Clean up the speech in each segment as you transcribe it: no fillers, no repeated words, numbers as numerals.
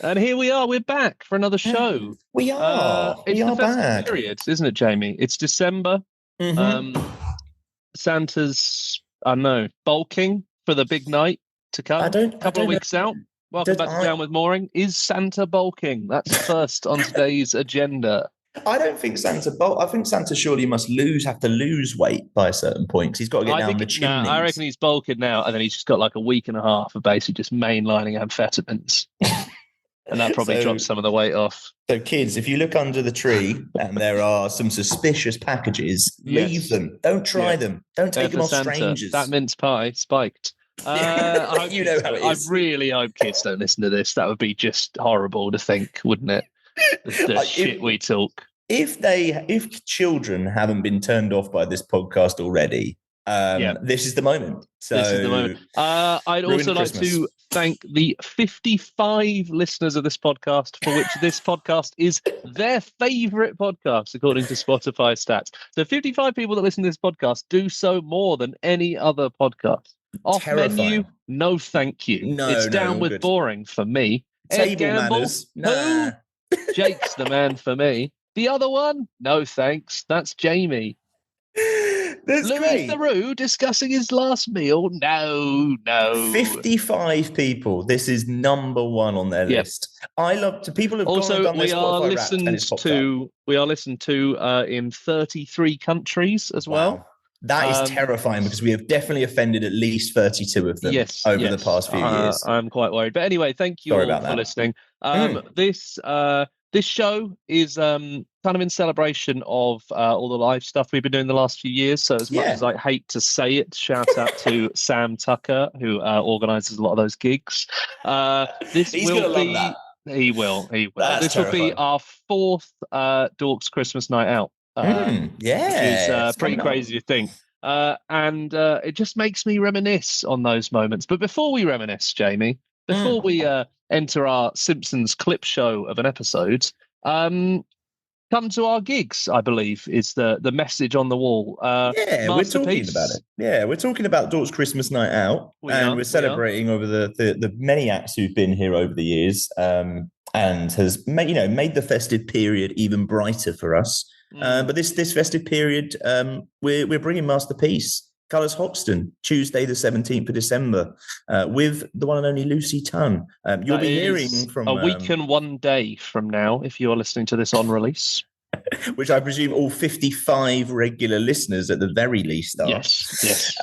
And here we are. We're back for another show. We are. It's We the are festive back. period, isn't it, Jamie? It's December. Mm-hmm. Santa's, I don't know, bulking for the big night to come. I Couple of don't know. weeks out. Welcome back to Down with Mooring. Is Santa bulking? That's first on today's agenda. I don't think Santa bulk. I think Santa surely have to lose weight by a certain point because he's got to get down the chimneys. I reckon he's bulking now, and then he's just got like a week and a half of basically just mainlining amphetamines. And that probably drops some of the weight off. So, kids, if you look under the tree and there are some suspicious packages, leave them. Don't try them. Don't take them off Santa. Strangers. That mince pie spiked. You know how it is. I really hope kids don't listen to this. That would be just horrible to think, wouldn't it? The shit we talk. If children haven't been turned off by this podcast already, this is the moment. So this is the moment. I'd also like to thank the 55 listeners of this podcast for which this podcast is their favorite podcast, according to Spotify stats. So 55 people that listen to this podcast do so more than any other podcast. Off menu, no thank you. It's down with boring for me. Table manners. Nah. Who? Jake's the man for me. The other one, no thanks. That's Jamie. That's Louis Theroux discussing his last meal. No. 55 people. This is number one on their list. I love to people have also gone and done we are listened to in 33 countries as well. That is terrifying because we have definitely offended at least 32 of them over the past few years. I'm quite worried. But anyway, thank you all for listening. This show is kind of in celebration of all the live stuff we've been doing the last few years. So as much as I hate to say it, shout out to Sam Tucker, who organises a lot of those gigs. He's going to love that. He will. This will be our fourth Dork's Christmas night out. Which is pretty crazy to think. And it just makes me reminisce on those moments. But before we reminisce, Jamie, before we enter our Simpsons clip show of an episode, come to our gigs, I believe, is the message on the wall. We're talking about it. Yeah, we're talking about Dork's Christmas Night Out, we're celebrating over the many acts who've been here over the years, and has made the festive period even brighter for us. But this festive period, we're bringing Masterpiece. Colours Hoxton, Tuesday the 17th of December, with the one and only Lucy Tun. You'll be hearing from... a week and 1 day from now, if you're listening to this on release. Which I presume all 55 regular listeners at the very least are. Yes.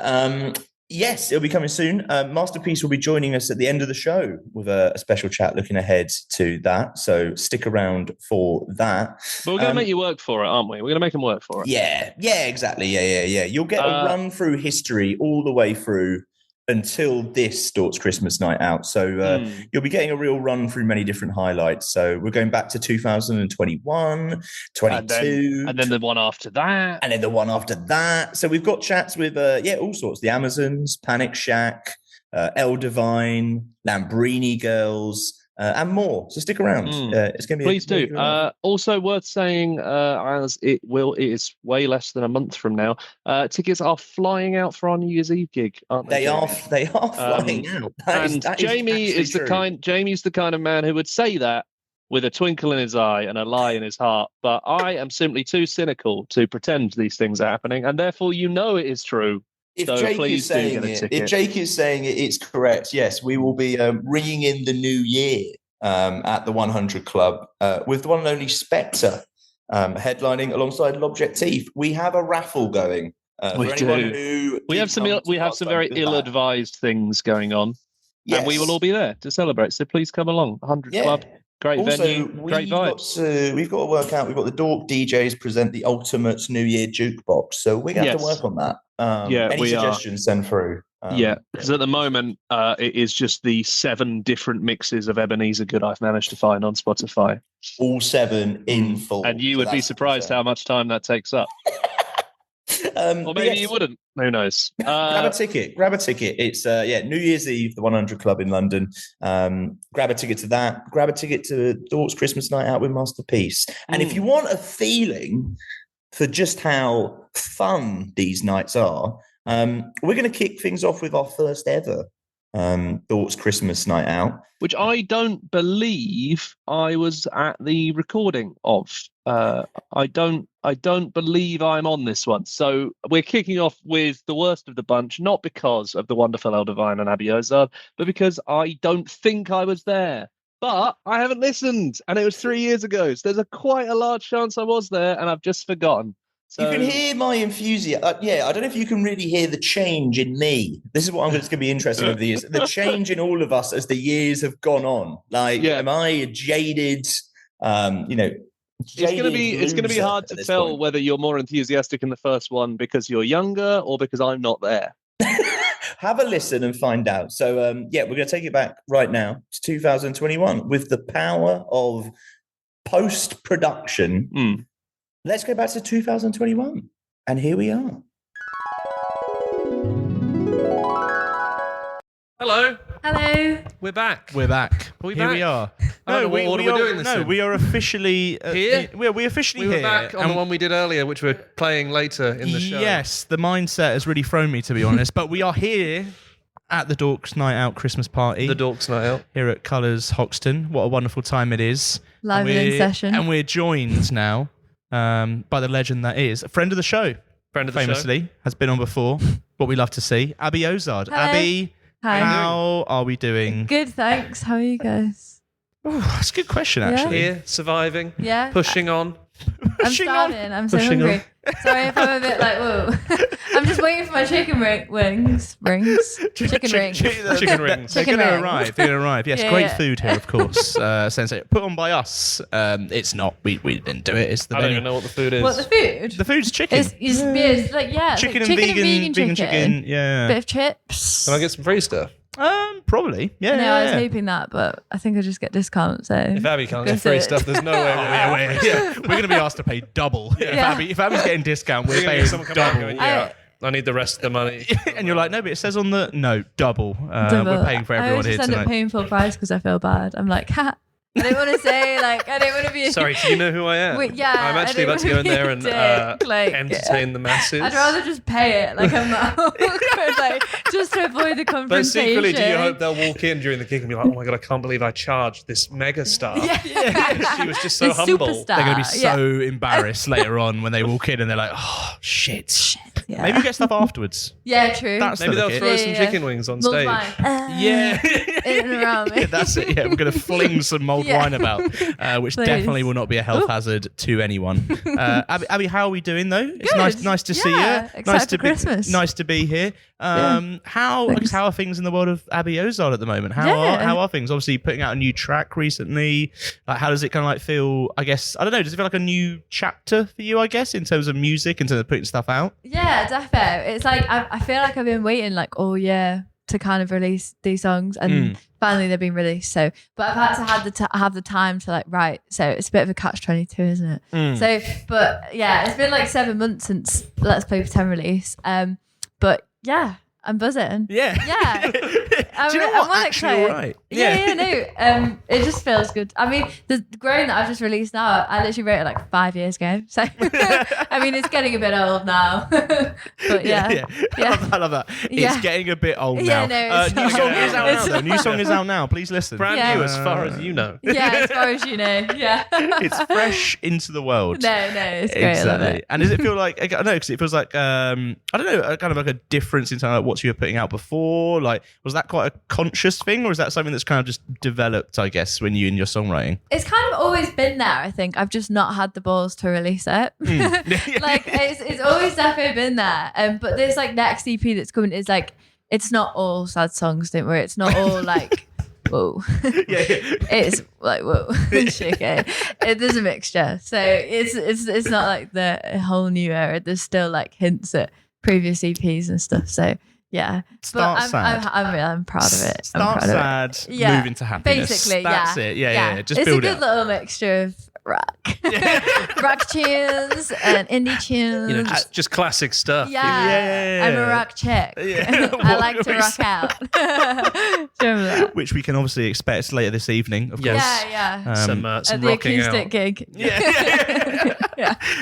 Yes, it'll be coming soon. Masterpiece will be joining us at the end of the show with a special chat looking ahead to that. So stick around for that. But we're going to make you work for it, aren't we? We're going to make them work for it. Yeah, exactly. Yeah. You'll get a run through history all the way through until this Dork's Christmas Night Out. So you'll be getting a real run through many different highlights. So we're going back to 2021, 22. And then the one after that. And then the one after that. So we've got chats with, all sorts. The Amazons, Panic Shack, El Divine, Lambrini Girls, and more. So stick around. It's going to be please do. Also worth saying, as it is way less than a month from now. Tickets are flying out for our New Year's Eve gig, aren't they? They are flying out. Jamie's the kind of man who would say that with a twinkle in his eye and a lie in his heart. But I am simply too cynical to pretend these things are happening, and therefore it is true. If Jake is saying it, it's correct. Yes, we will be ringing in the new year at the 100 Club with the one and only Spectre headlining alongside L'Objectif. We have a raffle going. We do. We have some very ill-advised things going on, and we will all be there to celebrate. So please come along. 100 Club. Great venue, great vibes. We've got to work out. We've got the Dork DJs present the ultimate New Year jukebox, so we're going to have to work on that. Any suggestions, send through. Because at the moment, it is just the 7 different mixes of Ebenezer Good I've managed to find on Spotify. All 7 in full. And you would be surprised how much time that takes up. Or maybe you wouldn't. Who knows? Grab a ticket. It's New Year's Eve, the 100 Club in London. Grab a ticket to that. Grab a ticket to Dork's Christmas Night Out with Masterpiece. And if you want a feeling for just how fun these nights are, we're going to kick things off with our first ever Dork's Christmas night out, which I don't believe I was at the recording of. I don't believe I'm on this one. So we're kicking off with the worst of the bunch, not because of the wonderful Eldivine and Abby Ozard, but because I don't think I was there. But I haven't listened, and it was 3 years ago. So there's quite a large chance I was there, and I've just forgotten. So... You can hear my enthusiasm. I don't know if you can really hear the change in me. This is what I'm going to be interesting over the years. The change in all of us as the years have gone on. Am I a jaded, It's going to be hard to tell point. Whether you're more enthusiastic in the first one because you're younger or because I'm not there. Have a listen and find out. So, we're going to take it back right now to 2021 with the power of post-production. Let's go back to 2021. And here we are. Hello. Hello. We're back. Here back? we are. I don't know what order we're doing this in. We are officially here. We officially we here. were back on the one we did earlier, which we're playing later in the show. Yes, the mindset has really thrown me, to be honest. But we are here at the Dork's Night Out Christmas party. The Dork's Night Out. Here at Colours Hoxton. What a wonderful time it is. Live in session. And we're joined now by the legend that is a friend of the show. Famously, has been on before. What we love to see. Abby Ozard. Hello. Abby, Hi. how are we doing? Good, thanks. How are you guys? Oh, that's a good question, actually. Here, surviving. Yeah. Pushing on. I'm starving. I'm so hungry. Sorry if I'm a bit like, whoa. I'm just waiting for my chicken wings. Chicken rings. Chicken rings. They're going to arrive. Yes, great food here, of course. Sensei. Put on by us. It's not. We didn't do it. It's the I don't even know what the food is. What, the food? The food's chicken. It's like, yeah. Chicken like and vegan chicken. Yeah. Bit of chips. Can I get some free stuff? Probably. Yeah. No, I was hoping that, but I think I just get discounts. So if Abby can't get free stuff, there's no way. We're going to be asked to pay double. Yeah. If Abby's getting discount, we're paying double. I need the rest of the money. And you're like, no, but it says on the double. We're paying for everyone here tonight. I just end up paying full price because I feel bad. I'm like, ha. I didn't want to say, I didn't want to be... Sorry, do you know who I am? I'm actually about to go in there and entertain the masses. I'd rather just pay it. I'm not awkward, just to avoid the confrontation. But secretly, do you hope they'll walk in during the gig and be like, oh my God, I can't believe I charged this mega star. Yeah. She was just so humble. Superstar. They're going to be so embarrassed later on when they walk in and they're like, oh, shit. Yeah. Maybe you get stuff afterwards. Yeah, true. Maybe they'll throw some chicken wings on stage. In and around me. That's it. Yeah, we're going to fling some mulled wine about, which definitely will not be a health hazard to anyone. Abby, how are we doing though? It's nice to see you. Nice to be here. How are things in the world of Abby Ozard at the moment? How are things? Obviously, putting out a new track recently. How does it kind of feel? I guess I don't know. Does it feel like a new chapter for you? I guess in terms of music, in terms of putting stuff out. Yeah, definitely. It's like I feel like I've been waiting all year to kind of release these songs, and finally they've been released. So, but I've had to have the time to write. So it's a bit of a catch-22, isn't it? So, but yeah, it's been 7 months since Let's Play Pretend release. But yeah, I'm buzzing. Yeah. Do you know what? I'm actually all right. No. It just feels good. I mean, the Grown that I've just released now, I literally wrote it 5 years ago. So, I mean, it's getting a bit old now. But yeah. I love that. It's getting a bit old now. New song is out now, though. New song is out now. Please listen. Brand new as far as you know. Yeah, as far as you know. Yeah. It's fresh into the world. No, it's great. Exactly. I love it. And does it feel like, I don't know, because it feels like, I don't know, kind of like a difference in terms of what you were putting out before. Was that quite a conscious thing, or is that something that's kind of just developed, I guess, when you in your songwriting? It's kind of always been there, I think. I've just not had the balls to release it. It's always definitely been there. But this next EP that's coming is it's not all sad songs, don't worry. It's not all whoa. It's whoa. Shaky. There's a mixture. So it's not the whole new era. There's still hints at previous EPs and stuff. So yeah, I'm proud of it. Start sad, move into happiness. Basically, that's it. Yeah. Just it's build a good little mixture of rock, rock tunes and indie tunes. Just classic stuff. Yeah. I'm a rock chick. I like to rock out. Which we can obviously expect later this evening, of course. Yeah. Some at the rocking acoustic out gig. Yeah.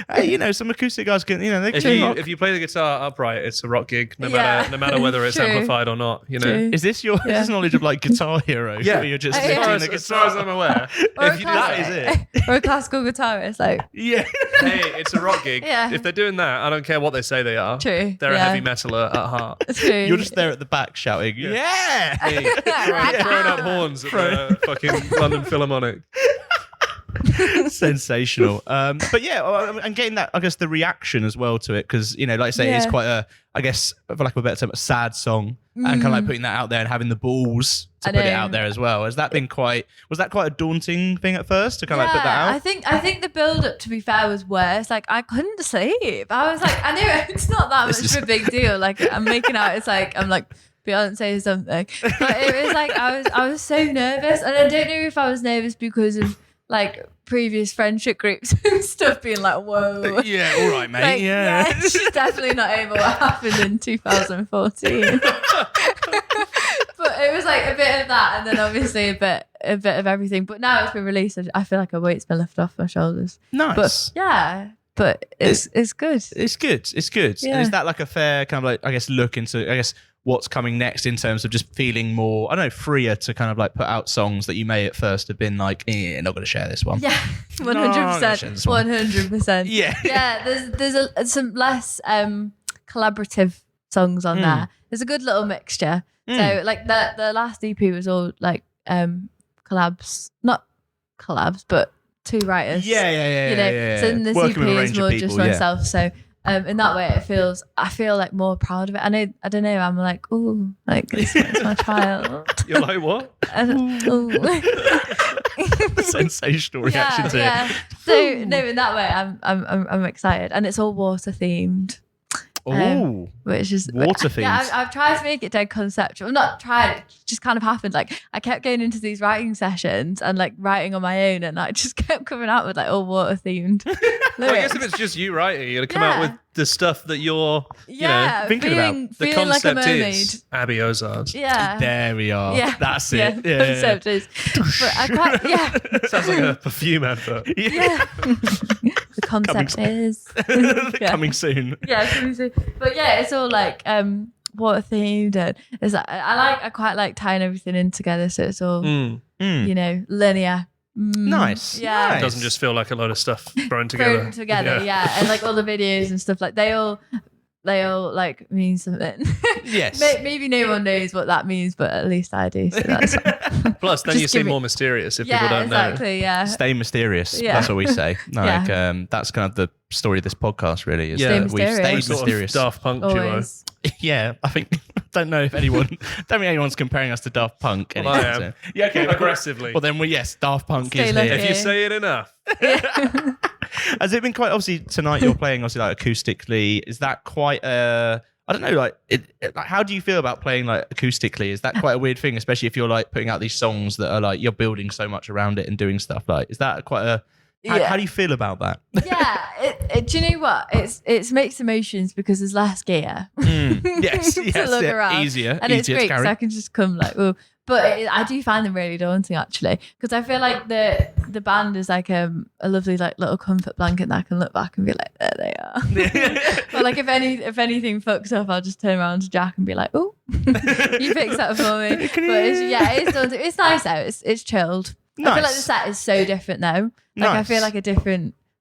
Hey, some acoustic guys can, they can rock. If you play the guitar upright, it's a rock gig, no matter whether it's amplified or not. Is this your is this knowledge of like Guitar Hero? Yeah, where you're just as far as I'm aware. That is it. Or a classical guitarist, like yeah. Hey, it's a rock gig. Yeah. If they're doing that, I don't care what they say they are. True. They're a heavy metaler at heart. True. You're just there at the back shouting, yeah. Hey, throwing up horns at the fucking London Philharmonic. Sensational. But yeah, and getting that, I guess, the reaction as well to it, because like I say, it's quite a, I guess, for lack of a better term, a sad song, and kind of like putting that out there and having the balls to put it out there as well. Was that quite a daunting thing at first to kind of like put that out? I think the build up, to be fair, was worse. Like I couldn't sleep. I was like, I knew it's not that much of a big deal. Like I'm making out, it's like I'm like Beyonce or something, but it was like I was so nervous, and I don't know if I was nervous because of like previous friendship groups and stuff being like, whoa. Yeah, all right, mate. Like, yeah. It's definitely not able what happened in 2014. But it was like a bit of that, and then obviously a bit of everything. But now it's been released, I feel like a weight's been lifted off my shoulders. Nice. But yeah. But it's good. It's good. It's good. Yeah. And is that like a fair kind of like, I guess, look into, I guess, what's coming next in terms of just feeling more, I don't know, freer to kind of like put out songs that you may at first have been like, not going to share this one. Yeah, 100%. 100%. Yeah. Yeah, there's some less collaborative songs on there. There's a good little mixture. So like the last EP was all like collabs, not collabs, but two writers. Yeah. So then this Working EP with a is range more of people, just myself. So in that way, I feel like more proud of it. I don't know. I'm like, ooh, like this is my child. You're like, what? Sensational reaction to it. So no, in that way, I'm excited, and it's all water themed. Which is water themed. Yeah, I've tried to make it dead conceptual. I'm not tried, it just kind of happened. Like I kept going into these writing sessions and like writing on my own, and I just kept coming out with like all water themed. Well, I guess if it's just you writing, you're gonna come out with the stuff that you're thinking about. The feeling concept like a mermaid. is Abbey Ozards. Yeah. There we are. Yeah. That's Yeah, it. the concept is. But I quite, Sounds like a perfume advert. Yeah. The concept is coming soon. Yeah, coming soon. But yeah, it's all like water themed, and it's like, I quite like tying everything in together, so it's all linear. Nice. Yeah. Nice. It doesn't just feel like a load of stuff thrown together. Yeah. And like all the videos and stuff, like they all like mean something. Yes. Maybe no one knows what that means, but at least I do. So that's Plus, then you seem more mysterious if people don't know. Yeah. Stay mysterious. Yeah. That's what we say. Like, that's kind of the story of this podcast, really. Is that we've stayed mysterious. Daft Punk duo. Yeah, I think. Don't know if anyone's comparing us to Daft Punk. Well, I am. Yeah, okay, aggressively. Well, then Daft Punk Stay is lucky. here. If you say it enough. Has it been quite, obviously tonight you're playing obviously like acoustically? Is that quite I don't know, like how do you feel about playing like acoustically? Is that quite a weird thing, especially if you're like putting out these songs that are like you're building so much around it and doing stuff? Like, is that quite a how do you feel about that? Yeah, do you know what? It's mixed emotions because there's less gear. Yes, to look around. Easier, and it's great because I can just come like, oh. But I do find them really daunting actually, because I feel like the band is like a lovely like little comfort blanket that I can look back and be like, there they are. But like if anything fucks up, I'll just turn around to Jack and be like, oh, you fixed that for me. But it's daunting. It's nice out. It's chilled. Nice. I feel like the set is so different though. Like I feel like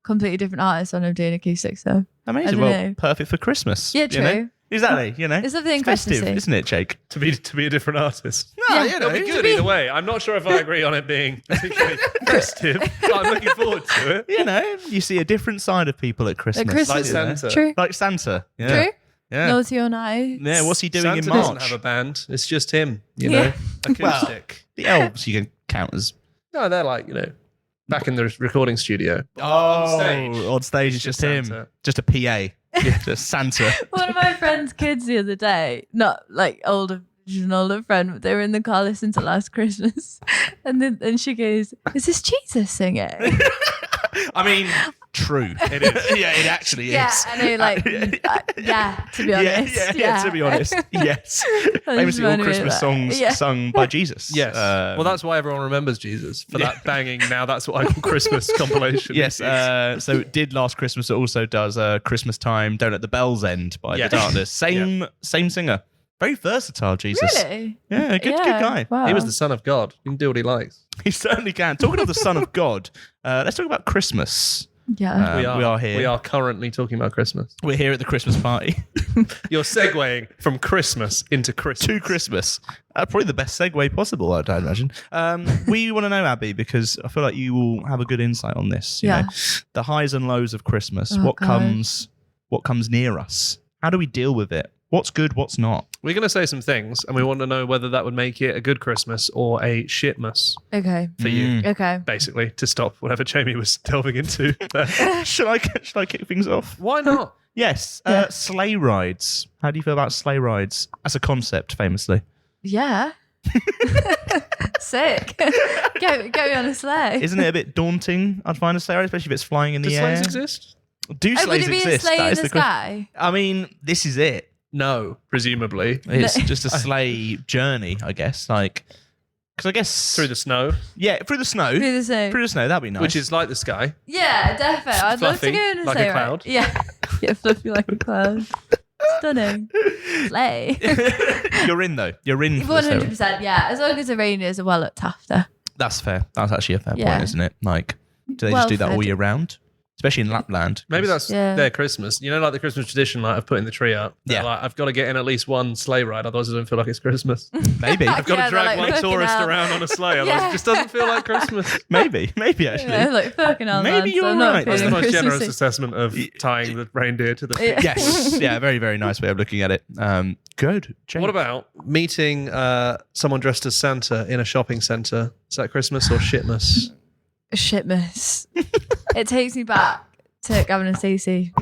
completely different artist when I'm doing acoustic. So amazing. Well, perfect for Christmas. Yeah, true. You know? Exactly. It's something festive, Christmassy, isn't it, Jake? To be a different artist. No, it'll be good either way. I'm not sure if I agree on it being particularly festive, but I'm looking forward to it. You see a different side of people at Christmas. Like Santa. True. Like Santa. Yeah. True. Yeah. Naughty or nice. Yeah, what's he doing Santa in March? doesn't have a band. It's just him, you know. Acoustic. Well, the elves you can count as. No, they're like, back in the recording studio. On stage it's just him. Santa. Just a PA. Just Santa. One of my friend's kids the other day, not like older, she's an older friend, but they were in the car listening to Last Christmas. And she goes, is this Jesus singing? I mean, true. It is. Yeah, it actually is. Yeah, I know, like, to be honest. Yeah, to be honest. Yes. Famously all Christmas songs sung by Jesus. Yes. Well, that's why everyone remembers Jesus, for that banging, now that's what I call Christmas compilation. Yes. So did Last Christmas. It also does Christmas Time, Don't Let the Bells End by The Darkness. Same singer. Very versatile, Jesus. Really? Yeah, good guy. Wow. He was the son of God. He can do what he likes. He certainly can. Talking of the Son of God, let's talk about Christmas. Yeah. We are here. We are currently talking about Christmas. We're here at the Christmas party. You're segueing from Christmas into Christmas. To Christmas. Probably the best segue possible, I'd imagine. We want to know, Abby, because I feel like you will have a good insight on this. You know, the highs and lows of Christmas. What comes near us? How do we deal with it? What's good, what's not? We're going to say some things, and we want to know whether that would make it a good Christmas or a shitmas. Okay. For you. Okay. Basically, to stop whatever Jamie was delving into. Should I kick things off? Why not? Yes. Sleigh rides. How do you feel about sleigh rides as a concept, famously? Yeah. Sick. Go on a sleigh. Isn't it a bit daunting, I'd find, a sleigh ride, especially if it's flying in the air? Do sleighs exist? Do sleighs would it be exist? a sleigh That in is the sky? I mean, this is it. No, presumably. It's just a sleigh journey, I guess. Like, because I guess Through the snow. Yeah, through the snow. Through the snow. Through the snow, that'd be nice. Which is like the sky. Yeah, definitely. I'd love to Fluffy, go on a like a sleigh ride. cloud. Yeah. Yeah, fluffy like a cloud. Stunning. Sleigh. You're in, though. You're in for the sleigh ride. 100%, yeah. As long as the reindeers are well looked after. That's fair. That's actually a fair point, isn't it? Like, do they just do that all year round? Especially in Lapland. Maybe that's their Christmas. You know, like the Christmas tradition, like of putting the tree up. Yeah. Like, I've got to get in at least one sleigh ride, otherwise I don't feel like it's Christmas. Maybe. I've got to drag like, one tourist hell. around on a sleigh, otherwise it just doesn't feel like Christmas. Maybe actually. Yeah, like fucking hell. Maybe man, you're so I'm not right. That's the feeling most generous Christmassy. assessment of tying the reindeer to the tree. Yes. Yeah, very, very nice way of looking at it. Good. James. What about meeting someone dressed as Santa in a shopping centre? Is that Christmas or shitmas? Shitmas. It takes me back to Gavin and Stacey.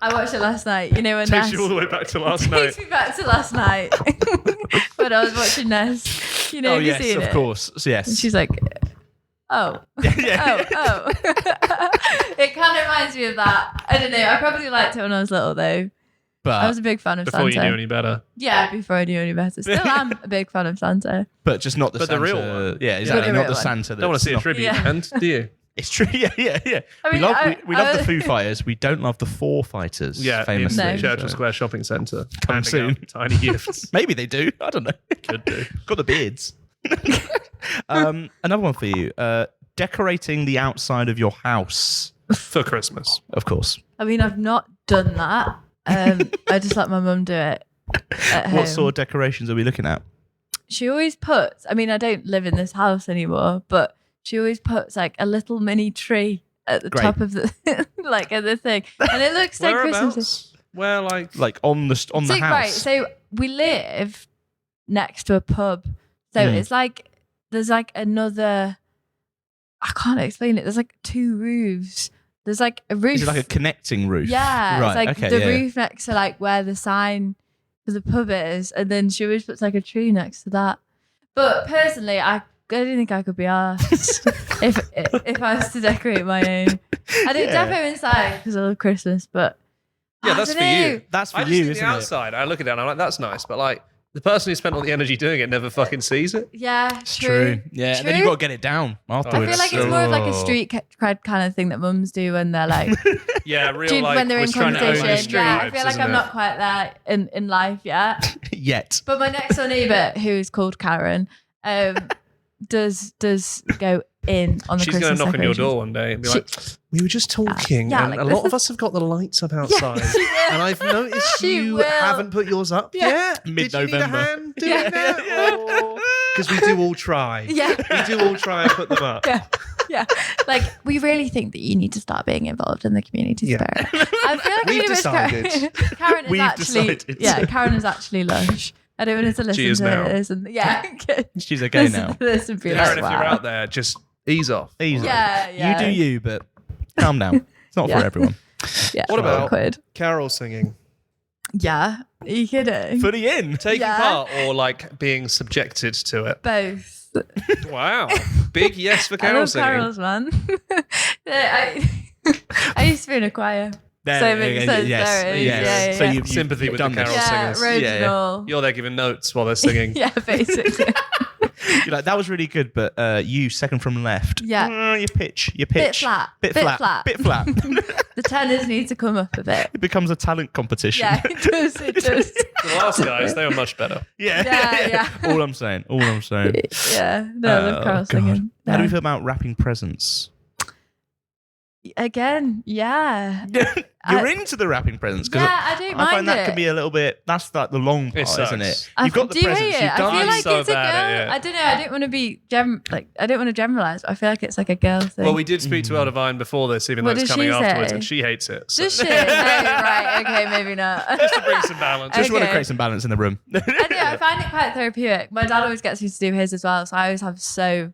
I watched it last night. You know when Takes Ness you all the way back to last takes night. me back to last night when I was watching Ness. You know, have you yes, seen of it? course. Yes. And she's like, oh. Yeah. Oh. It kind of reminds me of that. I don't know. I probably liked it when I was little though. But I was a big fan of Before Santa. you knew any better. Yeah, before I knew any better. Still am a big fan of Santa. But just not the But the Santa. real one. Yeah, exactly. the Not real the one. Santa. Don't want to see a that's not- tribute Yeah. band, do you? It's true. Yeah. I mean, we love the Foo Fighters. We don't love the Four Fighters. Yeah, famously. in No. Churchill Square Shopping Centre. Come Handing soon. out tiny gifts. Maybe they do. I don't know. Could do. Got the beards. Another one for you. Decorating the outside of your house. For Christmas. Of course. I mean, I've not done that. I just let my mum do it at home. What sort of decorations are we looking at? She always puts, I mean, I don't live in this house anymore, but she always puts like a little mini tree at the Great. top of the, like at the thing. And it looks so Christmas. Whereabouts? Where, like On the So, house. right, so we live next to a pub. So Mm. it's like, there's like another, I can't explain it. There's like two roofs. There's like a roof. Is it like a connecting roof? Yeah, Right. it's like okay, the yeah. roof next to like where the sign for the pub is, and then she always puts like a tree next to that. But personally, I don't think I could be asked if I was to decorate my own. I don't defo inside because I love Christmas, but Yeah, I that's don't for you. know. That's for I just you, think isn't the it? outside, I look at it and I'm like, that's nice. But like, the person who spent all the energy doing it never fucking sees it. Yeah, It's true. Yeah, and then True. you've got to get it down I afterwards. feel like it's more of like a street cred kind of thing that mums do when they're like, Yeah, real do you- like, when they're we're in trying to own the conversation. street Yeah, I vibes, feel like isn't I'm it? not quite there in life yet. Yet. But my next door neighbour, who is called Karen, does go in on the She's Christmas going to knock on your decorations. door one day and be She- like, we were just talking, yeah, and like, a this lot of is- us have got the lights up outside, she will. and I've noticed She you will. haven't put yours up Yeah. yet. Did you need a Mid-November. hand doing Yeah. that? Because we do all try. Yeah. We do all try and put them up. Yeah. Like, we really think that you need to start being involved in the community Yeah. spirit. I feel like We've pretty much decided. Karen is We've actually, decided. yeah, Karen is actually lush. I don't want her to She is listen to now. this. And yeah, She's okay now. This would be Karen, like, if wow. you're out there, just ease off. Easy. Yeah, yeah. You do you, but calm down. It's not Yeah. for everyone. Yeah, What about- awkward? Carol singing. Yeah. Are you kidding? Fully in. Taking Yeah. part or like being subjected to it? Both. Wow. Big yes for I Carol love singing. carols, man. I used to be in a choir. There, so it makes sense. yes, There it is. yes. Yeah. So you've sympathy with the carol singers. Original. You're there giving notes while they're singing. Yeah, basically. You're like, that was really good, but you second from left. Yeah. Your pitch. Bit flat. Bit flat. The tenors need to come up a bit. It becomes a talent competition. Yeah, it does. The last guys, they were much better. Yeah. All I'm saying. Yeah. No, I love carol singing. How do we feel about wrapping presents? Again, yeah. You're into the wrapping presents. Yeah, I don't mind I find that it. can be a little bit, that's like the long part, isn't it? You've got the do you presents, hate it? you've done I feel it. like so it's a girl. bad at it. I don't know. I don't want to be I don't want to generalize, but I feel like it's like a girl thing. Well, we did speak to Eldivine before this, even though What it's did coming she afterwards, say? and she hates it. So. Does she? No, right. Okay, maybe not. Just to bring some balance. Just want to Okay. create some balance in the room. I do. I find it quite therapeutic. My dad always gets me to do his as well, so I always have so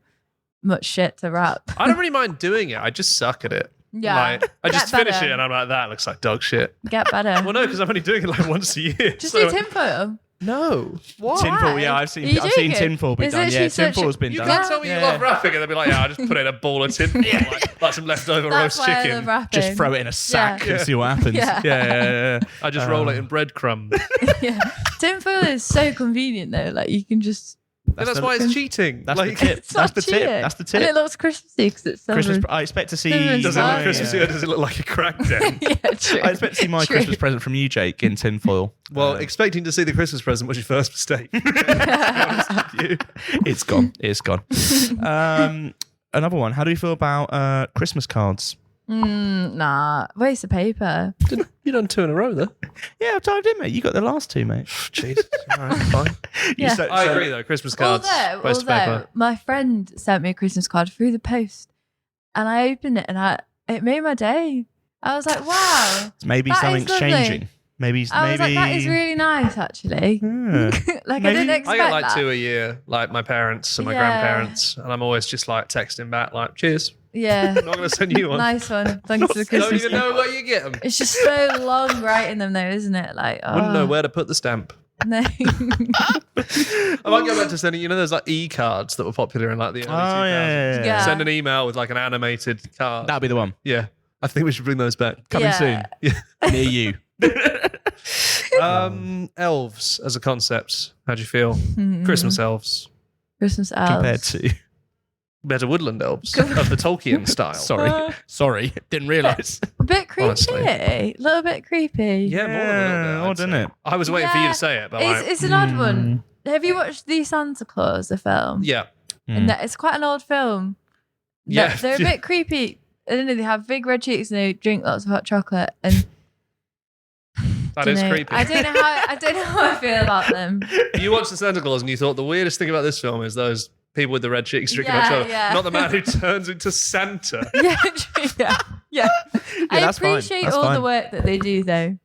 much shit to wrap. I don't really mind doing it. I just suck at it. Yeah. Like, I just Get finish better. it and I'm like, that looks like dog shit. Get better. Well, no, because I'm only doing it like once a year. Just so do tinfoil. No. What? Tinfoil, yeah, Why? I've Are you seen joking? tinfoil be It's done. Yeah, literally such tinfoil's been You done. can't tell me you love wrapping it. They'll be like, yeah, I'll just put it in a bowl of tinfoil, like some leftover That's roast why I chicken. love wrapping. Just throw it in a sack Yeah. and see what happens. Yeah. Yeah. I just roll it in breadcrumbs. Yeah. Tinfoil is so convenient though. Like you can just. That's why it's cheating. That's Like, the tip. It's That's not the tip. cheating. That's the And it tip. looks Christmassy because it's silver. Christmas. I expect to see. Silver does it Oh, look Christmassy yeah. or does it look like a crack den? Yeah, true. I expect to see my True. Christmas present from you, Jake, in tinfoil. Well, expecting to see the Christmas present was your first mistake. It's gone. It's gone. Another one. How do you feel about Christmas cards? Nah, waste of paper. You done 2 in a row, though. Yeah, I've dived in, mate. You got the last 2, mate. Jesus. All right, fine. Yeah. I agree, though. Christmas cards, waste of paper. My friend sent me a Christmas card through the post, and I opened it, and it made my day. I was like, wow. Maybe that something's is lovely. changing. Maybe. I was like, that is really nice, actually. Yeah. Like, Maybe- I didn't expect I get like that. 2 a year, like my parents and my Yeah. grandparents, and I'm always just like texting back, like, cheers. Yeah. I'm not going to send you one. Nice one. Thanks for the Don't Christmas even card. know what you get them. It's just so long writing them, though, isn't it? Like, Wouldn't know where to put the stamp. No. I might go back to sending, there's like e-cards that were popular in like the early 2000s. Yeah. Send an email with like an animated card. That'll be the one. Yeah. I think we should bring those back. Coming Yeah. soon. Near you. Elves as a concept. How do you feel? Christmas elves. Christmas elves. Compared to. Better woodland elves of the Tolkien style. Sorry. Didn't realise. A bit creepy. Honestly. A little bit creepy. Yeah, more than a little bit. odd, isn't it? I was waiting for you to say it, but It's an odd one. Have you watched The Santa Claus, the film? yeah. And it's quite an old film. Yeah. They're a bit creepy. I don't know, they have big red cheeks and they drink lots of hot chocolate. And That is creepy. I don't know how I feel about them. You watched the Santa Claus and you thought the weirdest thing about this film is those people with the red cheeks drinking hot chocolate. Yeah. Not the man who turns into Santa. Yeah. I that's fine. appreciate That's all the fine. work that they do, though.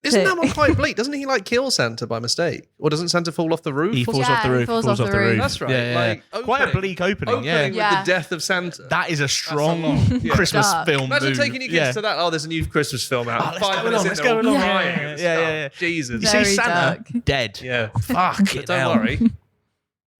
Isn't that one quite bleak? Doesn't he like kill Santa by mistake? Or doesn't Santa fall off the roof? He or falls something? off the he roof. falls Falls off off the the roof. roof. That's right. Yeah, Like, quite a opening- bleak opening. Opening Yeah. with Yeah. the death of Santa. That is a strong Yeah. Christmas Dark. film. Imagine mood. taking your kids Yeah. to that. Oh, there's a new Christmas film out. Oh, let's 5 go minutes along, in, let's they're go all along. crying Yeah, and yeah, stuff. yeah. Jesus. You Very see Santa dark. dead. Yeah. Fuck But it. don't worry.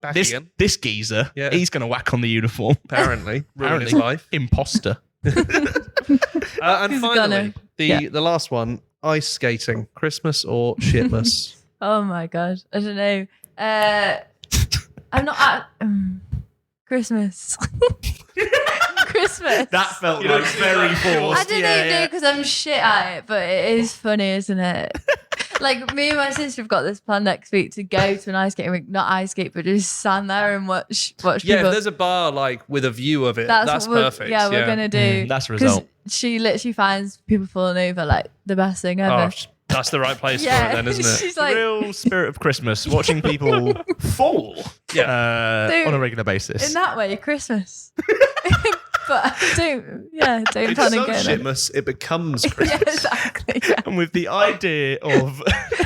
Back again. This geezer, Yeah. he's going to whack on the uniform. Apparently. Ruin his Apparently. life. Imposter. And Who's finally, gonna? the last one, ice skating. Christmas or shitless? Oh my God. I don't know. I'm not at Christmas. Christmas. That felt You know, like very I forced. I don't know because I'm shit at it, but it is funny, isn't it? Like me and my sister have got this plan next week to go to an ice skating rink, not ice skate, but just stand there and watch Yeah, people. if there's a bar like with a view of it, that's what we're, perfect. Yeah, we're gonna do. That's a 'Cause result. She literally finds people falling over like the best thing ever. Oh, that's the right place yeah, for it then, isn't it? She's The like, real spirit of Christmas, watching people fall Yeah. on a regular basis. in that way, Christmas. But don't It's plan so on going. shitmas, it becomes Yeah, Christmas. exactly. Yeah. And with the idea of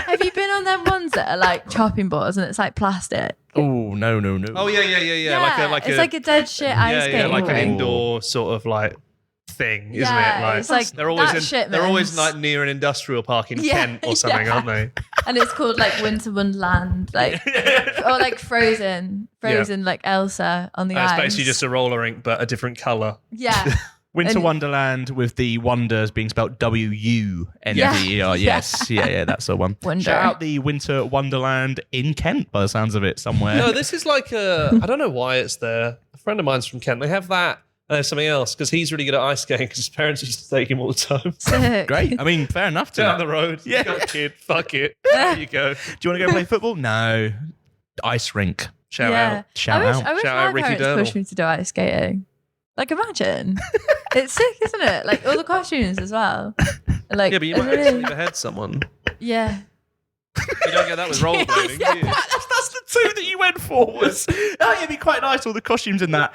Have you been on them ones that are like chopping boards and it's like plastic? oh no. Oh yeah. It's like a dead shit ice skating like an rink. indoor sort of like thing, isn't Yeah, it? Like, it's like they're always that shit, they're always man. like near an industrial park in Yeah, Kent or something, yeah. aren't they? And it's called like Winter Wonderland, like or like Frozen, like Elsa on the And it's ice. basically just a roller rink but a different colour. Yeah. Winter Wonderland with the wonders being spelled W-U-N-D-E-R. Yes. Yeah, that's the one. Wonder. Shout out the Winter Wonderland in Kent, by the sounds of it, somewhere. No, this is like I don't know why it's there. A friend of mine's from Kent. They have that. And there's something else because he's really good at ice skating because his parents used to take him all the time. Sick. Great. I mean, fair enough. Down the road. Yeah. You got a kid. Fuck it. There you go. Do you want to go play football? No. Ice rink. Shout out. I wish Shout my out Ricky parents Durnall. pushed me to do ice skating. Like, imagine. It's sick, isn't it? Like, all the costumes as well. Like, Yeah, but you might accidentally behead someone. Yeah. You don't get that with rollerblading, do you? That's the two that you went for. Was it'd be quite nice, all the costumes in that.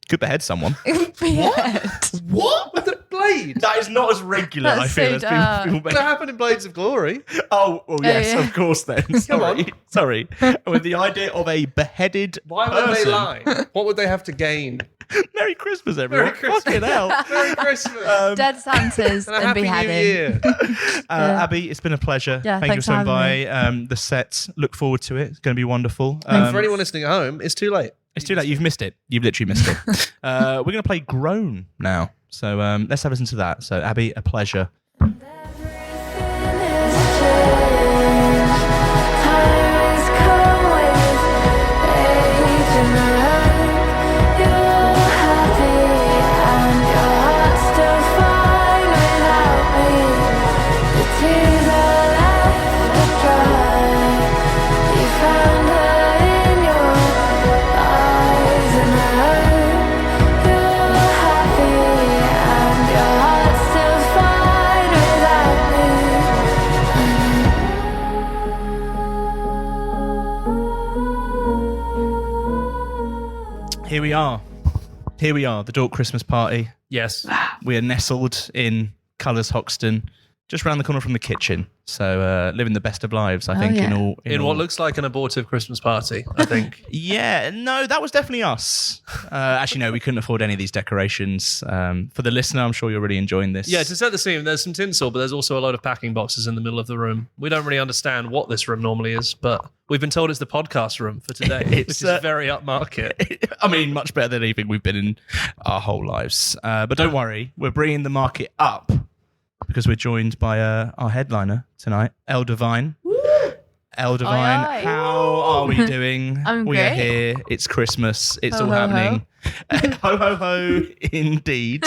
Could behead someone. What? With the blade? That is not as regular, That's I feel. so as dark. people That happened in Blades of Glory. Oh, well, yes, yeah. of course then. Sorry. With the idea of a beheaded Why would they person. lie? What would they have to gain? Merry Christmas, everyone. Merry Christmas. Fucking hell. Merry Christmas. Dead Santas and a and happy beheading. New Year. Abby, it's been a pleasure. Yeah, Thank you for thanks for coming having by. The set, look forward to it. It's going to be wonderful. For anyone listening at home, it's too late. It's too late. You've missed it. You've literally missed it. We're going to play Grown now. So let's have a listen to that. So, Abby, a pleasure. Here we are, the Dork Christmas party. Yes. We are nestled in Colours Hoxton, just around the corner from the kitchen. So living the best of lives, I think. Yeah. In what looks like an abortive Christmas party, I think. Yeah, no, that was definitely us. Actually, no, we couldn't afford any of these decorations. For the listener, I'm sure you're really enjoying this. Yeah, to set the scene, there's some tinsel, but there's also a load of packing boxes in the middle of the room. We don't really understand what this room normally is, but we've been told it's the podcast room for today, which is very upmarket. I mean, much better than anything we've been in our whole lives. But don't worry, we're bringing the market up because we're joined by our headliner tonight, El Divine. El Divine, Aye, aye. how are we doing? I'm we are great. here. It's Christmas. It's Ho, all ho, happening. Ho, ho, ho, indeed.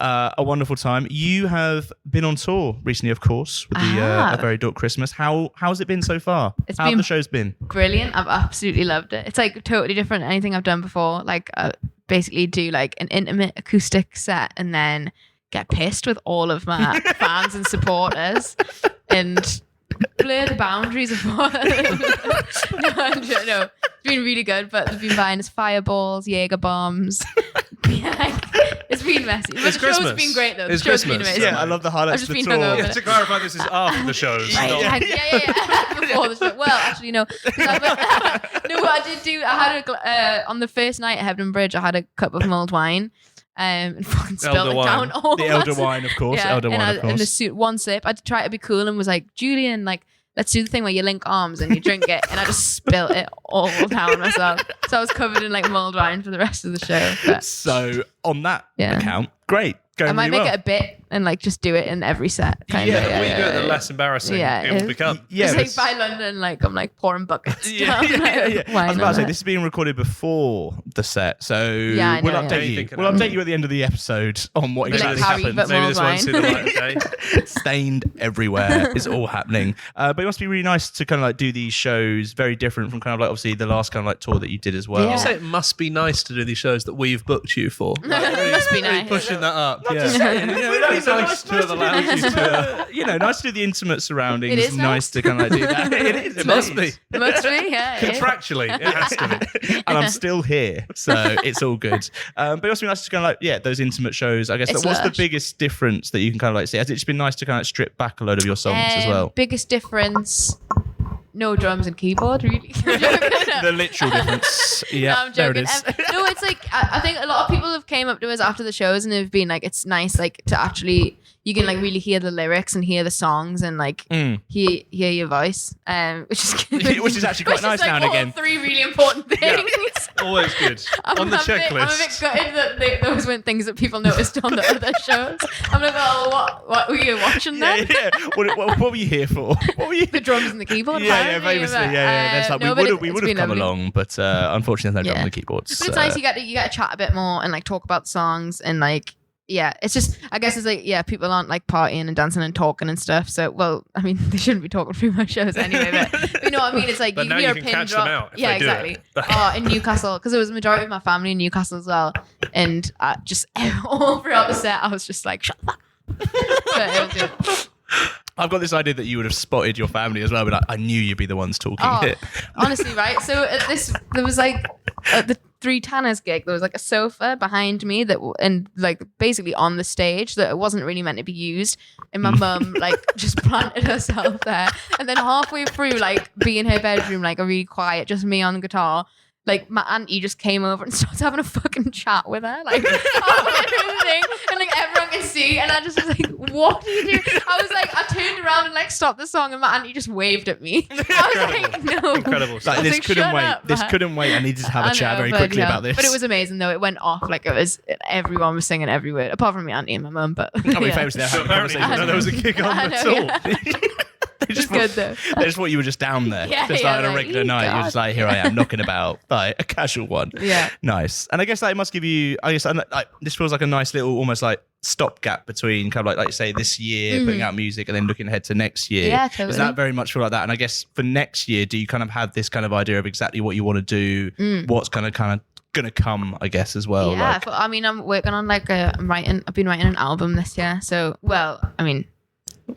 A wonderful time. You have been on tour recently, of course, with the A Very Dork Christmas. How's it been so far? How have the shows been? Brilliant. I've absolutely loved it. It's like totally different than anything I've done before. Like basically do like an intimate acoustic set and then get pissed with all of my fans and supporters and blur the boundaries of what no, it's been really good, but they've been buying us fireballs, Jaeger bombs. It's been messy. But It's the show's Christmas. been great though. It's the show's Christmas. been amazing. Yeah, I love the highlights I've of the just been tour. hungover. Yeah, to clarify, this is after the shows. Right, not- yeah. Before the show. Well, actually, no. 'Cause I did do. I had on the first night at Hebden Bridge. I had a cup of mulled wine, and fucking spilled Elder it wine. down all. The of Elder us. Wine, of course. Yeah, Elder and Wine, of in the course. suit, one sip. I tried to be cool and was like, Julian, like, let's do the thing where you link arms and you drink it, and I just spilt it all down myself. So I was covered in like mulled wine for the rest of the show. But So on that Yeah. account, great. Going I might really make well. it a bit and like just do it in every set. Kind Yeah, of. the more you do it, the less embarrassing it will become. Yeah, It's but- like by London, like I'm like pouring buckets Yeah, down. yeah. I Wine was about on to say it. this is being recorded before the set, so Yeah, I know, we'll yeah. update you. Thinking We'll about update you at the end of the episode on what Be like exactly Harry, happened. but Maybe this mulled won't see the light of day. Stained everywhere. It's all happening. But it must be really nice to kind of like do these shows very different from kind of like obviously the last kind of like tour that you did as well. Yeah. You say it must be nice to do these shows that we've booked you for. Like, really, Must be really nice. pushing that up. Not Yeah. just saying, you know, It's nice to have allowed you to. nice to do the intimate surroundings. It is nice nice. to kind of like do that. It is. It must be. It must be, yeah. Contractually, it has to be. And I'm still here, so it's all good. But it also be nice to kind of like, those intimate shows. I guess It's what's the lush. biggest difference that you can kind of like see? Has it just been nice to kind of strip back a load of your songs as well? Biggest difference, no drums and keyboard, really. The literal difference. Yeah, No, I'm there it joking. is. No, it's like I think a lot of people have came up to us after the shows and have been like, it's nice like to actually you can like really hear the lyrics and hear the songs and like hear your voice, which is actually quite nice now and again. 3 really important things. Always good. On the checklist. I'm a bit gutted that those weren't things that people noticed on the other shows. I'm like, oh, what were you watching then? Yeah. What were you here for? What were you? The drums and the keyboard. Yeah, famously. Yeah. There's like, we would have come along, but unfortunately, there's no drums and keyboards. But it's nice. You get to chat a bit more and like talk about the songs and like. Yeah, it's just, I guess it's like, people aren't like partying and dancing and talking and stuff. So, well, I mean, they shouldn't be talking through my shows anyway, but you know what I mean? It's like, but you now hear you a can pin catch drop. them out if yeah, they do exactly. it. In Newcastle, because there was a majority of my family in Newcastle as well. And just all throughout the set, I was just like, shut up. But it was good. I've got this idea that you would have spotted your family as well, but I knew you'd be the ones talking. Honestly, right? So there was like at the Three Tanners gig, there was like a sofa behind me and like basically on the stage that it wasn't really meant to be used. And my mum like just planted herself there. And then halfway through, like being in her bedroom, like a really quiet, just me on guitar. Like my auntie just came over and started having a fucking chat with her, like halfway through the thing, and like everyone can see. And I just was like, "What are you doing?" I was like, I turned around and like stopped the song, and my auntie just waved at me. I was like, "No, incredible." Like, this couldn't wait. This couldn't wait. I needed to have a chat very quickly about this. But it was amazing though. It went off like everyone was singing every word, apart from my auntie and my mum. But I mean, famously, there was a gig on at all. It's good though. They just thought you were just down there, like on a regular night. You're just like, here I am knocking about, like a casual one. Yeah, nice. And I guess it must give you. I guess this feels like a nice little, almost like stopgap between kind of like say this year putting out music and then looking ahead to next year. Yeah, totally. Does that very much feel like that? And I guess for next year, do you kind of have this kind of idea of exactly what you want to do? What's kind of gonna come, I guess, as well. Yeah, I mean, I'm working on like I've been writing an album this year. So, well, I mean.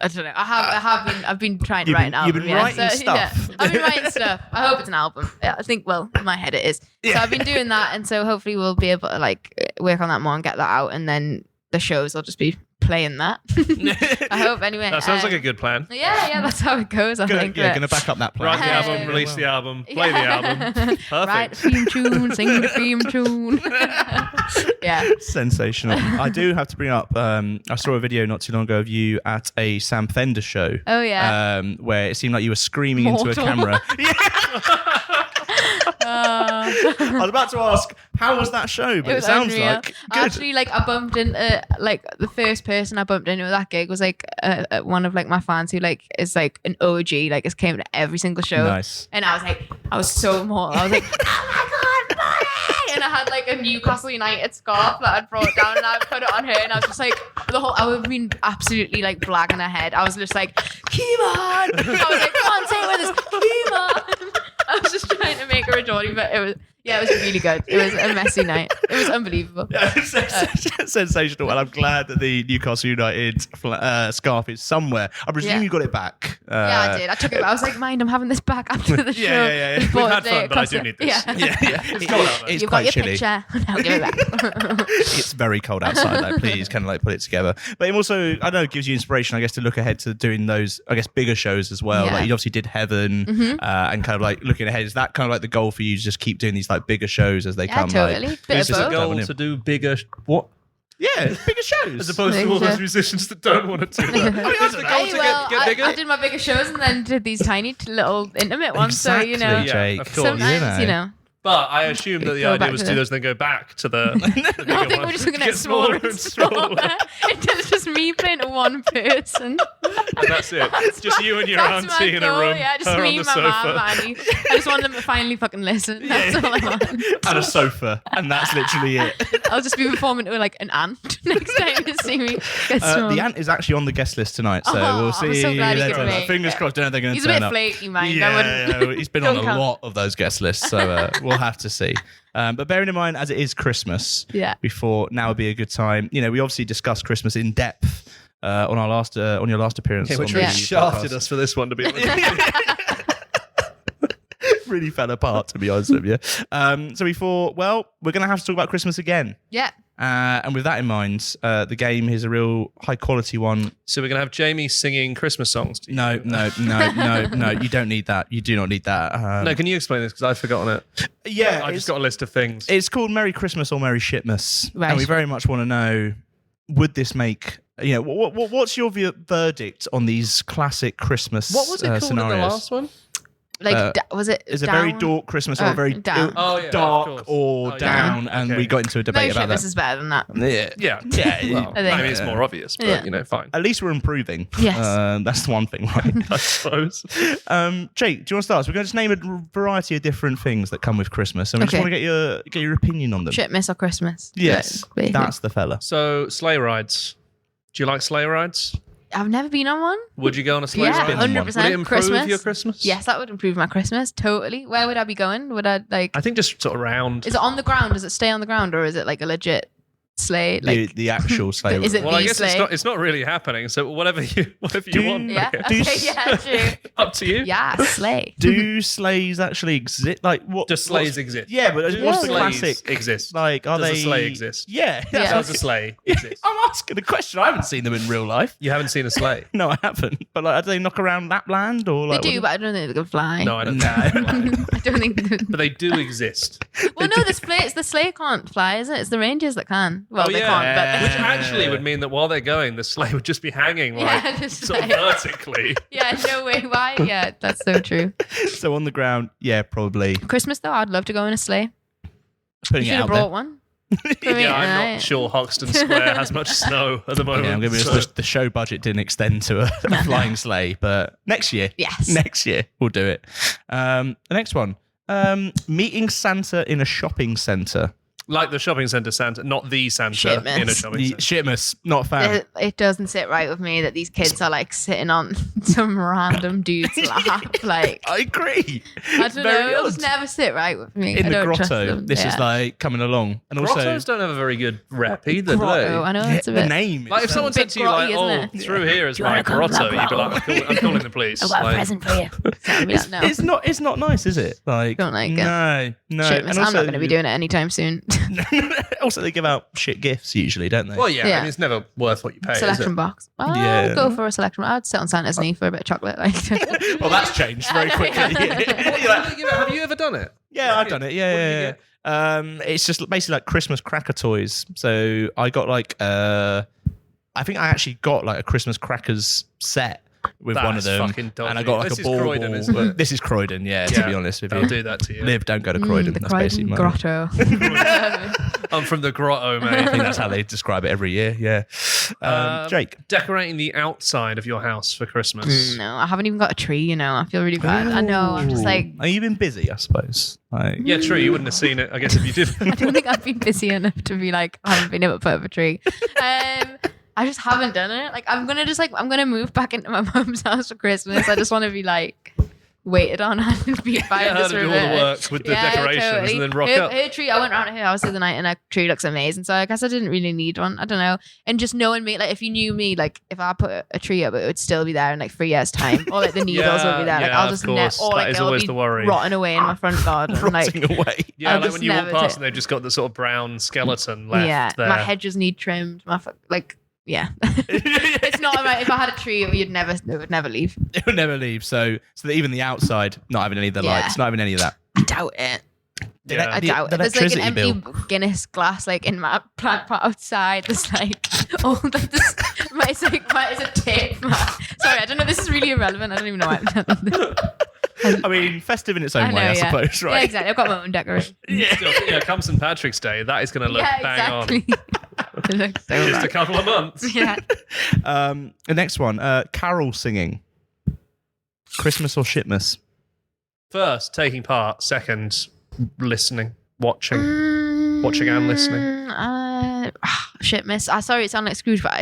I don't know. I've been trying to write an album. You've been writing stuff. Yeah, I've been writing stuff. I hope it's an album. Yeah, I think, well, in my head it is. Yeah. So I've been doing that, and so hopefully we'll be able to like work on that more and get that out, and then the shows will just be playing that. I hope anyway. That sounds like a good plan. Yeah, that's how it goes. I think. Yeah, gonna back up that plan. Write the album, release the album, play the album. Perfect. Write the theme tune, sing the theme tune. Yeah. Sensational. I do have to bring up, I saw a video not too long ago of you at a Sam Fender show. Oh, yeah. Where it seemed like you were screaming into a camera. I was about to ask, how was that show? But it sounds unreal. like good. Actually, like I bumped into like the first person I bumped into at that gig was like one of like my fans who like is like an OG, like has came to every single show. Nice. And I was so mortal. I was like, oh my god, buddy! And I had like a Newcastle United scarf that I'd brought down, and I put it on her, and I was just like I would have been absolutely like blagging her head. I was just like, keep on. I was like, come on, say it with us, keep on. I was just trying to make her a Geordie, but it was really good. It was a messy night. It was unbelievable. Sensational. And I'm glad that the Newcastle United scarf is somewhere. I presume you got it back. Yeah, I did. I took it. I was like, mind, I'm having this back after the show. Yeah. We've had fun, but I do need this. Yeah. It's cold out there. It's You've quite got your chilly. picture. Now give it back. It's very cold outside though. Please kind of like put it together. But it also, I don't know, gives you inspiration, I guess, to look ahead to doing those, I guess, bigger shows as well. Yeah. Like you obviously did Heaven and kind of like looking ahead. Is that kind of like the goal for you to just keep doing these like bigger shows as they come? Totally. Like, Bit is of the both. goal to do bigger what? Yeah, bigger shows. As opposed to all those musicians that don't want to do that. I mean, that's the goal to get bigger. I did my bigger shows and then did these tiny little intimate ones. Exactly, So, you know, Jake. Of course. sometimes, you know. But I assume that the Go idea back was to to do the- those and then go back to the bigger I think ones. we're just going to Get get smaller and smaller. Until it's just me playing to one person. And that's it. Just you and your That's my auntie in a goal. room. Yeah, just her me, on the my mum, sofa. Annie. I just want them to finally fucking listen. That's all I want. And a sofa, and that's literally it. I'll just be performing to like an ant next time you see me. Get strong. The ant is actually on the guest list tonight, so we'll see. I'm so glad he later could on. make Fingers it. crossed. Don't know if they're going to He's a turn bit up. flaky, mind. Yeah, he's been on Don't a count. lot of those guest lists, so we'll have to see. But bearing in mind, as it is Christmas, before now would be a good time. You know, we obviously discussed Christmas in depth on our last on your last appearance. Which on really the shafted podcast. us for this one, to be honest. Really fell apart, to be honest with you. So we thought, well, we're going to have to talk about Christmas again. Yeah. And with that in mind, the game is a real high quality one. So we're going to have Jamie singing Christmas songs to you. No. You don't need that. You do not need that. No, can you explain this? Because I've forgotten it. Yeah. I just got a list of things. It's called Merry Christmas or Merry Shitmas. Right. And we very much want to know, would this make What's your verdict on these classic Christmas What was it called scenarios? in the last one? Was it? Is a very dork Christmas or a very down. dark or down? And we got into a debate about Christmas that. is better than that. Yeah. Well, I mean, it's more obvious, but fine. At least we're improving. Yes. That's the one thing, right? I suppose. Jake, do you want to start? So we're going to just name a variety of different things that come with Christmas, and we just want to get your opinion on them. Xmas or Christmas? Yes, that's the fella. So sleigh rides. Do you like sleigh rides? I've never been on one. Would you go on a sleigh Yeah, ride? 100%. Would it improve Christmas. your Christmas? Yes, that would improve my Christmas. Totally. Where would I be going? Would I I think just sort of round. Is it on the ground? Does it stay on the ground, or is it like a legit sleigh? Like The actual sleigh. Is it Well, I guess sleigh? it's not really happening. So whatever you want. Yeah. I guess. Okay, yeah, true. Up to you. Yeah, sleigh. Do sleighs actually exist? Like what? Just sleighs exist. Yeah, but Do what's the sleighs classic? exist? Like, are Does they? a sleigh exist? Yeah. Yeah. Does a sleigh exist? I'm asking a question. I haven't seen them in real life. You haven't seen a sleigh? No, I haven't. But like, do they knock around Lapland or They like? do, but I don't think they can fly. No, I don't. I don't think. But they do exist. Well, no, the sleigh can't fly, is it? It's the reindeers that can. Well, they can't, but Which actually would mean that while they're going, the sleigh would just be hanging just sort of like- vertically. Yeah, no way. Why? Yeah, that's so true. So on the ground, yeah, probably Christmas though, I'd love to go in a sleigh. putting You it should out have brought there. one. Yeah, I'm not sure Hoxton Square has much snow at the moment. Yeah, I'm gonna be honest, the show budget didn't extend to a flying sleigh, but next year, Yes. next year we'll do it. The next one, meeting Santa in a shopping centre. Like the shopping centre Santa, not the Santa in a Xmas. shopping centre. Xmas, not a fan. It doesn't sit right with me that these kids are like sitting on some random dude's lap. Like, I agree. I don't know. Very It'll odd. just never sit right with me. In I the don't trust grotto, them. this is like coming along, and also Grottos don't have a very good rep either, do grotto. I they? know it's a the bit. name. Like if someone said to you, like, grotty, isn't it? through here is Do you wanna my come to grotto, my you'd be like, I'm calling the police. I've got a Like, present for you. So I'd be like, no. It's not nice, is it? Like, Don't like it. No. Shit, And I'm also- not going to be doing it anytime soon. Also, they give out shit gifts usually, don't they? well, yeah, Yeah. I mean, it's never worth what you pay, is Selection it? box. I'll Yeah. go for a selection. I'd sit on Santa's knee for a bit of chocolate. Like, Well, that's changed very quickly. Have you ever done it? Yeah, I've done it. Yeah. It's just basically like Christmas cracker toys. So I got like, I think I actually got like a Christmas crackers set with That's one of them, fucking dodgy. and I got like This a is ball. Croydon, isn't it? This is Croydon, yeah. To be honest with They'll you, do that to you. Live, don't go to Croydon. the That's basically Croydon my. grotto. I'm from the grotto, I mate. think that's how they describe it every year. Yeah. Jake, Decorating the outside of your house for Christmas. No, I haven't even got a tree, you know. I feel really bad. I know. I'm just like, are you been busy? I suppose. Like, Yeah, true. You wouldn't have seen it, I guess, if you did. I don't think I've been busy enough to be like, I haven't been able to put up a tree. I just haven't done it. Like, I'm gonna move back into my mum's house for Christmas. I just want to be like waited on and be fine. Yeah, her to do all the work with the decorations and then rock up. Her tree, I went around her house the other night and her tree looks amazing. So I guess I didn't really need one. I don't know. And just knowing me, like if you knew me, like if I put a tree up, it would still be there in like 3 years' time. Or like the needles will be there. Like yeah, I'll of just course. or That like is it'll always be the worry. rotting away in my front garden. And, like, rotting away. Yeah, I'll like just when you walk never past do- and they've just got the sort of brown skeleton left yeah, there. my hedges need trimmed. Yeah. It's not right. If I had a tree, it would never leave. It would never leave. So that even the outside, not having any of the Yeah. lights, not having any of that. I doubt it. Yeah. I doubt it. There's like an empty Guinness glass like in my plant pot outside. There's like it's a tape. Sorry, I don't know. This is really irrelevant. I don't even know why I've done this. I mean, festive in its own I know, way, I yeah. suppose, right? Yeah, exactly. I've got my own decoration. Yeah, come St. Patrick's Day, that is going to look bang on. exactly. It looks so Just a bad. couple of months. Yeah. The next one, carol singing. Christmas or Xmas? First, taking part. Second, listening, watching and listening. Xmas. Sorry, it sounds like Scrooge, but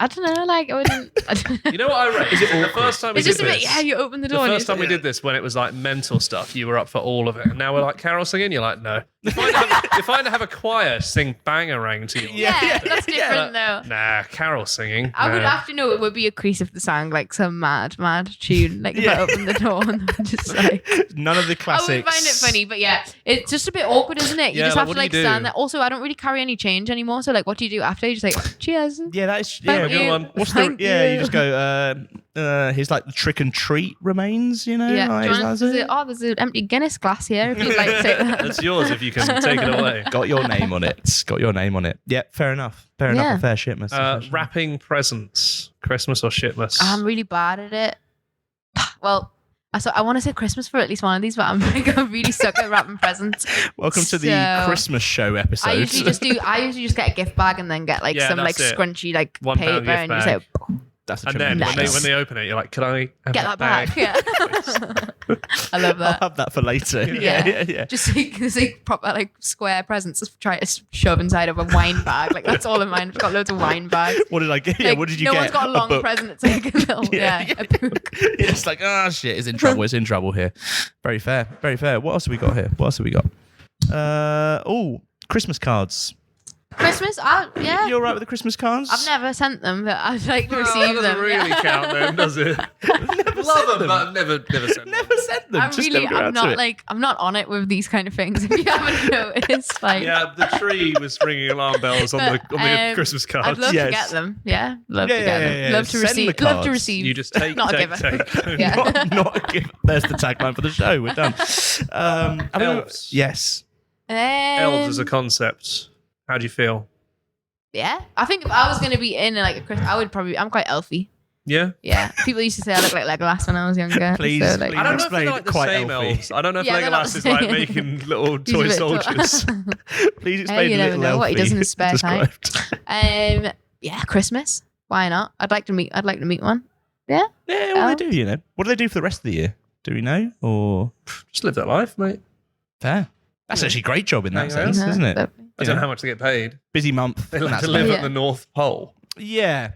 I don't know. Like I wouldn't. You know what I read? Is it the first time we It's did just a bit. this? Yeah, you open the The door. first time we did this, when it was like mental stuff, you were up for all of it. And now we're like carol singing. You're like, no. You're fine to have a choir sing bangarang to you. Yeah, that's different though. Nah, carol singing. I would nah. have to know it would be a crease if the sang like some mad tune. Like if I opened the door and I'm just like None of the classics. I would find it funny, but yeah, it's just a bit awkward, isn't it? You Yeah, just like, have to what like do you do? stand there. Also, I don't really carry any change anymore. So like, what do you do after? You just like cheers. Yeah, that is. Thank Yeah, you. What's Thank the? Yeah, you. you just go. his like the trick and treat remains. You know, Yeah. like, There's an empty Guinness glass here. If you'd like to take that. It's yours if you can take it away. Got your name on it. Yeah, fair enough. A fair shitmas. Wrapping presents, Christmas or shitmas? I'm really bad at it. Well, I want to say Christmas for at least one of these, but I'm really stuck at wrapping presents. Welcome to the Christmas show episode. I usually just get a gift bag and then get like some like scrunchy like £1 paper and you say. That's and then when they open it, you're like, "Can I have get that bag?" Yeah. I love that. I'll have that for later. Yeah. Just like proper like square presents. Just try to shove inside of a wine bag. Like that's all of mine. I've got loads of wine bags. What did I get? Like, what did you get? No one's got a long present. It's like a little a book. It's like shit. It's in trouble. It's in trouble here. Very fair. What else have we got here? Christmas cards. Christmas? Yeah. You all right with the Christmas cards? I've never sent them, but I'd like to receive them. That doesn't really count then, does it? Love them, but never sent them. Never sent them. I'm not on it with these kind of things. If you haven't noticed, like the tree was ringing alarm bells on the Christmas cards. I'd love to get them. Yeah, love to get them. Yeah. Love to receive. Love to receive. You just take, not take. Not a giver. There's the tagline for the show. We're done. Elves. Yes. Elves as a concept. How do you feel? Yeah, I think if I was going to be in like a Christmas, I'm quite elfy. Yeah? Yeah. People used to say I look like Legolas when I was younger. Please, so, like, I don't know if they're like the same elves. I don't know if Legolas is like making little toy soldiers. Please explain you never know what he does in his spare time. Christmas. Why not? I'd like to meet one. Yeah. Yeah, what do they do, you know? What do they do for the rest of the year? Do we know? Or just live their life, mate. Fair. That's actually a great job in that sense, isn't it? I don't know how much they get paid. Busy month. They like to live at the North Pole. Yeah.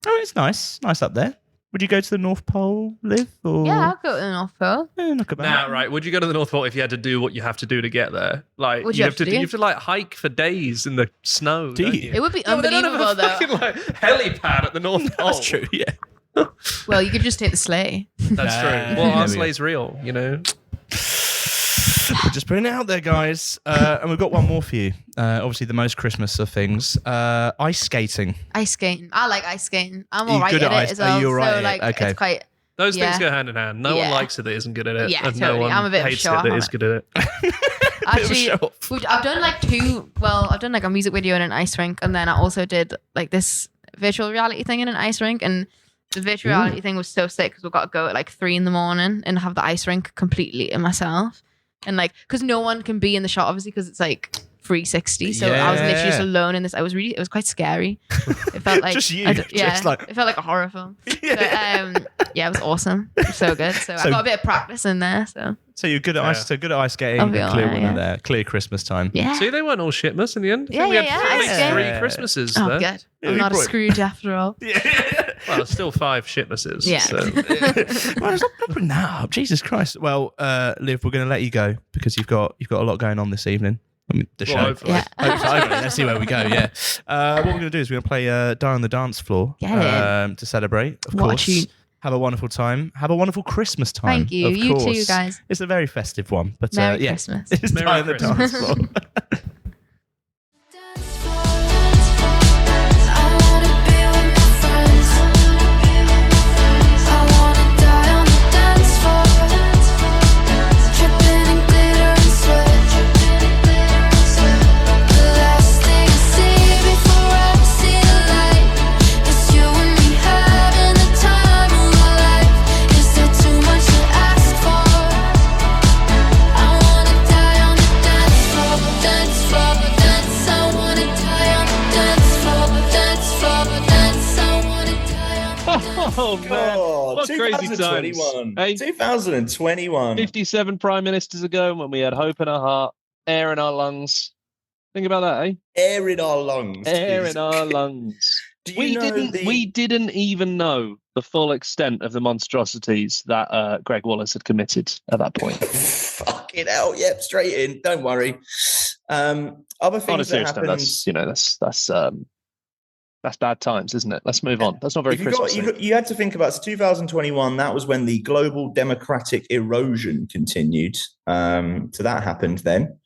Oh, it's nice. Nice up there. Would you go to the North Pole, Liv? Or? Yeah, I'll go to the North Pole. Yeah, not about Nah, right. Would you go to the North Pole if you had to do what you have to do to get there? Like, you have to like hike for days in the snow. Do don't you? you? It would be unbelievable, though. Fucking, like, helipad at the North Pole. That's true, yeah. Well, you could just take the sleigh. That's true. Well, our sleigh's real, you know. Just putting it out there, guys. And we've got one more for you. Obviously, the most Christmas of things. Ice skating. Ice skating. I like ice skating. I'm all right at it as well. Are you all right? So, like, okay. It's quite... Those things go hand in hand. No one likes it that isn't good at it. Yeah, and totally. No one I'm a bit of a hates show it off that on is it. good at it. Actually, I've done like I've done like a music video in an ice rink, and then I also did like this virtual reality thing in an ice rink, and the virtual reality thing was so sick because we've got to go at like 3 a.m. and have the ice rink completely in myself. And like, because no one can be in the shot, obviously, because it's like 360. So I was literally just alone in this. It was quite scary. It felt like just you. it felt like a horror film. But, it was awesome. It was so good. So I got a bit of practice in there. So you're good at ice. So good at ice skating. Clear winner there. Clear Christmas time. Yeah. See, they weren't all shitmas in the end. Yeah, we had yeah. 3 Christmases Oh, there. good. I'm not a Scrooge after all. Well, it's still 5 shitnesses. Yeah. So. Well, stop bring that up. Jesus Christ. Well, Liv, we're going to let you go because you've got a lot going on this evening. I mean, the show. Hopefully. Hopefully. Let's see where we go. Yeah. What we're going to do is we're going to play Die on the Dance Floor to celebrate. Of course. Have a wonderful time. Have a wonderful Christmas time. Thank you. You too, guys. It's a very festive one. But Merry Christmas. It's Die on the Dance Floor. Oh, man. What crazy times. Hey? 2021. 57 prime ministers ago when we had hope in our heart, air in our lungs. Think about that, eh? Air in our lungs. Air in our lungs. We didn't even know the full extent of the monstrosities that Greg Wallace had committed at that point. Fucking hell. Yep, straight in. Don't worry. Other things that happened... That's bad times, isn't it? Let's move on. That's not very Christmas. You had to think about 2021. That was when the global democratic erosion continued. So that happened then.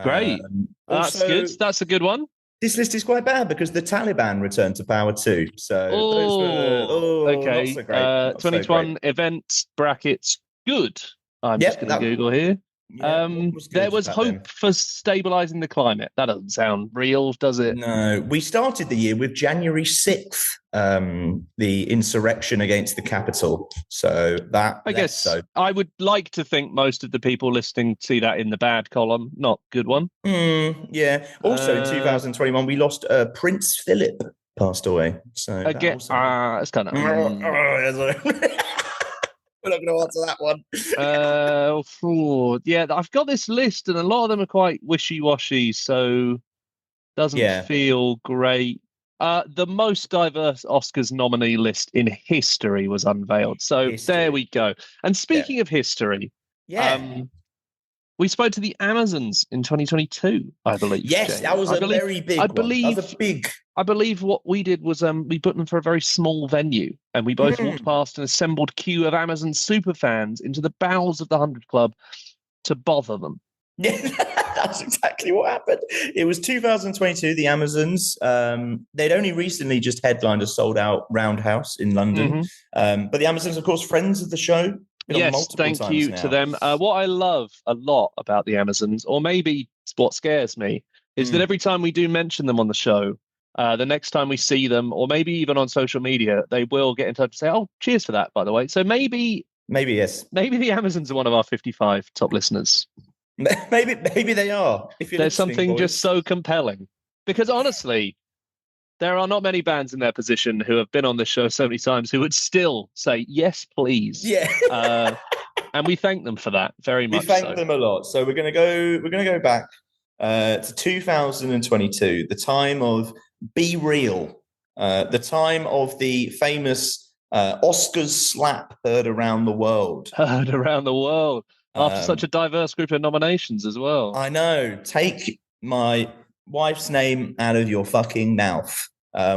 Great. That's good. That's a good one. This list is quite bad because the Taliban returned to power too. So okay. Not so great. 2021 events brackets good. I'm just going to Google here. Yeah, there was hope for stabilising the climate. That doesn't sound real, does it? No. We started the year with January 6th, the insurrection against the Capitol. So that I guess I would like to think most of the people listening see that in the bad column, not good one. Yeah. Also in 2021, we lost Prince Philip passed away. So again, it's kind of. We're not going to answer that one. Yeah, I've got this list, and a lot of them are quite wishy-washy, so doesn't feel great. The most diverse Oscars nominee list in history was unveiled. So there we go. And speaking of history, we spoke to the Amazons in 2022, I believe. Yes, James. that was very big one. That was a big... I believe what we did was we booked them for a very small venue, and we both walked past an assembled queue of Amazon superfans into the bowels of the 100 Club to bother them. Yeah, that's exactly what happened. It was 2022, the Amazons. They'd only recently just headlined a sold-out Roundhouse in London. But the Amazons, of course, friends of the show. Yes, thank you to them. What I love a lot about the Amazons, or maybe what scares me, is that every time we do mention them on the show, the next time we see them, or maybe even on social media, they will get in touch and say, "Oh, cheers for that, by the way." So maybe yes, maybe the Amazons are one of our 55 top listeners. Maybe they are. There's something just so compelling, because honestly, there are not many bands in their position who have been on this show so many times who would still say yes, please. Yeah, and we thank them for that very much. We thank them a lot. So we're gonna go back to 2022, the time of Be Real, the time of the famous Oscars slap heard around the world. After such a diverse group of nominations as well. I know. Take my wife's name out of your fucking mouth.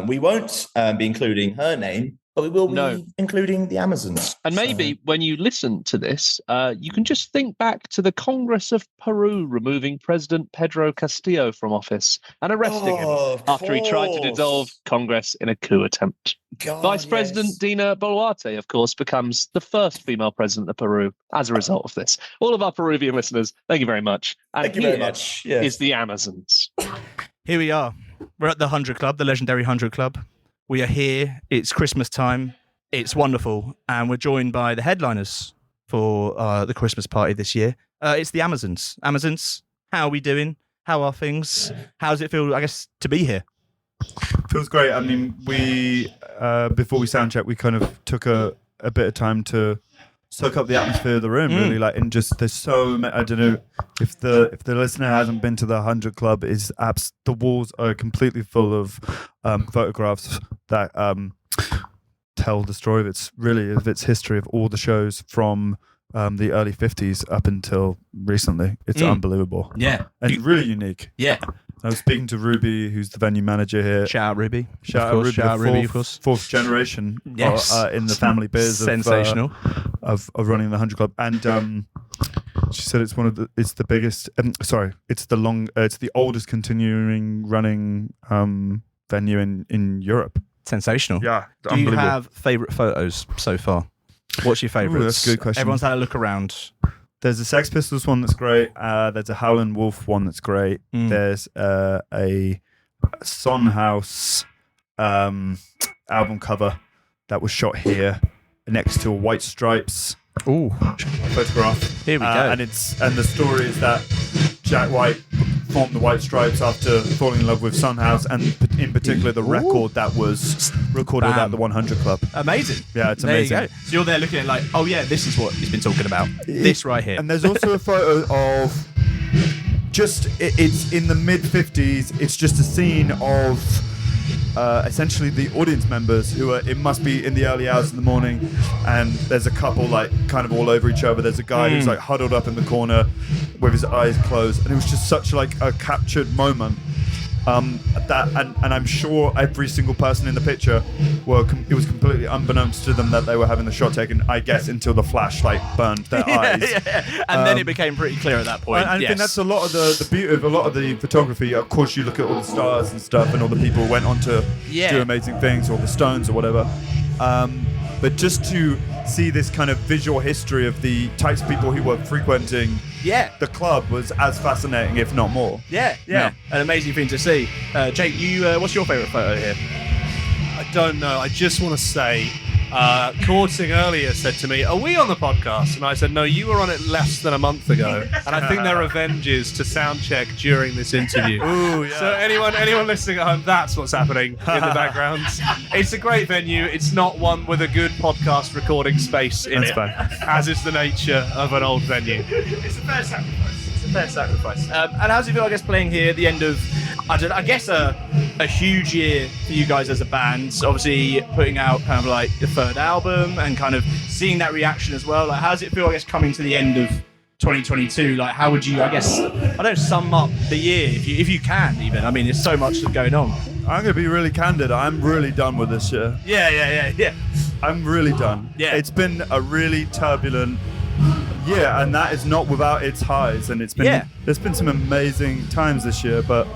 We won't be including her name, but we will be including the Amazons. And maybe when you listen to this, you can just think back to the Congress of Peru removing President Pedro Castillo from office and arresting him after he tried to dissolve Congress in a coup attempt. Vice President Dina Boluarte, of course, becomes the first female president of Peru as a result of this. All of our Peruvian listeners, thank you very much. And thank you very much. Yes. Is the Amazons. Here we are. We're at the 100 Club, the legendary 100 Club. We are here. It's Christmas time. It's wonderful. And we're joined by the headliners for the Christmas party this year. It's the Amazons. Amazons, how are we doing? How are things? How does it feel, I guess, to be here? Feels great. I mean, we before we sound check, we kind of took a bit of time to soak up the atmosphere of the room, really. Like, and just there's so many, I don't know if the listener hasn't been to the 100 Club, the walls are completely full of photographs that tell the story of its history of all the shows from the early 50s up until recently. It's unbelievable. Yeah, and really unique. Yeah. I was speaking to Ruby, who's the venue manager here. Shout out Ruby. Shout out Ruby, of course. Fourth generation in the family biz. Sensational. Of running the 100 Club. And she said it's the biggest, it's the oldest continuing running venue in Europe. Sensational. Yeah. Do you have favourite photos so far? What's your favourites? That's a good question. Everyone's had a look around. There's a Sex Pistols one that's great. There's a Howlin' Wolf one that's great. There's a Son House album cover that was shot here next to a White Stripes photograph. Here we go. And the story is that Jack White formed the White Stripes after falling in love with Son House, and in particular the record that was recorded at the 100 Club. Amazing. Yeah, it's amazing. There you go. So you're there looking at it like, oh yeah, this is what he's been talking about. This right here. And there's also a photo of it's in the mid-50s. It's just a scene of essentially the audience members it must be in the early hours of the morning, and there's a couple like kind of all over each other. There's a guy who's like huddled up in the corner with his eyes closed, and it was just such like a captured moment and I'm sure every single person in the picture it was completely unbeknownst to them that they were having the shot taken, I guess, until the flashlight burned their eyes. And then it became pretty clear at that point. I think that's a lot of the beauty of a lot of the photography. Of course, you look at all the stars and stuff, and all the people who went on to do amazing things, or the Stones or whatever. But just to see this kind of visual history of the types of people who were frequenting the club was as fascinating, if not more. Yeah. An amazing thing to see. Jake, what's your favourite photo here? I don't know. I just want to say, Courting earlier said to me, "Are we on the podcast?" And I said, "No, you were on it less than a month ago." And I think their revenge is to sound check during this interview. Ooh, yeah. So anyone listening at home, that's what's happening in the background. It's a great venue. It's not one with a good podcast recording space in it, as is the nature of an old venue. It's a fair sacrifice. And how's it feel, I guess, playing here at the end of, I guess, a huge year for you guys as a band? Obviously, putting out kind of like the third album and kind of seeing that reaction as well. Like, how does it feel, I guess, coming to the end of 2022? Like, how would you, I guess, sum up the year if you can even? I mean, there's so much going on. I'm going to be really candid. I'm really done with this year. Yeah. I'm really done. Yeah. It's been a really turbulent year, and that is not without its highs. And it's been there's been some amazing times this year, but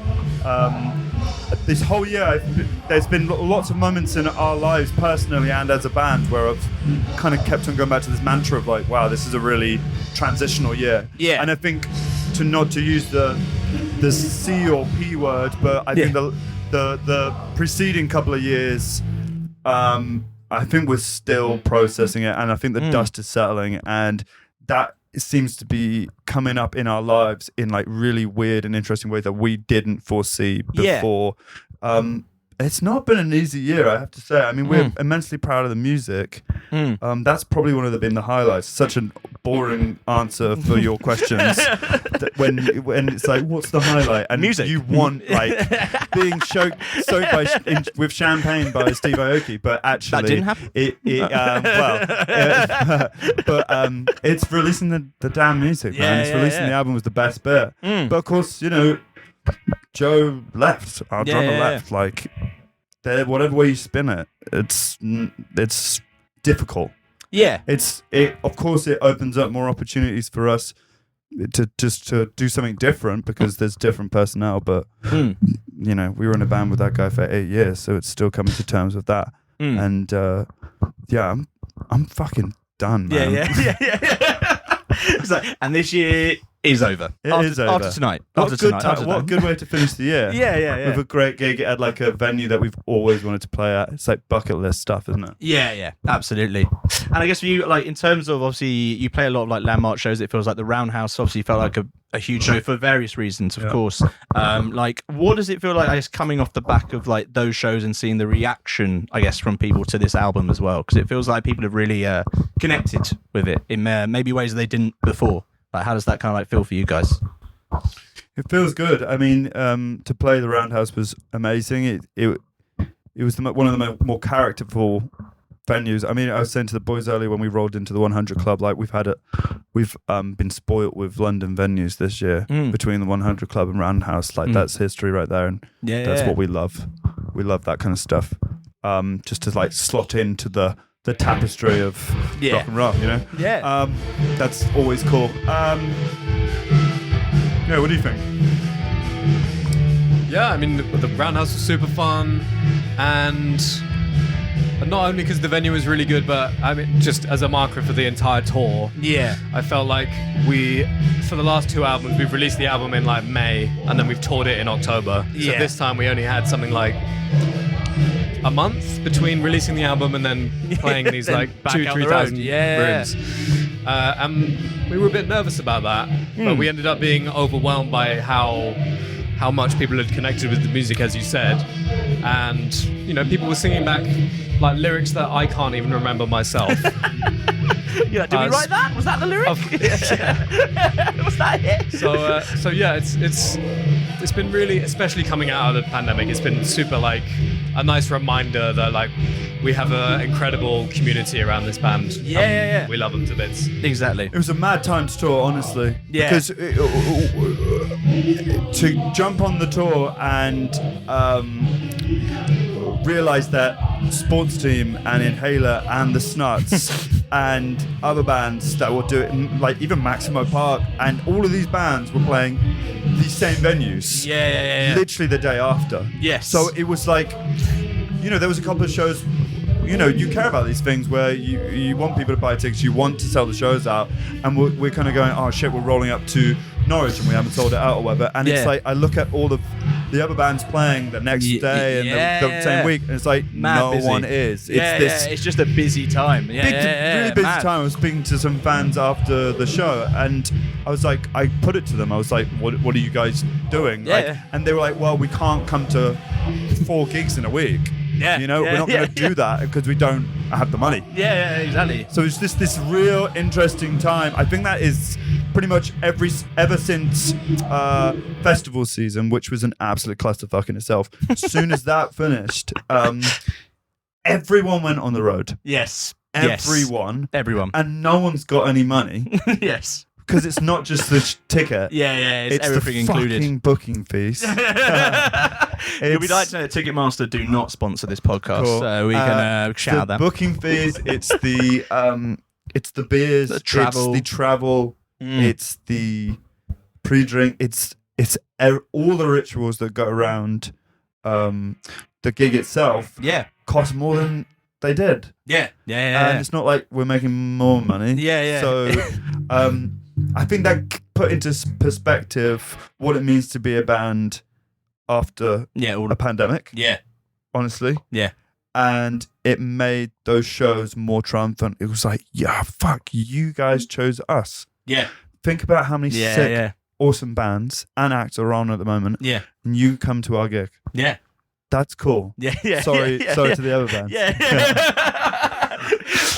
this whole year there's been lots of moments in our lives personally and as a band where I've kind of kept on going back to this mantra of like, wow, this is a really transitional year. Yeah. And I think to use the C or P word, but I think the preceding couple of years, I think we're still processing it, and I think the dust is settling, and that seems to be coming up in our lives in like really weird and interesting ways that we didn't foresee before. It's not been an easy year, I have to say. I mean, we're immensely proud of the music. That's probably one of the highlights. Such a boring answer for your questions. when it's like, what's the highlight? And music. You want like being soaked with champagne by Steve Aoki, but actually that didn't happen. But it's releasing the damn music, man. It's releasing the album was the best bit. But of course, you know, Joe left. Our drummer left. Like, whatever way you spin it, it's difficult. Yeah. Of course, it opens up more opportunities for us to do something different because there's different personnel. But you know, we were in a band with that guy for 8 years, so it's still coming to terms with that. And I'm fucking done, man. Yeah. It's like, and this year is over. It is over. After tonight. What a good way to finish the year. Yeah. With a great gig at like a venue that we've always wanted to play at. It's like bucket list stuff, isn't it? Yeah, absolutely. And I guess for you, like in terms of obviously you play a lot of like landmark shows, it feels like the Roundhouse obviously felt like a huge show for various reasons, of course. Like, what does it feel like, I guess, coming off the back of like those shows and seeing the reaction, I guess, from people to this album as well? Because it feels like people have really connected with it in maybe ways they didn't before. Like, how does that kind of like feel for you guys? It feels good. I mean, to play the Roundhouse was amazing. It was one of the more characterful venues. I mean, I was saying to the boys earlier when we rolled into the 100 Club, like we've been spoilt with London venues this year between the 100 Club and Roundhouse. Like that's history right there, and that's what we love. We love that kind of stuff. Just to like slot into the tapestry of rock and roll, you know? Yeah. That's always cool. Yeah, what do you think? Yeah, I mean, the Roundhouse was super fun, and not only because the venue was really good, but I mean, just as a marker for the entire tour. Yeah. I felt like for the last 2 albums, we've released the album in like May, and then we've toured it in October. So this time we only had something like a month between releasing the album and then playing these like 2,000-3,000 rooms. And we were a bit nervous about that, but we ended up being overwhelmed by how much people had connected with the music, as you said. And, you know, people were singing back like lyrics that I can't even remember myself. Yeah, did we write that? Was that the lyric? Was that it? So yeah, it's been really, especially coming out of the pandemic, it's been super like a nice reminder that like we have an incredible community around this band. Yeah. We love them to bits. Exactly. It was a mad time to tour, honestly. Yeah. Because to jump on the tour and realize that Sports Team and Inhaler and the Snuts and other bands that were doing, like even Maximo Park, and all of these bands were playing these same venues. Yeah. Literally the day after. Yes. So it was like, there was a couple of shows. You care about these things where you want people to buy tickets, you want to sell the shows out, and we're kind of going, oh shit, we're rolling up to Norwich and we haven't sold it out or whatever. And it's like, I look at all of the other bands playing the next day and the same week, and it's like, one is. It's just a busy time. Really busy time. I was speaking to some fans after the show, and I was like, I put it to them, I was like, what are you guys doing? And they were like, well, we can't come to 4 gigs in a week. We're not going to do that because we don't have the money. Yeah, exactly. So it's just this real interesting time. I think that is pretty much ever since festival season, which was an absolute clusterfuck in itself. As soon as that finished, everyone went on the road. Yes. Everyone. And no one's got any money. Yes. Because it's not just the ticket. It's everything the included. Fucking booking fees. We'd like to know that Ticketmaster do not sponsor this podcast, so we can shout them. Booking fees. It's the beers. The travel. It's the travel. It's the pre-drink. It's all the rituals that go around the gig itself. Yeah, cost more than they did. Yeah. And it's not like we're making more money. Yeah. So, I think that put into perspective what it means to be a band after a pandemic. Yeah. Honestly. Yeah. And it made those shows more triumphant. It was like, fuck, you guys chose us. Yeah. Think about how many sick, awesome bands and acts are on at the moment. Yeah. And you come to our gig. Yeah. That's cool. Yeah. Sorry to the other bands. Yeah.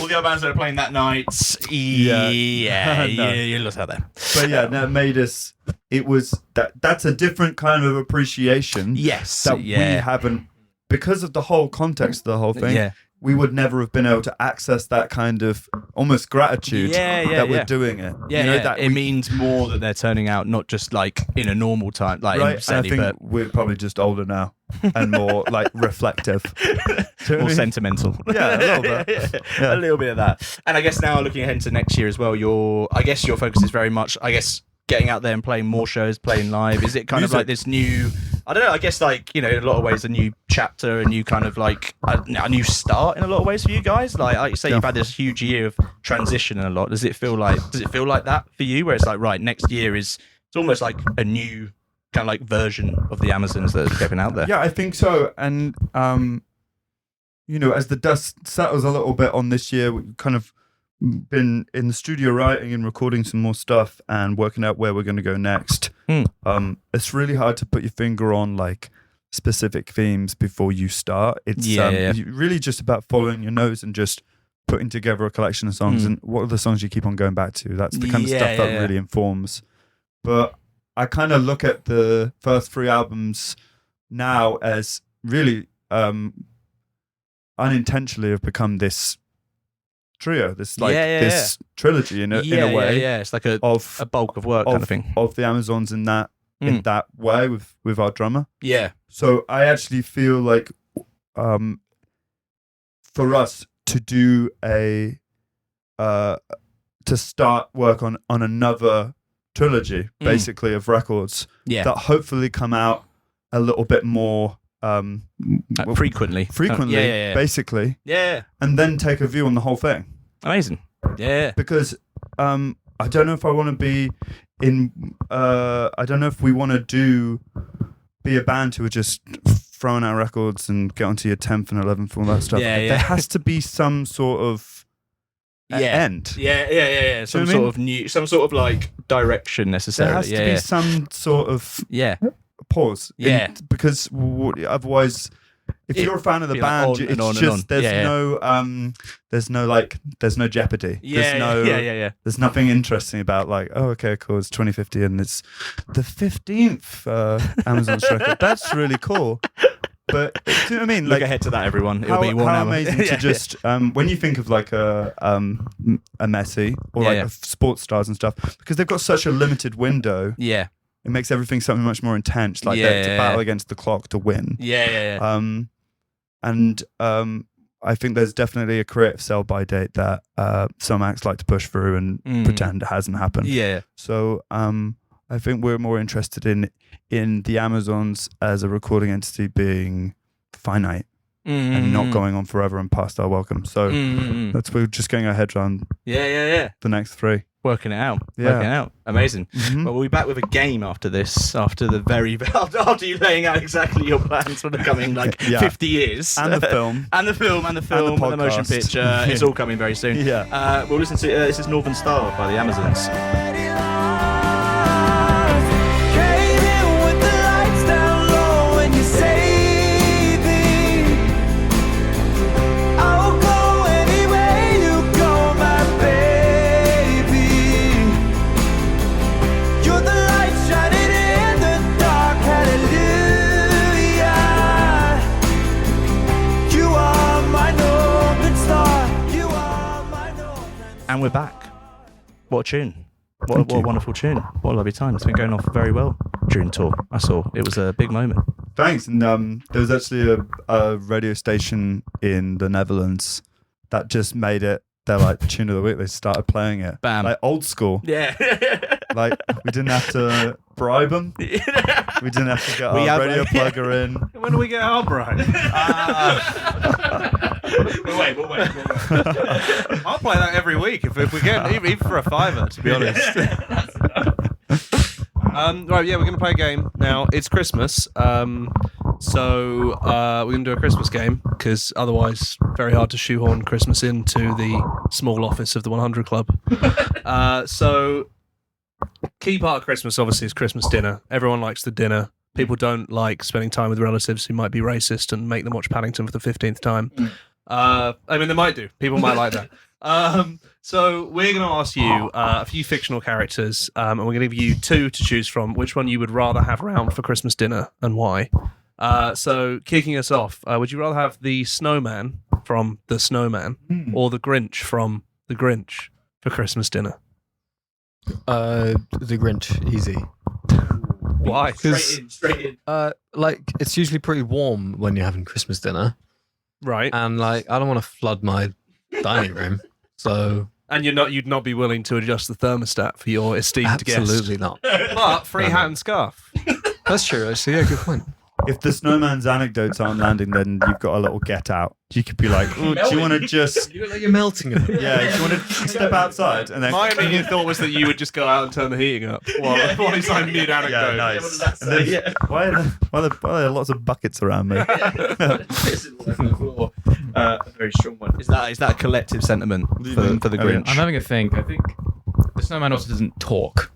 All the other bands that are playing that night. You look out there. But that made us. It was that's a different kind of appreciation. Yes. That we haven't, because of the whole context of the whole thing. Yeah. We would never have been able to access that kind of almost gratitude that we're doing it. That it means more that they're turning out, not just like in a normal time, like right. I think we're probably just older now and more like reflective, more sentimental. Yeah, a little bit. A little bit of that. And I guess now looking ahead to next year as well, your focus is very much, getting out there and playing more shows, playing live. Is it kind of like this new? I don't know, I guess in a lot of ways a new chapter, a new kind of a new start in a lot of ways for you guys. Like you say, you've had this huge year of transition and a lot. Does it feel like that for you, where it's like, right, next year it's almost like a new kind of version of the Amazons that are stepping out there? Yeah, I think so. And as the dust settles a little bit on this year, we've kind of been in the studio writing and recording some more stuff and working out where we're going to go next. It's really hard to put your finger on specific themes before you start. It's really just about following your nose and just putting together a collection of songs. And what are the songs you keep on going back to? That's the kind of stuff that really informs. But I kind of look at the first 3 albums now as really unintentionally have become this trio, this this trilogy in a way. It's like a bulk of work kind of thing of the Amazons in that way with our drummer. Yeah. So I actually feel like for us to do to start work on another trilogy basically of records that hopefully come out a little bit more frequently, basically, and then take a view on the whole thing. Amazing. Because I don't know if I want to be in. I don't know if we want to be a band who are just throwing out records and get onto your 10th and 11th and all that stuff. There has to be some sort of end. Some sort of direction necessarily. There has to be some sort of pause. Because otherwise, if you're a fan of the band, there's no jeopardy. There's nothing interesting about okay, cool, it's 2050 and it's the 15th Amazon's record. That's really cool. But do you know what I mean? Look ahead to that, everyone. It'll be 1 hour. How amazing to just when you think of like a Messi or sports stars and stuff, because they've got such a limited window. Yeah. It makes everything something much more intense, like to battle against the clock to win. I think there's definitely a creative sell-by date that some acts like to push through and pretend it hasn't happened. Yeah. So I think we're more interested in the Amazons as a recording entity being finite and not going on forever and past our welcome. So we're just getting our heads around the next 3. Working it out. Amazing. Well, we'll be back with a game after this, after you laying out exactly your plans for the coming 50 years. And the film. and the motion picture. It's all coming very soon. We'll listen to this is Northern Star by the Amazons. And we're back. What a tune. What a wonderful tune. What a lovely time. It's been going off very well during tour. I saw. It was a big moment. Thanks. And there was actually a radio station in the Netherlands that just made it their tune of the week. They started playing it. Bam. Like old school. Yeah. We didn't have to bribe them. We didn't have to get our radio plugger in. When do we get our bribe? We'll wait. I'll play that every week if we get even for a $5, to be honest. Right, we're going to play a game now. It's Christmas, so we're going to do a Christmas game because otherwise, very hard to shoehorn Christmas into the small office of the 100 Club. So, key part of Christmas obviously is Christmas dinner. Everyone likes the dinner. People don't like spending time with relatives who might be racist and make them watch Paddington for the 15th time. I mean, they might do. People might like that. So we're going to ask you a few fictional characters, and we're going to give you 2 to choose from. Which one you would rather have around for Christmas dinner and why? So kicking us off, would you rather have the Snowman from The Snowman or the Grinch from The Grinch for Christmas dinner? The Grinch, easy. Why? Straight in. It's usually pretty warm when you're having Christmas dinner. Right. And I don't want to flood my dining room. So And you'd not be willing to adjust the thermostat for your esteemed guest. Absolutely not. But free hat and scarf. That's true, actually. Yeah, good point. If the snowman's anecdotes aren't landing, then you've got a little get out. You could be like, do you want to just... You look like you're melting a bit. Yeah, do you want to step outside? And then... My immediate thought was that you would just go out and turn the heating up while he's like mid anecdote. Yeah, nice. Then, why are there lots of buckets around me? A very strong one. Is that a collective sentiment for the Grinch? I'm having a think. I think the snowman also doesn't talk.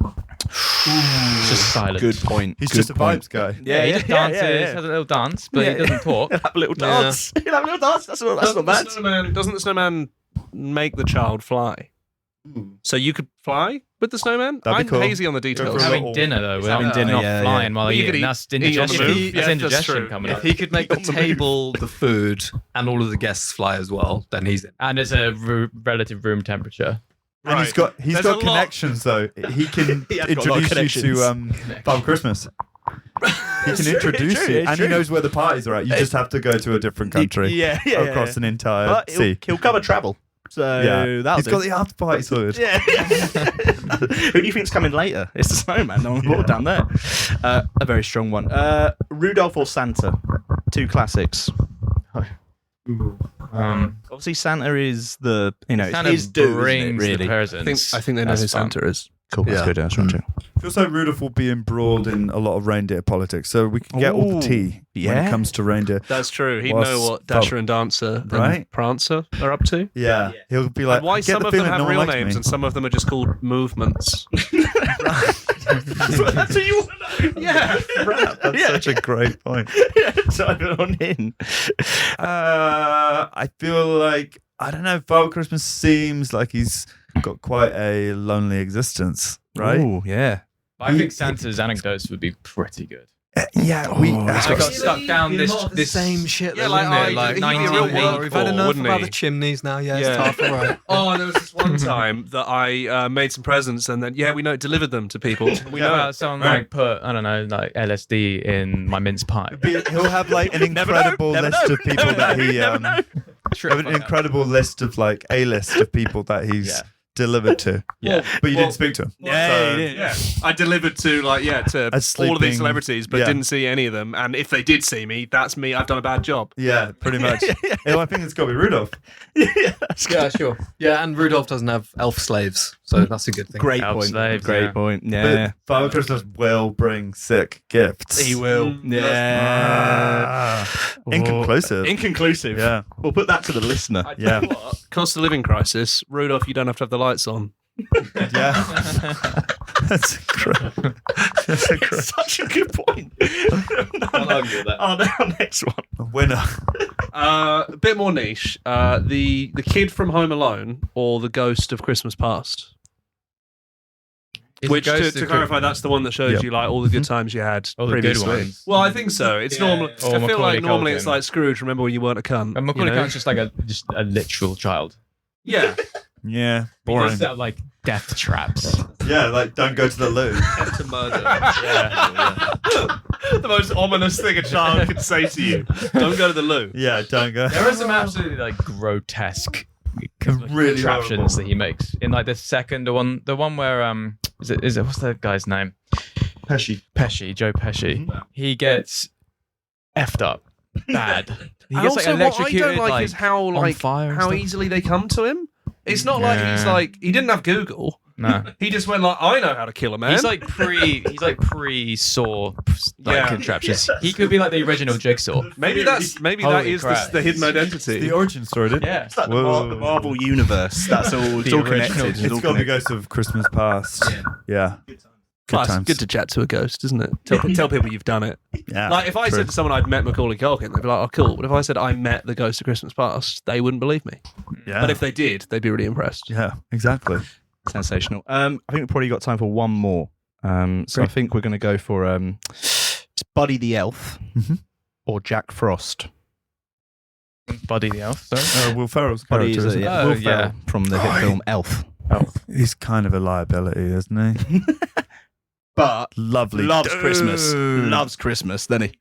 It's just silent. Good point. He's just a vibes guy. Yeah, he just dances, has a little dance, but he doesn't talk. He'll have a little dance. He'll have a little dance. That's not bad. Doesn't the snowman make the child fly? So you could fly with the snowman? That'd be cool. I'm hazy on the details. Having dinner though, having dinner, not flying while eating. That's indigestion. That's indigestion coming up. If he could make the table, the food, and all of the guests fly as well, then he's in. And it's a relative room temperature. And he's got connections though. He can introduce you to Father Christmas. He can introduce you, and he knows where the parties are at. You just have to go to a different country, across an entire sea. He'll cover travel. So he's got the after party sorted. Yeah. Who do you think's coming later? It's the snowman on the board down there. A very strong one. Rudolph or Santa? 2 classics. Obviously, Santa is the Santa his due, brings really. The presents. I think they know who Santa is. Cool. That's good. That's right too. Feels like Rudolph will be embroiled in a lot of reindeer politics, so we can get all the tea when it comes to reindeer. That's true. He'd know what Dasher and Dancer and Prancer are up to. Yeah, he'll be like, and why some of them have real names and some of them are just called movements. So you want to know? Yeah. That's such a great point. Type it on in. I feel like, I don't know, Father Christmas seems like he's got quite a lonely existence, right? Ooh, yeah. I think Santa's anecdotes would be pretty good. we got stuck down this same shit. Yeah, like 1984, we've had enough wouldn't about he? the chimneys now. Yeah, it's Yeah. tough, all right. Oh, there was this one time that I made some presents and then we know delivered them to people. We know about someone like put I don't know like LSD in my mince pie. He'll have like an incredible list of people that he an incredible list of like a list of people that he's delivered to. But you didn't speak to him. You did. Yeah, I delivered to to all of these celebrities, but didn't see any of them. And if they did see me, that's me. I've done a bad job. Yeah, pretty much. I think it's got to be Rudolph. Yeah, sure. Yeah, and Rudolph doesn't have elf slaves, so that's a good thing. Great Elf point. slaves, Great yeah. point. Yeah. But Father Christmas will bring sick gifts. He will. Yeah. Inconclusive. Inconclusive. Yeah. We'll put that to the listener. Yeah. Cost of living crisis. Rudolph, you don't have to have the lights on. Yeah. That's great. Such a good point. I'll argue with that. Our next one. A winner. A bit more niche. The kid from Home Alone or the ghost of Christmas Past. Which, to clarify, that's the one that shows you like all the good times you had All the good previously. ones. Well, I think so. It's normal. Or I feel Macaulay like normally Culkin. it's like Scrooge. Remember when you weren't a cunt? And Macaulay you know? Culkin's just like a literal child. Yeah. Yeah. He Boring. does that like death traps. Yeah, like don't go to the loo. To murder. The most ominous thing a child could say to you. Don't go to the loo. Yeah, don't go. There are some absolutely like grotesque Really contraptions horrible. that he makes. In like the second one, the one where is it what's that guy's name? Joe Pesci. He gets effed up bad. He And gets also, like what I electrocuted don't like is how on fire and how stuff. easily they come to him. It's not like he's like he didn't have Google. No. He just went like, I know how to kill a man. He's like pre-saw contraptions. He could be like the original Jigsaw. maybe that Holy is crap. the hidden identity. The origin story, didn't it? Yeah. It's like the Marvel universe. That's all. It's The all original. connected. It's got to be Ghost of Christmas Past. Yeah. Good It's times. good to chat to a ghost, isn't it? Tell people you've done it. Yeah. Like if I true. said to someone I'd met Macaulay Culkin, they'd be like, "Oh, cool." But if I said I met the ghost of Christmas Past, they wouldn't believe me. Yeah. But if they did, they'd be really impressed. Yeah, exactly. Sensational. I think we've probably got time for one more. So I think we're going to go for it's Buddy the Elf or Jack Frost. Buddy the Elf. Sorry. Will Ferrell's Buddy character, is isn't it? Will Ferrell from the hit film Elf. He's kind of a liability, isn't he? But Lovely. loves Christmas. dude. Loves Christmas, doesn't he?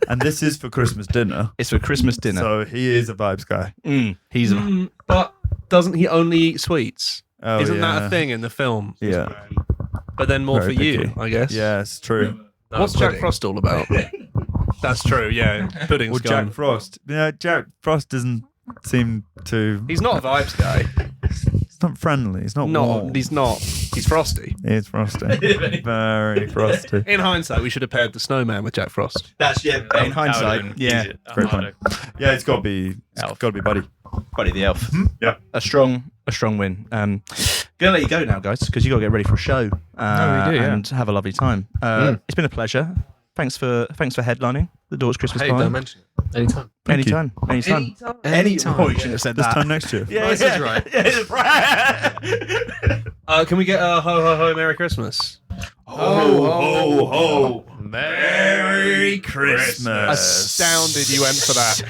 And this is for Christmas dinner. It's for Christmas dinner. So he is a vibes guy. He's But doesn't he only eat sweets? Oh, Isn't that yeah. a thing in the film? Yeah. But then more Very for you, picky. I guess. Yeah, it's true. What's Jack Frost all about? That's true. Yeah, pudding's Well, gone. Jack Frost. Yeah, Jack Frost doesn't seem to. He's not a vibes guy. He's not friendly. He's not. warm. He's not. He's frosty. He is frosty. Very frosty. In hindsight, we should have paired the snowman with Jack Frost. in hindsight. Yeah, Great point. Yeah, it's got to be. It's got to be Buddy. Buddy the Elf. Yeah. A strong win. Gonna let you go now, guys, because you got to get ready for a show. We do, yeah. And have a lovely time. It's been a pleasure. Thanks for headlining the Dork's Christmas Hey, Party. don't mention it. Anytime. Anytime. Oh, you shouldn't have said This that. time next year. Yeah, Price is right. Can we get a ho ho ho Merry Christmas? Ho ho. Merry Christmas. Astounded you went for that.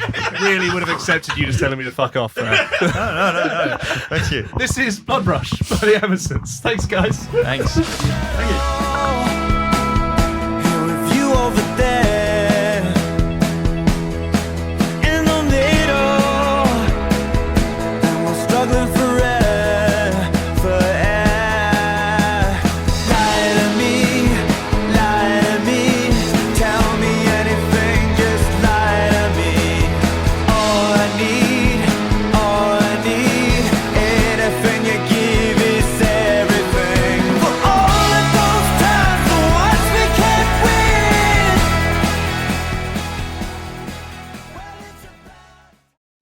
Really would have accepted you just telling me to fuck off for that. No. Thank you. This is Blood Rush by the Emersons. Thanks, guys. Thanks. With you over there in the middle, and we're struggling for air, lie to me, tell me anything, just lie to me. All I need, anything you give is everything. For all of those times, the ones we can't win.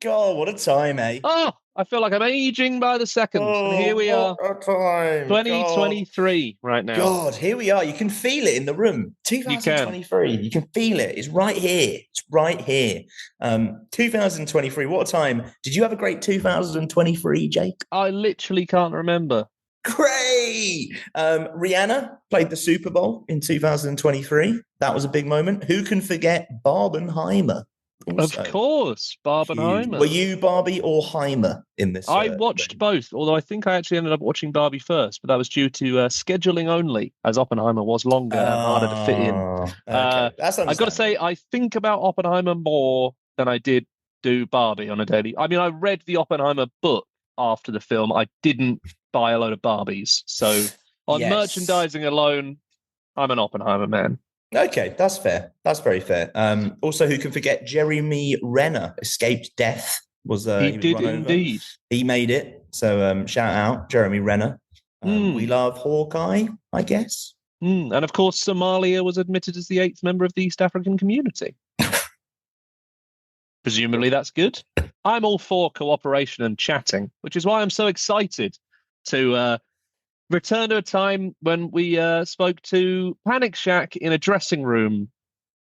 God, what a time, eh? Oh, I feel like I'm aging by the seconds. and here we are, What a time. 2023 right now. God, here we are. You can feel it in the room. 2023. You can feel it. It's right here. It's right here. 2023. What a time. Did you have a great 2023, Jake? I literally can't remember. Great. Rihanna played the Super Bowl in 2023. That was a big moment. Who can forget Barbenheimer? Also. Of course, Barbenheimer. Were you Barbie or Heimer in this? I watched both, although I think I actually ended up watching Barbie first, but that was due to scheduling only, as Oppenheimer was longer and harder to fit in. Okay. That's I've got to say, I think about Oppenheimer more than I did do Barbie on a daily. I mean, I read the Oppenheimer book after the film. I didn't buy a load of Barbies. So on merchandising alone, I'm an Oppenheimer man. Okay, that's fair. That's very fair. Also, who can forget Jeremy Renner escaped death? He did indeed. He made it. So shout out Jeremy Renner. We love Hawkeye, I guess. And of course, Somalia was admitted as the 8th member of the East African community. Presumably that's good. I'm all for cooperation and chatting, which is why I'm so excited to return to a time when we spoke to Panic Shack in a dressing room,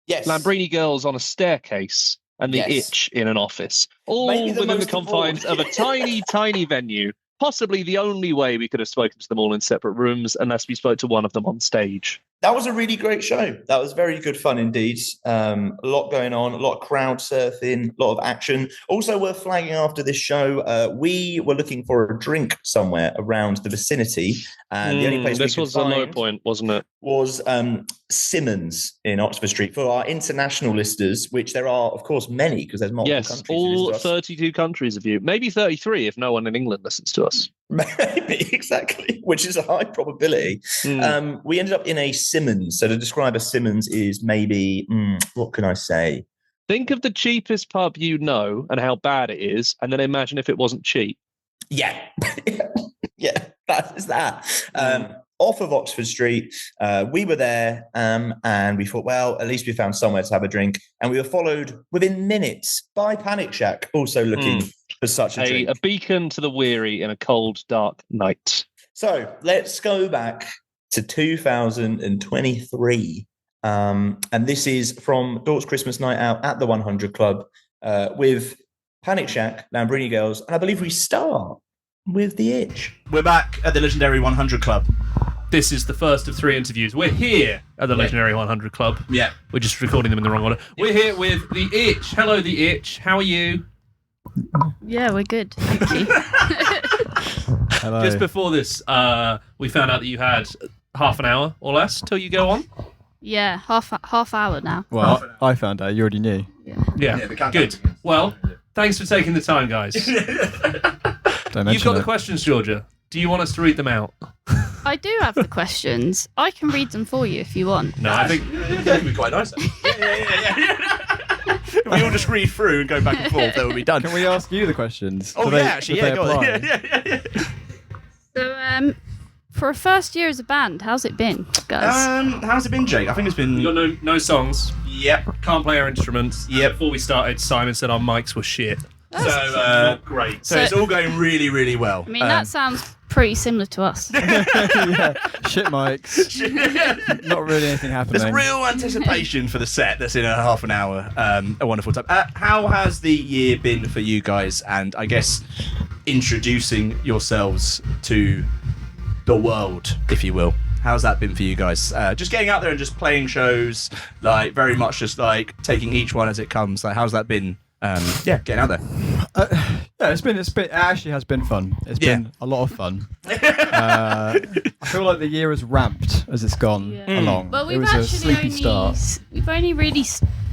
Lambrini Girls on a staircase, and the Itch in an office, all within the confines of a tiny, tiny venue. Possibly the only way we could have spoken to them all in separate rooms, unless we spoke to one of them on stage. That was a really great show. That was very good fun indeed. A lot going on, a lot of crowd surfing, a lot of action. Also worth flagging after this show, we were looking for a drink somewhere around the vicinity. And the only place this was a low point, wasn't it? Was Simmons in Oxford Street. For our international listeners, which there are, of course, many, because there's multiple countries. All 32 countries of you. Maybe 33 if no one in England listens to us. Maybe, exactly, which is a high probability. We ended up in a Simmons. So to describe a Simmons is maybe, what can I say? Think of the cheapest pub you know and how bad it is, and then imagine if it wasn't cheap. Yeah. Yeah, that is that. Off of Oxford Street, we were there and we thought, well, at least we found somewhere to have a drink. And we were followed within minutes by Panic Shack, also looking for such a drink. A beacon to the weary in a cold, dark night. So let's go back to 2023. And this is from Dork's Christmas Night Out at the 100 Club with Panic Shack, Lambrini Girls, and I believe we start with The Itch. We're back at the legendary 100 Club. This is the first of 3 interviews. We're here at the legendary 100 Club. Yeah. We're just recording them in the wrong order. Yeah. We're here with The Itch. Hello, The Itch. How are you? Yeah, we're good. Thank you. Hello. Just before this, we found out that you had half an hour or less till you go on. Yeah, half hour now. Well, I found out. You already knew. Yeah. Good. Well, thanks for taking the time, guys. You've got the questions, Georgia. Do you want us to read them out? I do have the questions. I can read them for you if you want. No, I think that'd be quite nice. Yeah. We all just read through and go back and forth. That would be done. Can we ask you the questions? Oh, actually, go on. Yeah. So, for a first year as a band, how's it been, guys? How's it been, Jake? I think it's been... We got no songs. Yep. Can't play our instruments. Yep. Before we started, Simon said our mics were shit. Not great. So it's all going really, really well. I mean, that sounds pretty similar to us. Yeah. Shit mics. Not really anything happening. There's real anticipation for the set that's in a half an hour. A wonderful time. How has the year been for you guys? And I guess introducing yourselves to the world, if you will. How's that been for you guys? Just getting out there and just playing shows, like very much just like taking each one as it comes. Like, how's that been? Getting out there. It actually has been fun. It's been a lot of fun. I feel like the year has ramped as it's gone along. Well, it was a sleepy start. We've only really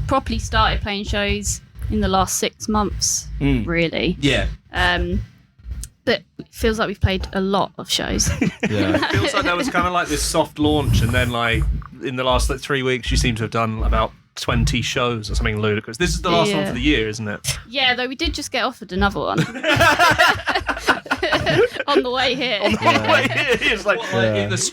properly started playing shows in the last 6 months, really. Yeah. But it feels like we've played a lot of shows. Yeah. It feels like there was kind of like this soft launch, and then like in the last 3 weeks, you seem to have done about 20 shows or something ludicrous. This is the last one for the year, isn't it? Yeah, though we did just get offered another one. On the way here. It's like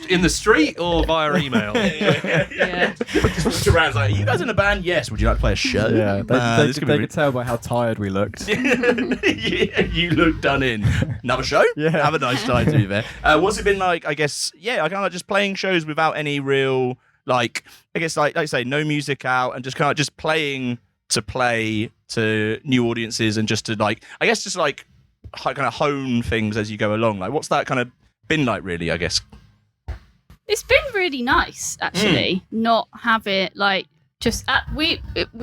in the street or via email. Yeah. Just around like, are you guys in a band? Yes. Would you like to play a show? Yeah, they could tell by how tired we looked. Yeah, you look done in. Another show? Yeah. Have a nice time to be there. What's it been like? I guess I kind of like just playing shows without any real like I say, no music out and just kind of just playing to play to new audiences and just to like, I guess just like kind of hone things as you go along. Like, what's that kind of been like, really, I guess? It's been really nice, actually, not have it like just at we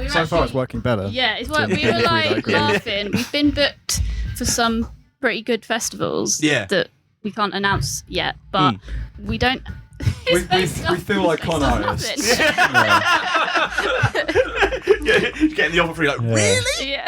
so far it's working better. Yeah, it's worked. We were like laughing. We've been booked for some pretty good festivals that we can't announce yet, but we don't. We feel like con artists. Getting the offer free, like, really? Yeah.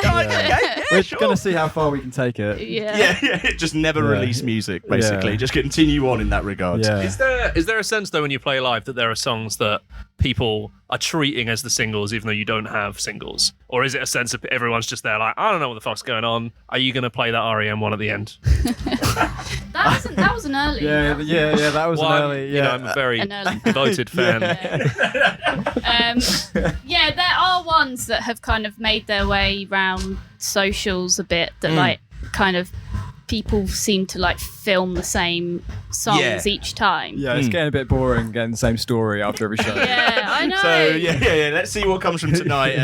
We're going to see how far we can take it. Yeah. Just never release music, basically. Yeah. Just continue on in that regard. Yeah. Is there a sense, though, when you play live, that there are songs that people are treating as the singles, even though you don't have singles? Or is it a sense of everyone's just there like, I don't know what the fuck's going on. Are you going to play that REM one at the end? That was an early. Yeah, that was an early. Yeah, I'm a very devoted fan. Yeah, there are ones that have kind of made their way around socials a bit that like kind of people seem to like film the same songs each time. Yeah, it's getting a bit boring getting the same story after every show. Yeah, I know. So yeah. Let's see what comes from tonight.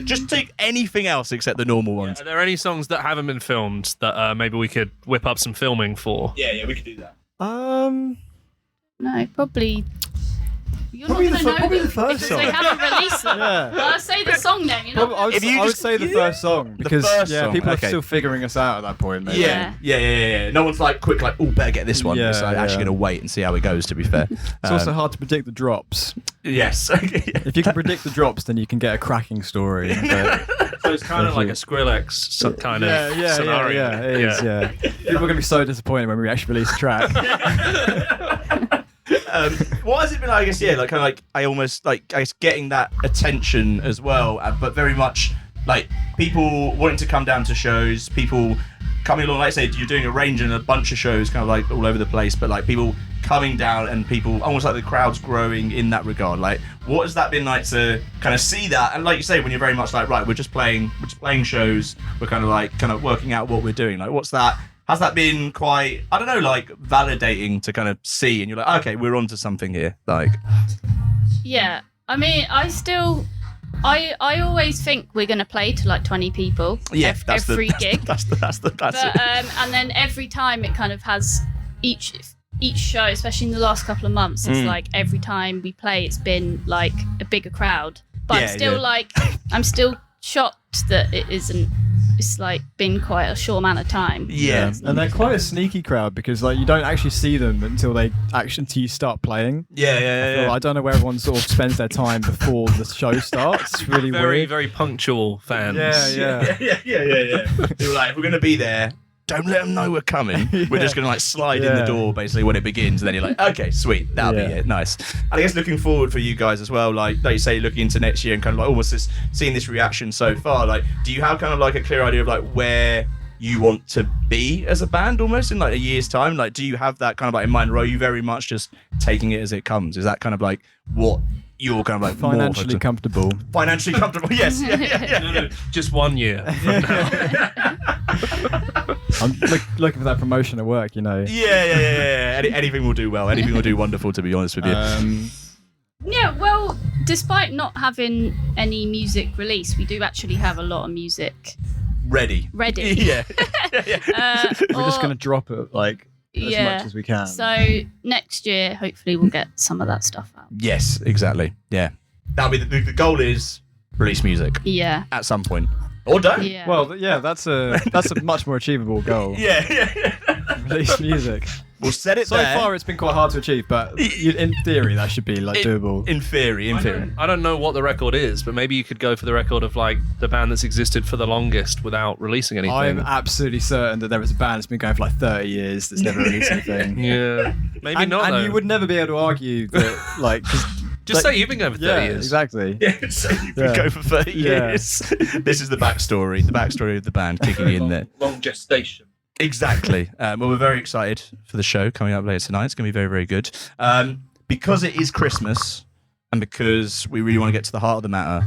Just take anything else except the normal ones. Are there any songs that haven't been filmed that maybe we could whip up some filming for? Yeah, we could do that. No, probably. You're Probably not going to know the them first because song. they haven't released them. Yeah. Well, I'll say the song name. You know. I would say the first song because first song, people okay. are still figuring us out at that point. Maybe. Yeah. No one's like quick, like, oh, better get this one. Yeah, it's like actually going to wait and see how it goes. To be fair, It's also hard to predict the drops. yes. If you can predict the drops, then you can get a cracking story. So it's kind of like a Skrillex kind of scenario. Yeah, it is. Yeah. People are going to be so disappointed when we actually release a track. What has it been like? I guess I almost like getting that attention as well, but very much like people wanting to come down to shows, people coming along. Like I said, you're doing a range and a bunch of shows, kind of like all over the place, but like people coming down and people almost like the crowd's growing in that regard. Like, what has that been like to kind of see that? And like you say, when you're very much like, right, we're just playing shows, we're kind of working out what we're doing. Like, what's that? Has that been quite, I don't know, like validating to kind of see and you're like, okay, we're onto something here? Like, yeah, I mean, I always think we're going to play to like 20 people every gig. That's it. And then every time it kind of has each show, especially in the last couple of months, it's like every time we play, it's been like a bigger crowd. But I'm still shocked that it isn't. It's like been quite a short amount of time. Yeah, and they're quite a sneaky crowd because like you don't actually see them until you start playing. Yeah. I don't know where everyone sort of spends their time before the show starts. It's really very, weird. very punctual fans. Yeah. They were like, we're going to be there. Don't let them know we're coming. We're just going to like slide in the door basically when it begins. And then you're like, okay, sweet. That'll be it. Nice. And I guess looking forward for you guys as well, like you say, looking into next year and kind of like almost seeing this reaction so far, like, do you have kind of like a clear idea of like where you want to be as a band almost in like a year's time? Like, do you have that kind of like in mind, or are you very much just taking it as it comes? Is that kind of like what you're kind of like financially comfortable? Financially comfortable, yes. Yeah. No, just 1 year from now. I'm looking for that promotion at work, you know. Yeah. Anything will do well. Anything will do wonderful, to be honest with you. Yeah, well, despite not having any music released, we do actually have a lot of music ready. Yeah. We're just going to drop it like as much as we can. So next year, hopefully, we'll get some of that stuff out. Yes, exactly. Yeah. That'll be the goal is release music. Yeah. At some point. Or don't. Yeah. Well, yeah, that's a much more achievable goal. Yeah. Release music. We'll set it so there. far, it's been quite hard to achieve, but in theory, that should be like doable. In theory. I don't know what the record is, but maybe you could go for the record of like the band that's existed for the longest without releasing anything. I'm absolutely certain that there is a band that's been going for like 30 years that's never released anything. Yeah, maybe not. And though. you would never be able to argue that, like. Just say you've been going for 30 years. Exactly. Yeah, so you've been going for 30 years. This is the backstory of the band kicking in there. Long gestation. Exactly. Well, we're very excited for the show coming up later tonight. It's going to be very, very good. Because it is Christmas and because we really want to get to the heart of the matter,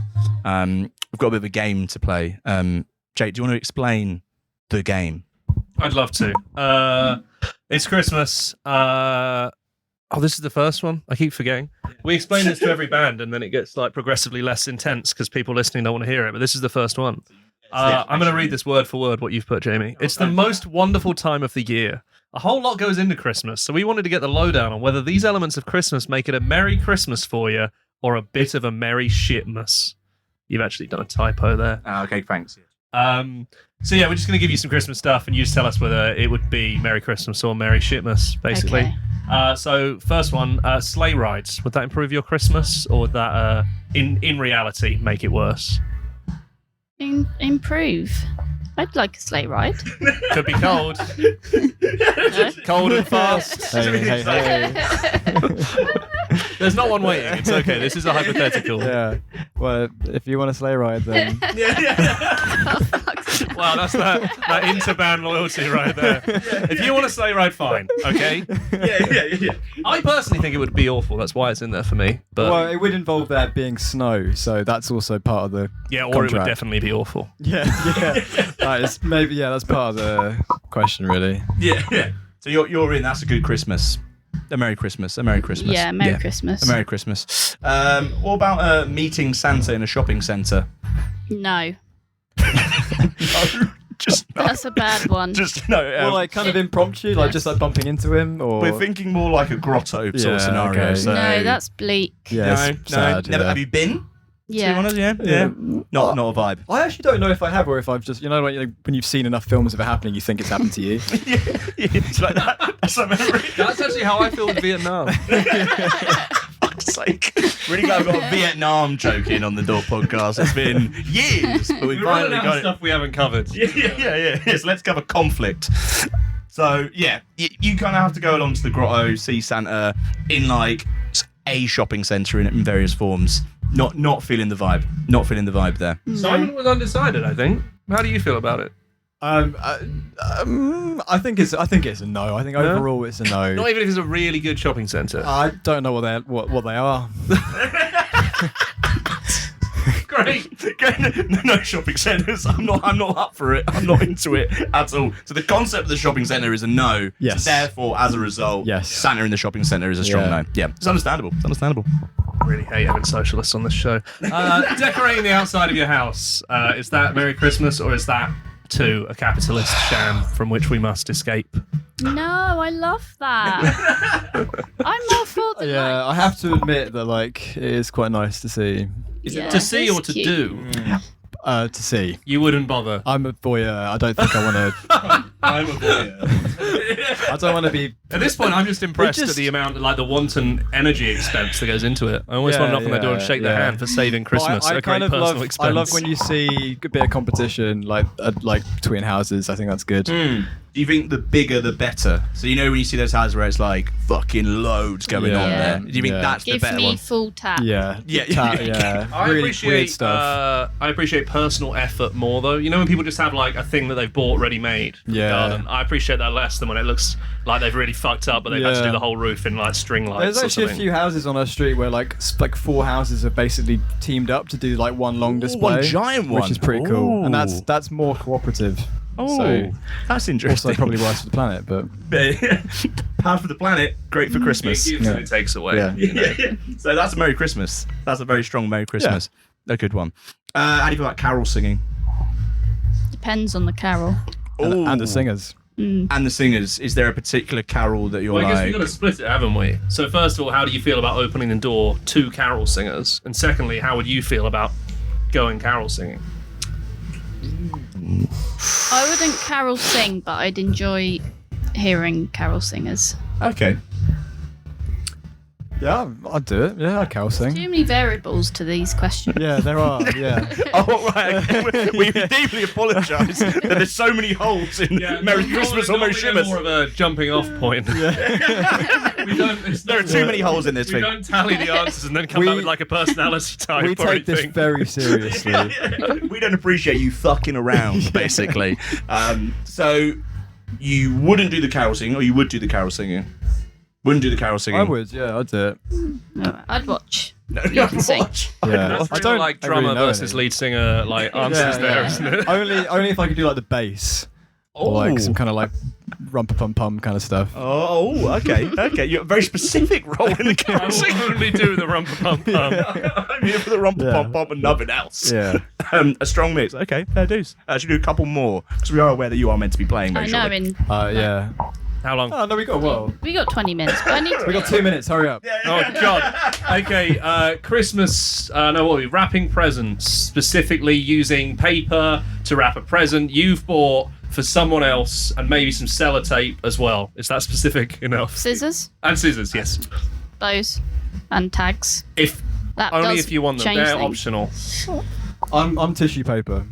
we've got a bit of a game to play. Jake, do you want to explain the game? I'd love to. It's Christmas. This is the first one. I keep forgetting. We explain this to every band, and then it gets like progressively less intense because people listening don't want to hear it. But this is the first one. I'm going to read this word for word, what you've put, Jamie. It's the most wonderful time of the year. A whole lot goes into Christmas, so we wanted to get the lowdown on whether these elements of Christmas make it a Merry Christmas for you or a bit of a Merry Shitmas. You've actually done a typo there. Okay, thanks. So yeah, we're just going to give you some Christmas stuff and you just tell us whether it would be Merry Christmas or Merry Shitmas, basically. Okay. So first one, sleigh rides. Would that improve your Christmas or would that, in reality, make it worse? Improve. I'd like a sleigh ride. Could be cold. Cold and fast. Hey. There's not one waiting. It's okay. This is a hypothetical. Yeah. Well, if you want a sleigh ride, then Wow, that's that interband loyalty right there. If you want a sleigh ride, fine. Okay. Yeah. I personally think it would be awful. That's why it's in there for me. But well, it would involve there being snow, so that's also part of the or contract. it would definitely be awful. Yeah. That's part of the question, really. Yeah. So you're in. That's a good Christmas. A Merry Christmas. Yeah, Merry Christmas. A Merry Christmas. What about meeting Santa in a shopping centre? No. No. That's a bad one. Just no. Or like kind of impromptu, like just like bumping into him, or We're thinking more like a grotto sort of scenario. okay. So No, that's bleak. yeah, it's sad, Never. yeah. Have you been? Yeah. To one of yeah. Not a vibe. I actually don't know if I have or if I've just, when you've seen enough films of it happening, you think it's happened to you. It's like that. That's a memory. That's actually how I feel with Vietnam. Fuck's sake. Really glad we've got a Vietnam joke in on the Dork podcast. It's been years, but we finally got it. Stuff we haven't covered. Yeah. So let's cover conflict. So yeah, you kind of have to go along to the grotto, see Santa in like a shopping centre in various forms. Not feeling the vibe. Not feeling the vibe there. Simon was undecided, I think. How do you feel about it? I think it's a no. I think overall it's a no. Not even if it's a really good shopping centre. I don't know what they are. Great. No shopping centres. I'm not up for it. I'm not into it at all. So the concept of the shopping centre is a no. Yes. So therefore, as a result, yes. Santa in the shopping centre is a strong no. Yeah. It's understandable. I really hate having socialists on this show. Decorating the outside of your house. Is that Merry Christmas or is that too a capitalist sham from which we must escape? No, I love that. I'm more for the Yeah, I have to admit that it is quite nice to see. Is it to see or to cute. do? To see. You wouldn't bother. I'm a voyeur. I don't think I want to. I'm a voyeur. I don't want to be. At this point, I'm just impressed at the amount, the wanton energy expense that goes into it. I always want to knock on their door and shake their hand for saving Christmas. I a great personal expense. I love when you see a bit of competition, like between houses. I think that's good. Do you think the bigger the better? So when you see those houses where it's like fucking loads going on there. Do you think that's Give the better me one? Full tap. Yeah. I really appreciate weird stuff. I appreciate personal effort more though. When people just have a thing that they've bought ready made for the garden. I appreciate that less than when it looks like they've really fucked up, but they've had to do the whole roof in string lights. There's actually a few houses on our street where four houses have basically teamed up to do one long display, one giant one, which is pretty cool, and that's more cooperative. Oh, so, that's interesting. Also, probably worse for the planet, but bad for the planet, great for Christmas. It gives and it takes away. Yeah. So that's a Merry Christmas. That's a very strong Merry Christmas. A good one. How do you feel about carol singing? Depends on the carol. And the singers. And the singers. Is there a particular carol that you're I guess like? we've got to split it, haven't we? So first of all, how do you feel about opening the door to carol singers? And secondly, how would you feel about going carol singing? I wouldn't carol sing, but I'd enjoy hearing carol singers. Okay. Yeah, I'd do it. Yeah, I'd carol sing. Too many variables to these questions. Yeah, there are. Yeah. Oh, right. We deeply apologise that there's so many holes in Merry Christmas or Merry Shimmas. More of a jumping off point. There are too many holes in this we thing. Don't tally the answers and then come back with a personality type. We take this very seriously. We don't appreciate you fucking around, basically. So you wouldn't do the carol singing, or you would do the carol singing? Wouldn't do the carol singing. I would, yeah, I'd do it. No, I'd watch. No, You can sing. Yeah, That's drummer really know versus any. lead singer answers there, isn't it? Only if I could do the bass. or like some kind of like rumpa-pum-pum kind of stuff. Oh, okay. You're a very specific role in the cast. I will only do the rumpa-pum-pum. I'm here for the rumpa-pum-pum and nothing else. Yeah. A strong mix. Okay, fair dues. Should we do a couple more? Because we are aware that you are meant to be playing very shortly. Yeah. How long? Oh, no, we got 20 minutes. But I need to we got 2 minutes. Hurry up. Oh, God. Okay, Christmas, what are we? Wrapping presents, specifically using paper to wrap a present you've bought for someone else, and maybe some sellotape as well. Is that specific enough? Scissors. And scissors, yes. Bows. And tags. Only if you want them. They're optional. I'm tissue paper.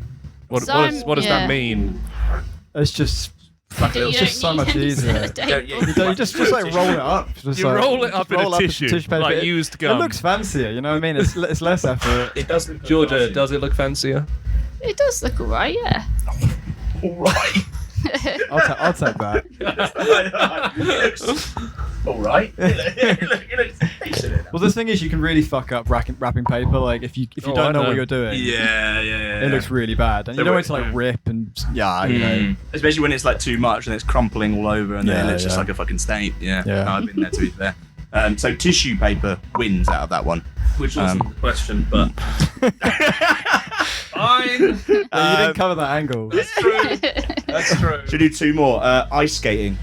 What does that mean? It's just... It's just so much easier. You just like roll it up. Roll it up in a tissue paper. like used gum. It looks fancier, you know what I mean? It's less effort. It does look Georgia, does it look fancier? It does look alright, yeah. Alright. I'll take that. Alright. Well, the thing is, you can really fuck up wrapping paper. Like if you don't know what you're doing, it looks really bad, and you don't want it to like rip and you know. Especially when it's like too much and it's crumpling all over, and then it looks just like a fucking stain. Yeah. No, I've been there to be fair. So tissue paper wins out of that one, which wasn't the question, but fine. You didn't cover that angle. That's true. That's true. Should we do 2 more? Ice skating.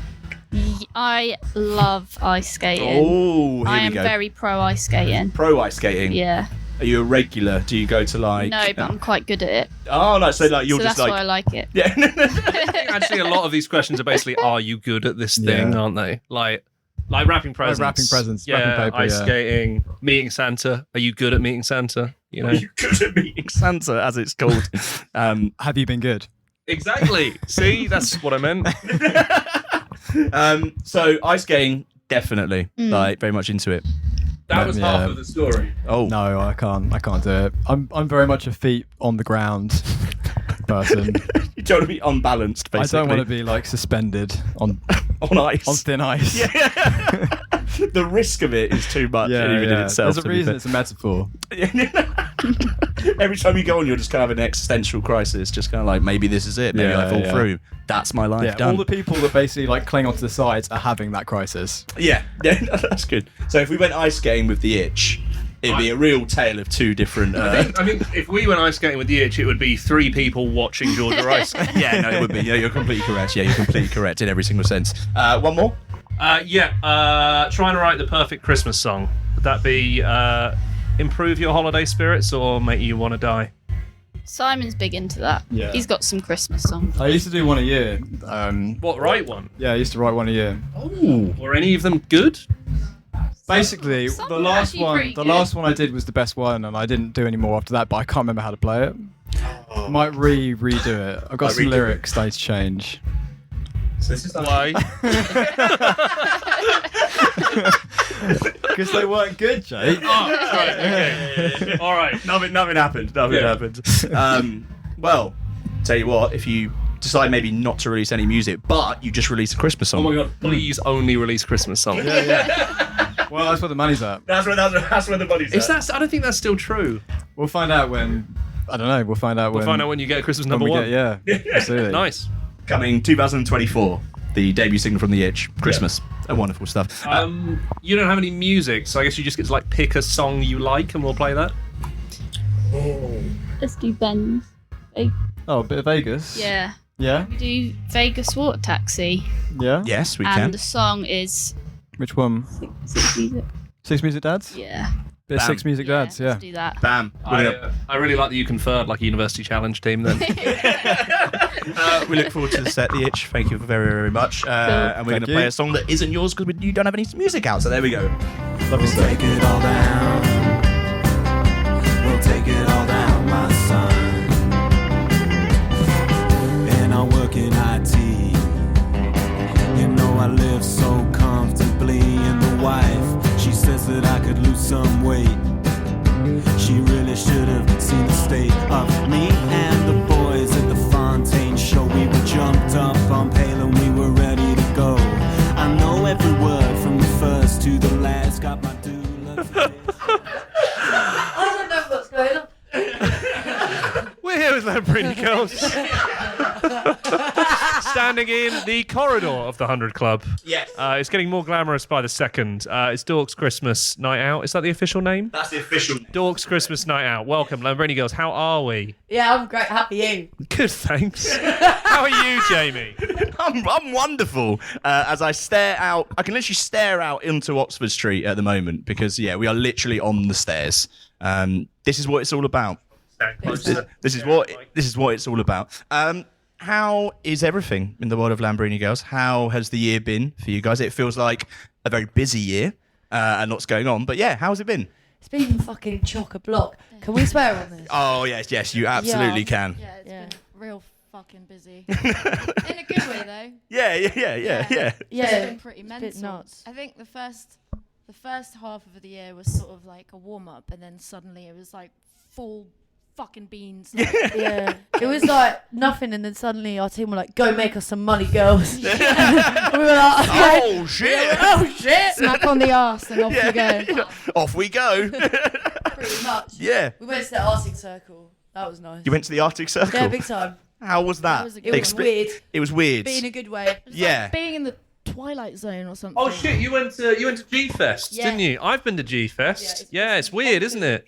I love ice skating. Oh, here I we am go. very pro ice skating. Pro ice skating. Yeah. Are you a regular? Do you go to like? No, but I'm quite good at it. Oh, no. So like you're so just that's like. why I like it. Yeah. Actually, a lot of these questions are basically, are you good at this thing, aren't they? Like wrapping presents. Like wrapping presents. Yeah. Wrapping paper, ice skating. Meeting Santa. Are you good at meeting Santa? You know. Are you good at meeting Santa, as it's called? Have you been good? Exactly. See, that's what I meant. So ice skating, definitely, like very much into it. That was half of the story. Oh no, I can't do it. I'm very much a feet on the ground person. You don't want to be unbalanced, basically. I don't want to be like suspended on ice, on thin ice. Yeah. The risk of it is too much, even in itself. There's a reason it's a metaphor. Every time you go on, you're just kind of an existential crisis. Just kind of like, maybe this is it. Maybe I fall through. That's my life done. All the people that basically like cling onto the sides are having that crisis. Yeah, that's good. So if we went ice skating with the itch, it'd be a real tale of 2 different. I think if we went ice skating with the itch, it would be 3 people watching Georgia ice. Yeah, no, it would be. Yeah, you're completely correct. Yeah, you're completely correct in every single sense. One more. Trying to write the perfect Christmas song. Would that be improve your holiday spirits or make you want to die? Simon's big into that. Yeah. He's got some Christmas songs. I used to do one a year. What, write one? Yeah, I used to write one a year. Oh, were any of them good? Basically, Some the were last actually one, pretty the good. last one I did was the best one, and I didn't do any more after that. But I can't remember how to play it. Might redo it. I've got some lyrics they need to change. So this is Why? Because they weren't good, Jake. Right, okay. All right. Nothing happened. Nothing happened. Well, tell you what, if you decide maybe not to release any music, but you just release a Christmas song. Oh my God! Please only release Christmas songs. Well, that's where the money's at. That's where the money's Is that? I don't think that's still true. We'll find out when. I don't know. We'll find out when. We'll find out when you get Christmas number when we one. get, absolutely. Nice. Coming 2024, the debut single from The Itch, Christmas. Wonderful stuff. You don't have any music, so I guess you just get to like pick a song you like, and we'll play that. Let's do Ben's. Oh, a bit of Vegas. Yeah. Yeah. We do Vegas Water Taxi. Yeah. Yes, we and can. the song is Which one? Six Music. 6 Music Dads. Yeah. Bit of 6 Music Dads. Yeah. Let's do that. Bam. I really like that you conferred like a university challenge team. Then we look forward to the set, The Itch. Thank you very, very much. And we're going to play a song that isn't yours because you don't have any music out. So there we go. Lovely stuff. Take it all down. We'll take it all down, my son. And I work in IT. You know I live so comfortably. And the wife, she says that I could lose some weight. She really should have seen the state of me and the boys at the Fontaine show. We were jumped up on Pale and we were ready to go. I know every word from the first to the last. Got my doula. I don't know what's going on. we're here with Lamborghini Girls. Standing standing in the corridor of the 100 Club. Yes. It's getting more glamorous by the second. It's Dork's Christmas Night Out. Is that the official name? That's the official name. Dork's Christmas Night Out. Welcome, Lamborghini girls. How are we? Yeah, I'm great. How are you? Good, thanks. How are you, Jamie? I'm wonderful. As I stare out, I can literally stare out into Oxford Street at the moment because, we are literally on the stairs. This is what it's all about. This is what it's all about. How is everything in the world of Lamborghini girls? How has the year been for you guys? It feels like a very busy year and lots going on. But yeah, how's it been? It's been fucking chock-a-block. Can we swear on this? Oh yes, you absolutely can. Yeah, it's been real fucking busy. In a good way though. Yeah. It's been pretty It's mental. a bit nuts. I think the first half of the year was sort of like a warm-up, and then suddenly it was like full fucking beans. Like, Yeah, it was like nothing, and then suddenly our team were like, "Go make us some money, girls." We were like, Oh shit! "Oh shit!" smack on the arse and off we go. Off we go. Pretty much. Yeah. We went to the Arctic Circle. That was nice. You went to the Arctic Circle. Yeah, big time. How was that? That was a good It was one. weird, It was weird. but in a good way. Yeah. Being in the Twilight Zone or something. Oh shit! You went to G Fest, Yeah. didn't you? I've been to G Fest. Yeah, it's weird, isn't it?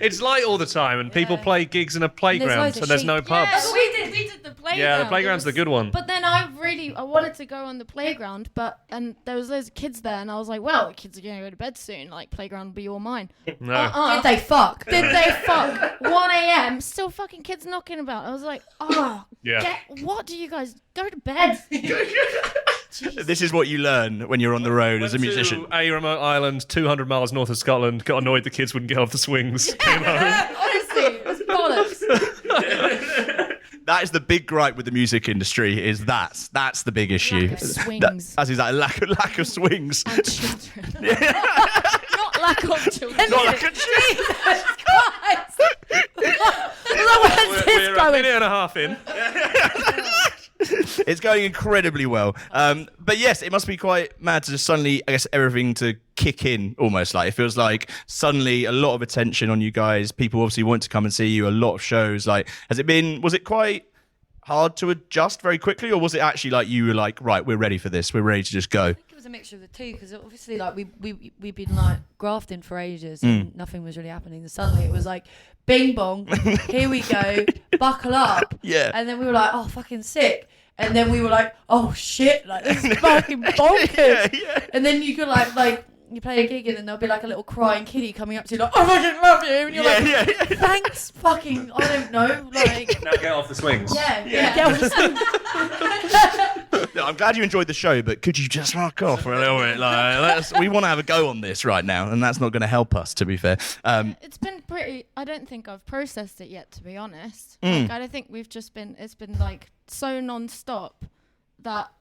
It's light all the time, and people play gigs in a playground, loads of and there's no sheep. pubs. Yeah, we did the playground. Yeah, the playground's the good one. But then I wanted to go on the playground, and there was loads of kids there, and I was like, well, the kids are going to go to bed soon. Like, playground will be all mine. No. Did they fuck? Did they fuck? 1 a.m. Still fucking kids knocking about. I was like, Yeah. What do you guys go to bed? This is what you learn when you're on the road as a musician. To a remote island 200 miles north of Scotland, got annoyed the kids wouldn't get off the swings. Came home. Honestly, it was bollocks. That is the big gripe with the music industry. Is that's the big issue. Lack of swings. That's exactly lack of swings. And children. Not lack of children. Not lack of children. We're a minute and a half in. It's going incredibly well. But yes, it must be quite mad to just suddenly, I guess, everything to kick in almost. Like it feels like suddenly a lot of attention on you guys. People obviously want to come and see you, a lot of shows. Like, was it quite hard to adjust very quickly, or was it actually like you were like, right, we're ready for this, we're ready to just go? I think it was a mixture of the two, because obviously like we've been like grafting for ages and nothing was really happening, and suddenly it was like bing bong, here we go, buckle up. Yeah. And then we were like, oh, fucking sick. And then we were like, oh shit, like this is fucking bonkers. Yeah. And then you could like you play a gig and then there'll be like a little crying kiddie coming up to you like, oh, I fucking love you, and you're like, thanks, fucking, I don't know, like. Now get off the swings. Yeah, get off the swings. I'm glad you enjoyed the show, but could you just fuck off for a little bit? Like, we want to have a go on this right now, and that's not going to help us, to be fair. It's been pretty. I don't think I've processed it yet, to be honest. Like, I don't think it's been like so non-stop that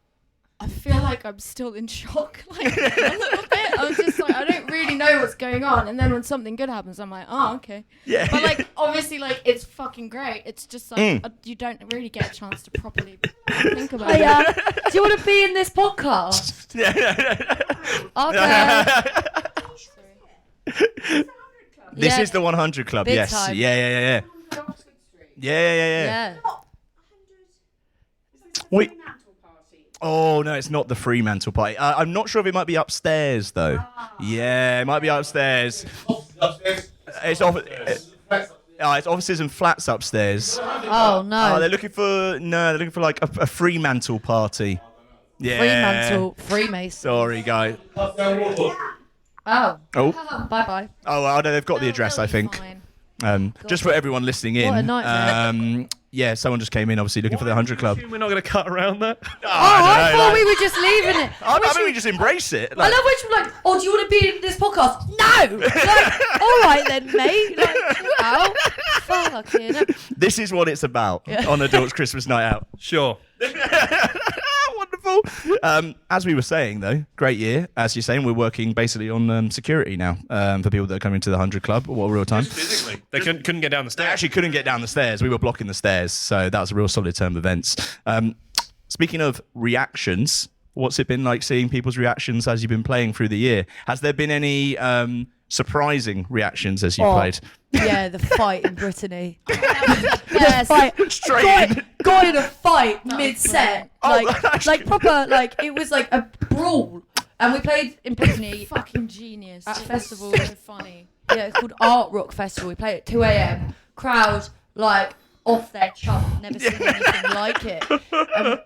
I feel like I'm still in shock, like a little bit. I'm just like, I don't really know what's going on, and then when something good happens, I'm like, oh, okay. Yeah. But like, obviously, like it's fucking great. It's just like you don't really get a chance to properly think about it. Do you want to be in this podcast? Okay. This is the 100 Club. Big Yes. time. Yeah. Yeah. Wait. Oh no, it's not the Fremantle party. I'm not sure if it might be upstairs though. Yeah, it might be upstairs. It's offices and flats upstairs. Oh no. They're looking for like a Fremantle party. Yeah. Fremantle, Freemason. Sorry, guy. Oh. Oh. Bye. Oh, well, no, they've got the address, I think. Just for everyone listening in. What a nightmare. Yeah, someone just came in, obviously, looking for the 100 Club. We're not going to cut around that. I thought we were just leaving it. I mean, we just embrace it. I love when you're like, oh, do you want to be in this podcast? No! Like, all right then, mate. Like, wow. Fucking hell. This is what it's about on a Dork's Christmas night out. Sure. Wonderful. As we were saying, though, great year. As you're saying, we're working basically on security now for people that are coming to the 100 Club. What real time? Just physically. They couldn't get down the They stairs. actually couldn't get down the stairs. We were blocking the stairs. So that was a real solid term of events. Speaking of reactions, what's it been like seeing people's reactions as you've been playing through the year? Has there been any surprising reactions as you played? Yeah, the fight in Brittany. Yes. Got in a fight mid-set. Like proper, like it was like a brawl. And we played in Brittany. Fucking genius. At a festival. So funny. Yeah, it's called Art Rock Festival. We played at 2 a.m. Crowd, like, off their chum. Never seen anything like it.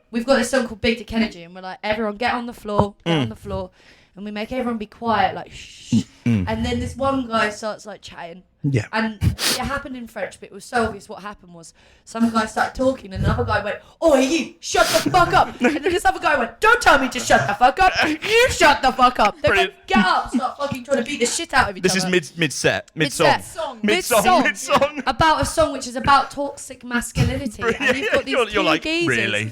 We've got this song called Big Dick Energy, and we're like, everyone get on the floor, and we make everyone be quiet, like, shh. And then this one guy starts, like, chatting. Yeah. And it happened in French, but it was so obvious what happened was some guy started talking and another guy went, "Oh, you, shut the fuck up." And then this other guy went, "Don't tell me to shut the fuck up. You shut the fuck up." They went, "Get up, start fucking trying to beat the shit out of each other." This is mid-song. About a song which is about toxic masculinity. And you've got these you're like, geezers really?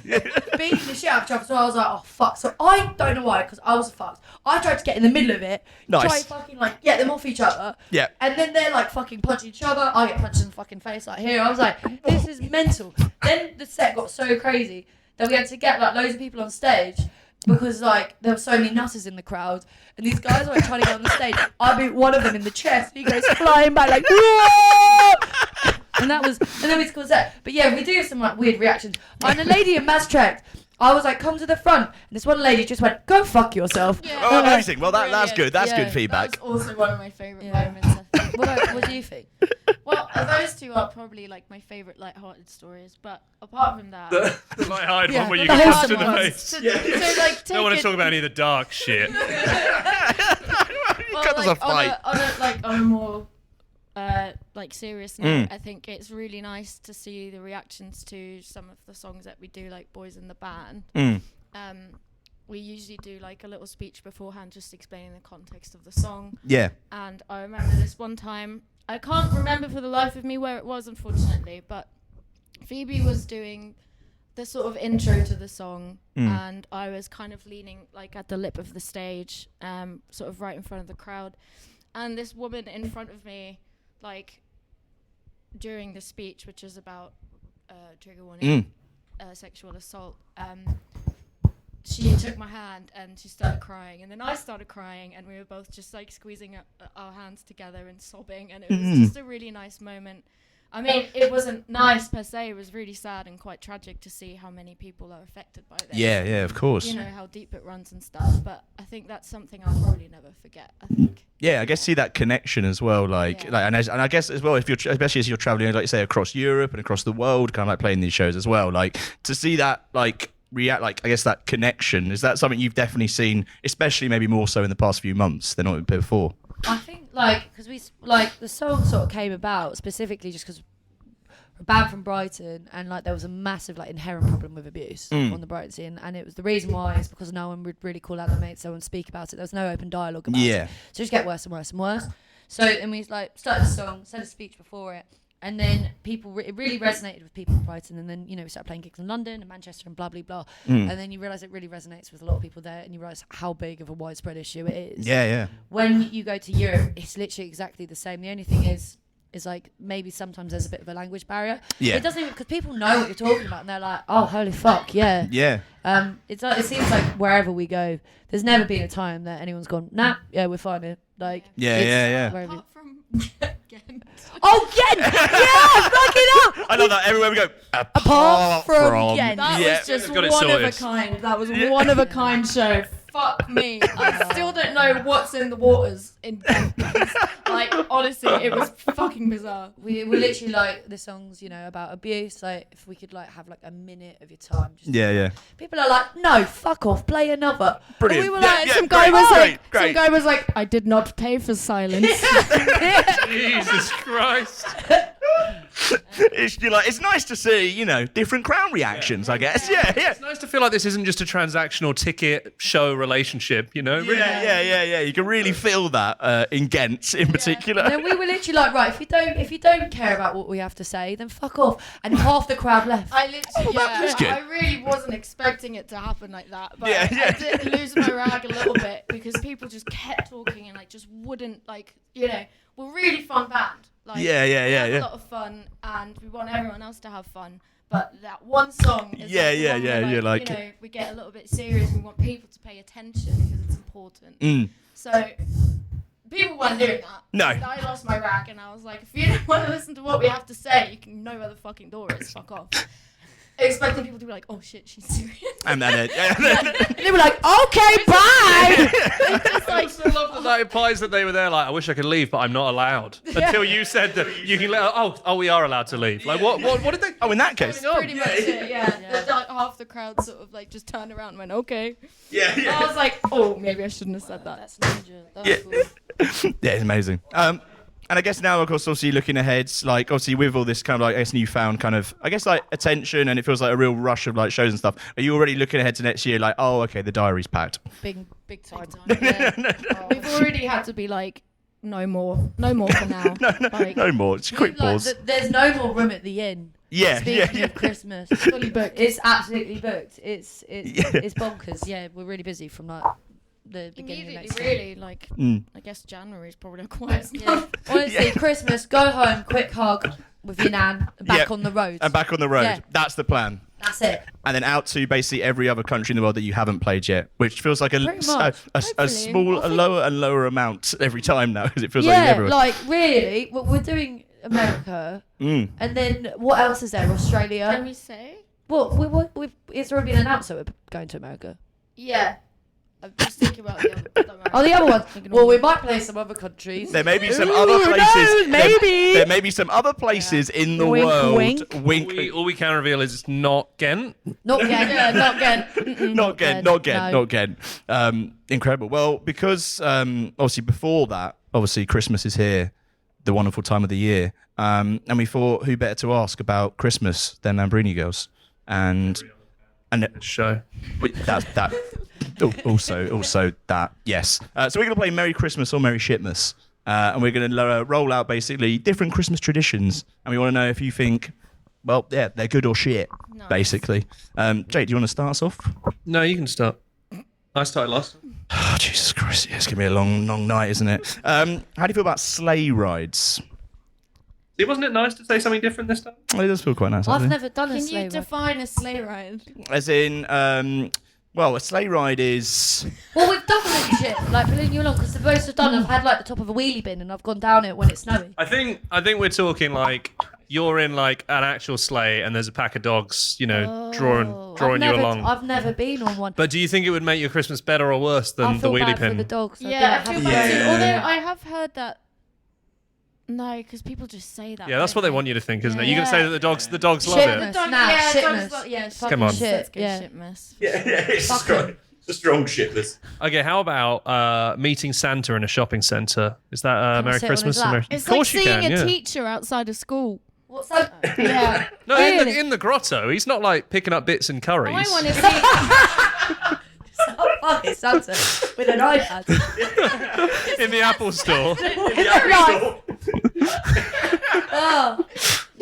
beating the shit out of each other. So I was like, oh, fuck. So I don't know why, because I was fucked. I tried to get in the middle of it, try and fucking like get them off each other. Yeah. And then they're like fucking punching each other. I get punched in the fucking face like here. I was like, this is mental. Then the set got so crazy that we had to get like loads of people on stage because like there were so many nutters in the crowd, and these guys were like, trying to get on the stage. I beat one of them in the chest, and he goes flying back like, whoa! And then we called that. But yeah, we do have some like weird reactions. And a lady in Mass Tract, I was like, come to the front. And this one lady just went, go fuck yourself. Yeah. Oh, amazing. Well, that's good. That's good feedback. That's also one of my favourite moments, I think. What do you think? Well, those two are probably like my favourite light-hearted stories. But apart from that... The light-hearted one where you the get punched in the wholesome face. So like, Don't want to talk about any of the dark shit. Well, like, on a more like serious note, I think it's really nice to see the reactions to some of the songs that we do, like Boys in the Band. We usually do like a little speech beforehand, just explaining the context of the song. Yeah. And I remember this one time, I can't remember for the life of me where it was, unfortunately, but Phoebe was doing the sort of intro to the song, and I was kind of leaning like at the lip of the stage, sort of right in front of the crowd, and this woman in front of me, like during the speech, which is about trigger warning, sexual assault, she took my hand and she started crying, and then I started crying, and we were both just like squeezing our hands together and sobbing, and it was just a really nice moment. I mean, it wasn't nice per se, it was really sad and quite tragic to see how many people are affected by this. Yeah, of course. You know, how deep it runs and stuff, but I think that's something I'll probably never forget, I think. Yeah, I guess see that connection as well, and I guess as well, if you're especially as you're traveling, like you say, across Europe and across the world, kind of like playing these shows as well, like to see that like react, like I guess that connection, is that something you've definitely seen, especially maybe more so in the past few months than not before? I think like because the song sort of came about specifically just because we're a band from Brighton, and like there was a massive like inherent problem with abuse on the Brighton scene, and it was the reason why is because no one would really call out their mates, no one speak about it. There was no open dialogue about it, so it just get worse and worse and worse. So and we like started the song, said a speech before it. And then people, it really resonated with people in Brighton. And then, you know, we started playing gigs in London and Manchester and blah, blah, blah. And then you realise it really resonates with a lot of people there. And you realise how big of a widespread issue it is. Yeah. When you go to Europe, it's literally exactly the same. The only thing is like maybe sometimes there's a bit of a language barrier. Yeah. It doesn't even, because people know what you're talking about. And they're like, oh, holy fuck, yeah. Yeah. It seems like wherever we go, there's never been a time that anyone's gone, nah, yeah, we're fine here. Like, yeah. Apart from Ghent. Oh, Ghent! Yeah, fuck it up! I love that. Everywhere we go, apart from Ghent. That was just one of a kind. That was one of a kind show. Fuck me. I still don't know what's in the waters in Ghent. Like, honestly, it was fucking bizarre. We were literally like, the song's, you know, about abuse. Like, if we could like have like a minute of your time. Just people are like, no, fuck off, play another. Brilliant. And we were like, some guy was like, I did not pay for silence. Jesus Christ. It's nice to see, you know, different crowd reactions, I guess. Yeah. It's nice to feel like this isn't just a transactional ticket show relationship, you know? Yeah. You can really feel that in Ghent in particular. And then we were literally like, right, if you don't care about what we have to say, then fuck off. And half the crowd left. I literally, I really wasn't expecting it to happen like that. But I did lose my rag a little bit because people just kept talking and like just wouldn't like, you know, we're a really fun band. Like, we have a lot of fun, and we want everyone else to have fun. But that one song is you're like, you know, we get a little bit serious. We want people to pay attention because it's important. So People weren't doing that. No. And I lost my rack, and I was like, if you don't want to listen to what we have to say, you can know where the fucking door is. Fuck off. Expecting people to be like, oh shit, she's serious. And then And they were like, okay, bye. Just like, I still love that that implies that they were there like, I wish I could leave, but I'm not allowed. Until you said that you can let, oh, we are allowed to leave. Like, what did they? Oh, in that case. pretty much it, yeah. Like, half the crowd sort of like just turned around and went, okay. Yeah. I was like, oh, maybe I shouldn't have said that. That's ninja. That's cool. Yeah, it's amazing. And I guess now, of course, obviously looking ahead, like obviously with all this kind of like, I guess, newfound kind of, I guess, like attention, and it feels like a real rush of like shows and stuff. Are you already looking ahead to next year? Like, oh, okay, the diary's packed. Big time. Yeah. We've already had to be like, no more for now. No more. It's a quick pause. There's no more room at the inn. Yeah, Speaking of Christmas, It's fully booked. it's absolutely booked. It's bonkers. Yeah, we're really busy from like the beginning of next year. Really, like, I guess January is probably a quiet Yeah. Honestly, Christmas, go home, quick hug with your nan, and back on the road. And back on the road. Yeah. That's the plan. That's it. And then out to basically every other country in the world that you haven't played yet, which feels like a Hopefully. small, a lower and lower amount every time now, because it feels like everywhere. Like really, we're doing America, and then what else is there? Australia. Can we say? Well, it's already been announced that we're going to America. Yeah. I'm just thinking about the other Oh, the other one. Well, we might play some other countries. There may be some other places. No, maybe. There may be some other places in the world. Wink. All we can reveal is it's not Ghent. Not Ghent. Yeah, not Ghent. Not Ghent. Incredible. Well, because obviously before that, obviously Christmas is here, the wonderful time of the year, and we thought who better to ask about Christmas than Lambrini Girls, and show. That. Also that, yes. So we're going to play Merry Christmas or Merry Shitmas. And we're going to roll out basically different Christmas traditions. And we want to know if you think, well, yeah, they're good or shit, basically. Jake, do you want to start us off? No, you can start. I started last. Oh, Jesus Christ. Yeah, it's going to be a long night, isn't it? How do you feel about sleigh rides? Wasn't it nice to say something different this time? Well, it does feel quite nice. I've never done a Can sleigh you define a sleigh ride? As in... well, a sleigh ride is... Well, we've done that shit, like pulling you along, because the most I've done, I've had like the top of a wheelie bin and I've gone down it when it's snowing. I think we're talking like you're in like an actual sleigh and there's a pack of dogs, drawing you along. I've never been on one. But do you think it would make your Christmas better or worse than the wheelie pin? For the dogs. Yeah, I feel bad too. Although I have heard that. No, because people just say that. Yeah, that's what they want you to think, isn't it? You're gonna say that the dogs love Shitmas. it. Shitmas. Come on. Shitmas. Yeah, it's a strong shitmas. Okay, how about meeting Santa in a shopping centre? Is that Merry Christmas? It's like seeing a teacher outside of school. What's that? Yeah. No, in the grotto. He's not like picking up bits and curries. I want to see. Fucking Santa with an iPad. In the Apple store. Oh.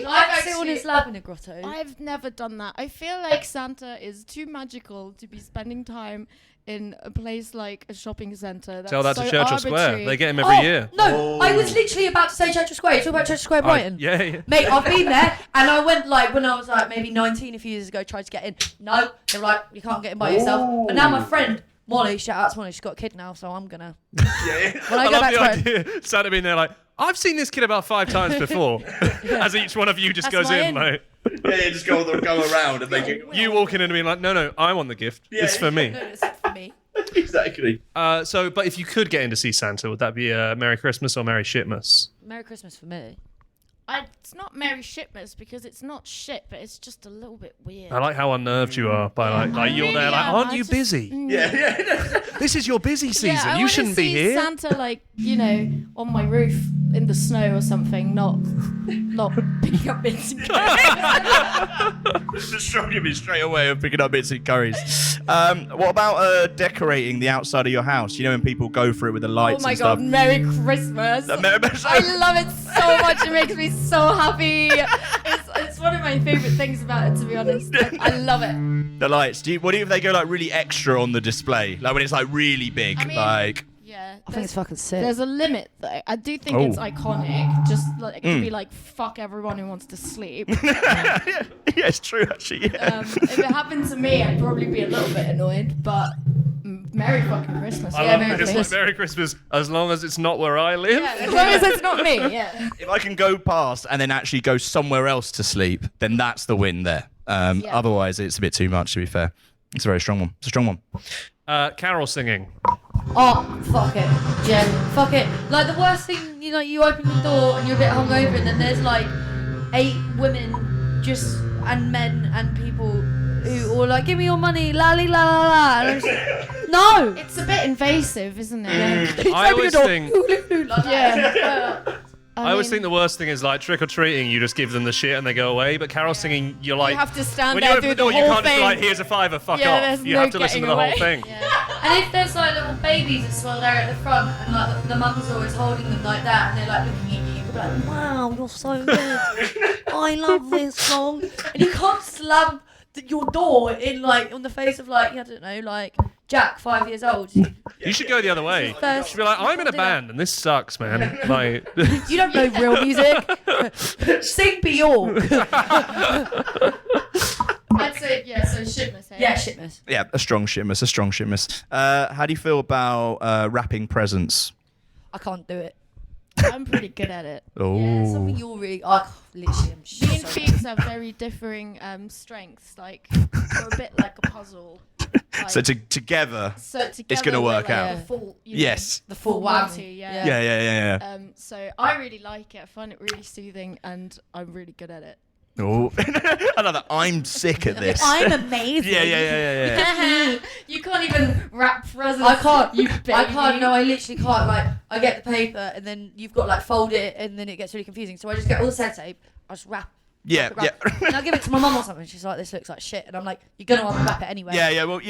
I've sit on his lap in a grotto. I've never done that. I feel like Santa is too magical to be spending time in a place like a shopping centre. Tell that so to Churchill arbitrary. Square. They get him every year. No, I was literally about to say Churchill Square. You talk about Churchill Square, Brighton. Yeah. Mate, I've been there, and I went like when I was like maybe 19 a few years ago, tried to get in. No, they were like, you can't get in by yourself. But now my friend Molly, shout out to Molly, she's got a kid now, so I'm gonna. When I go love back the to idea. Santa being there like, I've seen this kid about 5 times before. As each one of you just goes in, like. Yeah, just go around and they get... You walk in and being like, no, I want the gift. It's for me. No, it's for me. Exactly. But if you could get in to see Santa, would that be a Merry Christmas or Merry Shitmas? Merry Christmas for me. It's not Merry Shitmas because it's not shit, but it's just a little bit weird. I like how unnerved you are by like you're there like, aren't you busy? Yeah. This is your busy season. Yeah, you shouldn't be here. Santa, like, on my roof in the snow or something, not picking up bits and curries. Just shocking me straight away of picking up bits and curries. What about decorating the outside of your house? You know when people go for it with the lights and stuff. Oh my God, Merry Christmas. I love it so much. It makes me so happy. It's one of my favourite things about it, to be honest. I love it. The lights. What do you if they go like really extra on the display? Like when it's like really big, Yeah, I think it's fucking sick. There's a limit, though. I do think it's iconic. Just like to be like, fuck everyone who wants to sleep. Yeah, it's true actually. Yeah. If it happened to me, I'd probably be a little bit annoyed, but Merry fucking Christmas. I love it. It's like Merry Christmas as long as it's not where I live. Yeah, as long as it's not me, yeah. If I can go past and then actually go somewhere else to sleep, then that's the win there. Otherwise, it's a bit too much, to be fair. It's a very strong one. It's a strong one. Carol singing. Oh, fuck it. Jen, fuck it. Like, the worst thing, you know, you open the door and you're a bit hungover and then there's like 8 women and men and people who all like, give me your money, la la la la. And I'm just, no! It's a bit invasive, isn't it? I always think... I always think the worst thing is like trick or treating. You just give them the shit and they go away. But carol singing, you're like, you have to stand when there you open the door, you can't just be like, here's a $5, fuck off. You have to listen to the whole thing. Yeah. And if there's like little babies as well there at the front, and like the mum's always holding them like that, and they're like looking at you, you're like, wow, you're so good. I love this song. And you can't slam your door in like on the face of like, I don't know, like Jack, 5 years old. You should go the other way. You should be like, I'm in a band and this sucks, man. Like, you don't know real music. Sing Bjork. I'd say, so Xmas, eh? Yeah, Xmas. Yeah, a strong Xmas. How do you feel about wrapping presents? I can't do it. I'm pretty good at it. Oh. Yeah, something you're really... literally, I'm Me and Phoebes have very differing strengths. Like, we're a bit like a puzzle. Like, So together, it's going to work out. The full, Yes. The full whammy. Yeah. Yeah. So I really like it. I find it really soothing, and I'm really good at it. Oh, I love that. I'm sick at this. I'm amazing. Yeah. You can't even wrap presents. I can't. You baby. I can't. No, I literally can't. Like, I get the paper, and then you've got like fold it, and then it gets really confusing. So I just get all the sellotape. I just wrap. Yeah. And I give it to my mum or something. She's like, "This looks like shit," and I'm like, "You're gonna unwrap it anyway." Yeah. Well,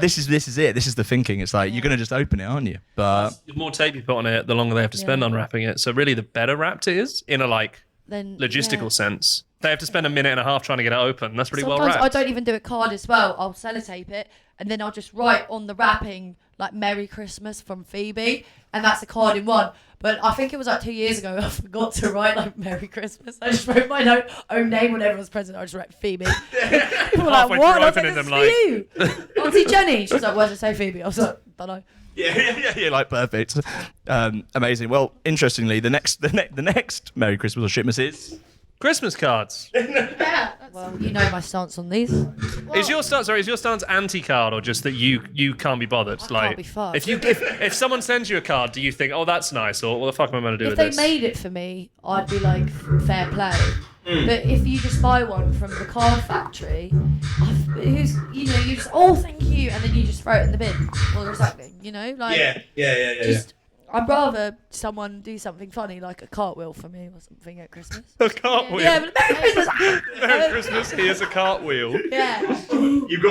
this is it. This is the thinking. It's like you're gonna just open it, aren't you? But the more tape you put on it, the longer they have to spend unwrapping it. So really, the better wrapped it is in a logistical sense. They have to spend a minute and a half trying to get it open. That's pretty well wrapped. I don't even do a card as well. I'll sellotape it, and then I'll just write on the wrapping like "Merry Christmas" from Phoebe, and that's a card in one. But I think it was like 2 years ago, I forgot to write like "Merry Christmas." I just wrote my own name on everyone's present. I just write Phoebe. People were like, "What?" Opening them like, you. Auntie Jenny. She was like, "Why does it say Phoebe?" I was like, "Don't know." Yeah, like perfect. Amazing. Well, interestingly, the next Merry Christmas or Xmas is Christmas cards. Well, you know my stance on these. Is your stance anti-card or just that you can't be bothered? Can't be fucked. If someone sends you a card, do you think, oh, that's nice, or what the fuck am I going to do with this? If they made it for me, I'd be like, fair play. But if you just buy one from the card factory, you just thank you, and then you just throw it in the bin or the recycling, Yeah. I'd rather someone do something funny like a cartwheel for me or something at Christmas. A cartwheel? Yeah, but Merry Christmas! Merry Christmas, here's a cartwheel. Yeah. You've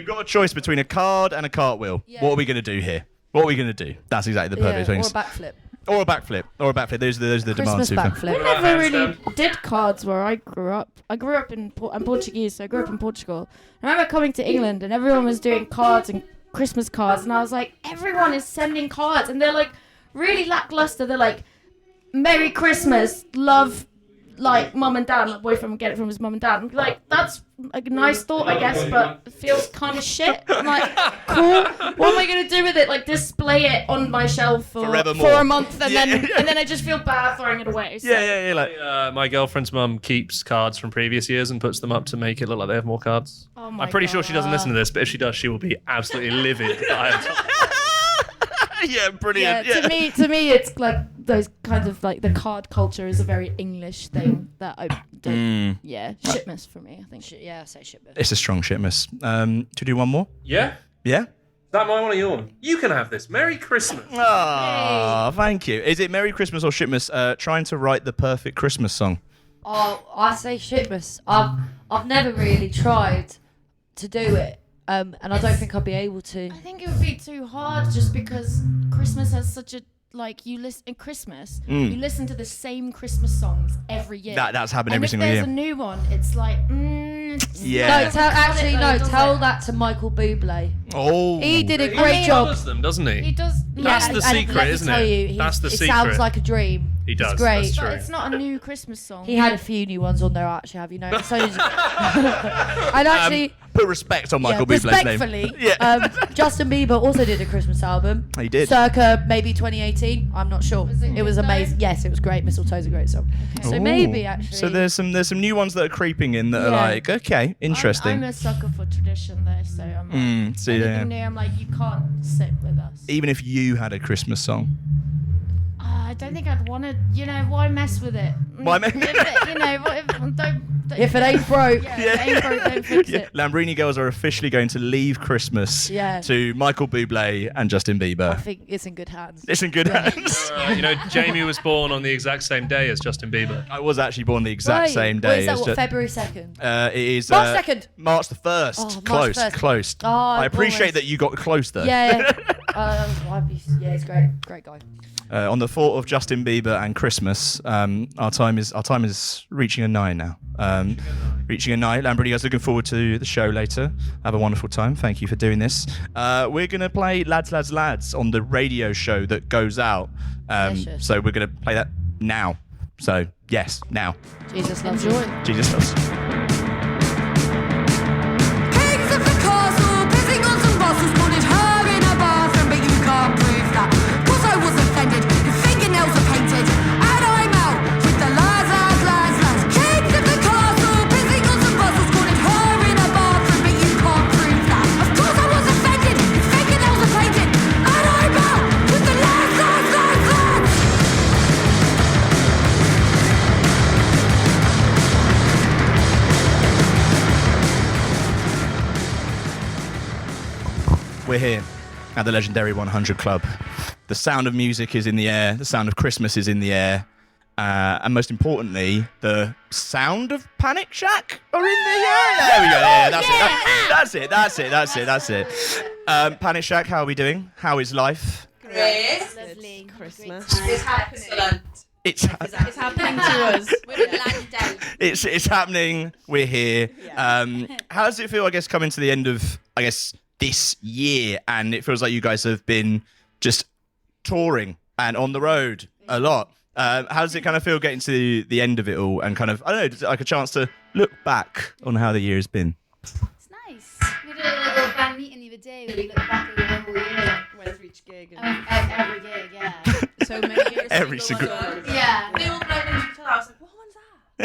got a choice between a card and a cartwheel. Yeah. What are we going to do here? What are we going to do? That's exactly the perfect thing. Or a backflip. Or a backflip. Those are the demands. Christmas backflip. I never really did cards where I grew up. I'm Portuguese, so I grew up in Portugal. I remember coming to England and everyone was doing cards and Christmas cards, and I was like, everyone is sending cards, and they're like really lackluster. They're like, Merry Christmas, love, like mum and dad. My boyfriend would get it from his mum and dad. And like, that's like a nice thought, I guess, but it feels kind of shit. I'm like, cool. What am I gonna do with it? Like, display it on my shelf for a month, and then I just feel bad throwing it away. So. Like, my girlfriend's mum keeps cards from previous years and puts them up to make it look like they have more cards. Oh my I'm pretty sure she doesn't listen to this, but if she does, she will be absolutely livid. Yeah, brilliant. Yeah, to me, it's like those kinds of like the card culture is a very English thing that I don't. Yeah, Xmas for me, I think. Yeah, I say Xmas. It's a strong Xmas. To do one more? Yeah. Yeah. Is that my one or your one? You can have this. Merry Christmas. Oh, thank you. Is it Merry Christmas or Xmas? Trying to write the perfect Christmas song. Oh, I say Xmas. I've never really tried to do it. And I don't think I'll be able to. I think it would be too hard just because Christmas has such a you listen in Christmas, you listen to the same Christmas songs every year. That's happened every single year. If there's a new one, it's like yeah. No, tell that to Michael Bublé. Oh, he did a great job. He does them, doesn't he? He does. That's the secret, isn't it? That's the secret. It sounds like a dream. He does. It's great. That's true. But it's not a new Christmas song. He had a few new ones on there, actually. Have you noticed? And actually, put respect on Michael Bublé's name. Respectfully, Justin Bieber also did a Christmas album. He did. Circa maybe 2018. I'm not sure. It was amazing. Yes, it was great. Mistletoe's a great song. So maybe actually. So there's some new ones that are creeping in that are like, okay, interesting. I'm a sucker for tradition though, so I'm like, anything new, I'm like, you can't sit with us. Even if you had a Christmas song. I don't think I'd want to, why mess with it? Why mess with it? If it ain't broke. If it ain't broke, don't fix it. Lambrini Girls are officially going to leave Christmas to Michael Bublé and Justin Bieber. I think it's in good hands. It's in good hands. Jamie was born on the exact same day as Justin Bieber. I was actually born the exact same day. What is that, what, February 2nd? It is March 2nd. March the 1st. Oh, close, March 1st. close. Oh, I appreciate that you got close though. Yeah. He's great. Great guy. On the thought of Justin Bieber and Christmas, our time is reaching a 9 now. Reaching a 9. Lambrini, guys, looking forward to the show later. Have a wonderful time. Thank you for doing this. We're gonna play Lads, Lads, Lads on the radio show that goes out. So we're gonna play that now. So yes, now. Jesus loves you. Jesus loves. Kings of the castle, pissing on some bottles, wanted her in a bathroom, but you can't prove that. Cause I was offended, his fingernails are painted, and I'm out with the lads, lads, lads, lads. Kings of the castle, pissing on some bottles, wanted her in a bathroom, but you can't prove that. Of course I was offended, his fingernails are painted, and I'm out with the lads, lads, lads, lads. We're here at the legendary 100 Club. The sound of music is in the air. The sound of Christmas is in the air. And most importantly, the sound of Panic Shack are in the air. There we go. Yeah, that's it. Panic Shack, how are we doing? How is life? Great. Lovely. Christmas. It's excellent. It's happening to us. We're landed. It's happening. We're here. How does it feel, I guess, coming to the end of, this year? And it feels like you guys have been just touring and on the road a lot. How does it kind of feel getting to the end of it all and kind of, I don't know, like a chance to look back on how the year has been? It's nice. We did a little fan meeting the other day where we looked back at the whole year. Went through each gig. Every gig, yeah. So many years. Every single. Yeah. They all played into each other. I was like, what one's that? I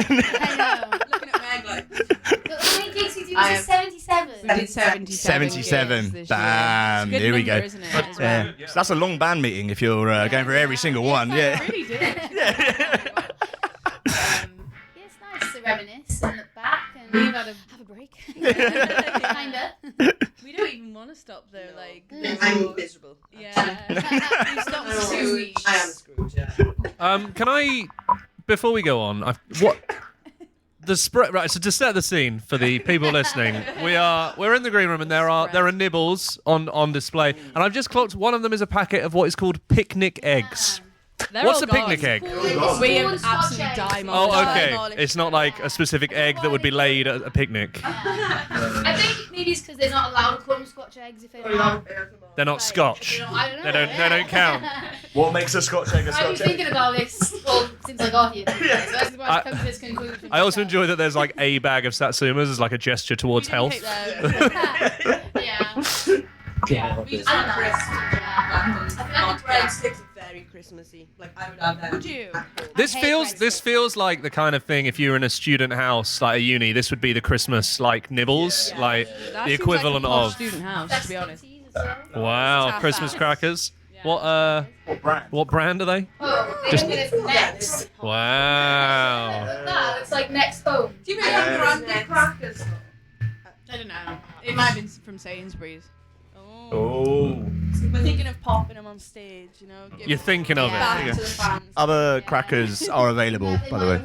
know. Looking at Meg like. But how many gigs did you do? 77. We did 77. Gigs Damn. Good Here we number, go. Isn't it, as well? So that's a long band meeting if you're going for every single one. Yeah. Really did. It's nice to reminisce and look back and We've had have a break. Kinda. We don't even want to stop though. No. Like I'm miserable. Yeah. We stopped for 2 weeks. I am screwed. Yeah. Can I, before we go on, right, so to set the scene for the people listening, we're in the green room and there are nibbles on display, and I've just clocked one of them is a packet of what is called picnic eggs. What's a picnic egg? We have absolutely diamond. Oh, okay. It's not like a specific egg that would be laid at a picnic. I think maybe it's because they're not allowed to call them Scotch eggs if they're not. They're not Scotch. I don't know. They don't count. What makes a Scotch egg a I've been thinking about this since I got here. So that's why I've come to this conclusion. I also enjoy that there's like a bag of Satsumas as like a gesture towards health. Yeah. I think the breadsticks are very Christmassy. Like I would have them. Would you? This feels like the kind of thing if you're in a student house like a uni, this would be the Christmas like nibbles, like the equivalent like a posh of student house, to be honest. Wow, Christmas crackers. Yeah. What brand are they? Just next. Wow. It's like next home. Do you remember branded crackers? I don't know. It might have been from Sainsbury's. Oh. We're thinking of popping them on stage, you know. You're thinking of it. Back to the fans. Other crackers are available, by the way.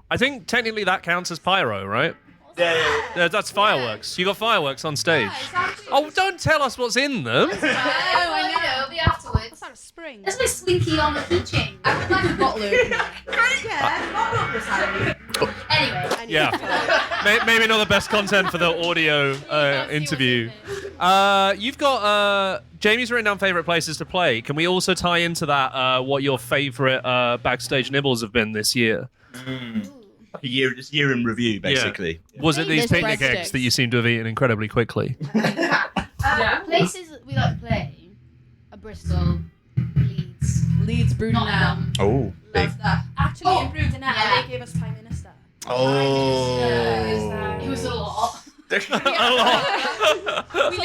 I think technically that counts as pyro, right? Yeah, that's fireworks. You got fireworks on stage. Oh, don't tell us what's in them. I know. It'll be afterwards. What's that, a spring? There's no slinky on the keychain. I would like a bottle opener. Yeah, bottle opener's handy. Anyway. Yeah. Maybe not the best content for the audio interview. You've got Jamie's written down favourite places to play. Can we also tie into that what your favourite backstage nibbles have been this year? a year in review, basically. Yeah. Was it these picnic eggs that you seem to have eaten incredibly quickly? Places that we like to play are Bristol, Leeds, Brunel. Oh, big. That. Actually, in Brunel, they gave us Prime Minister. Oh. It was a lot. We literally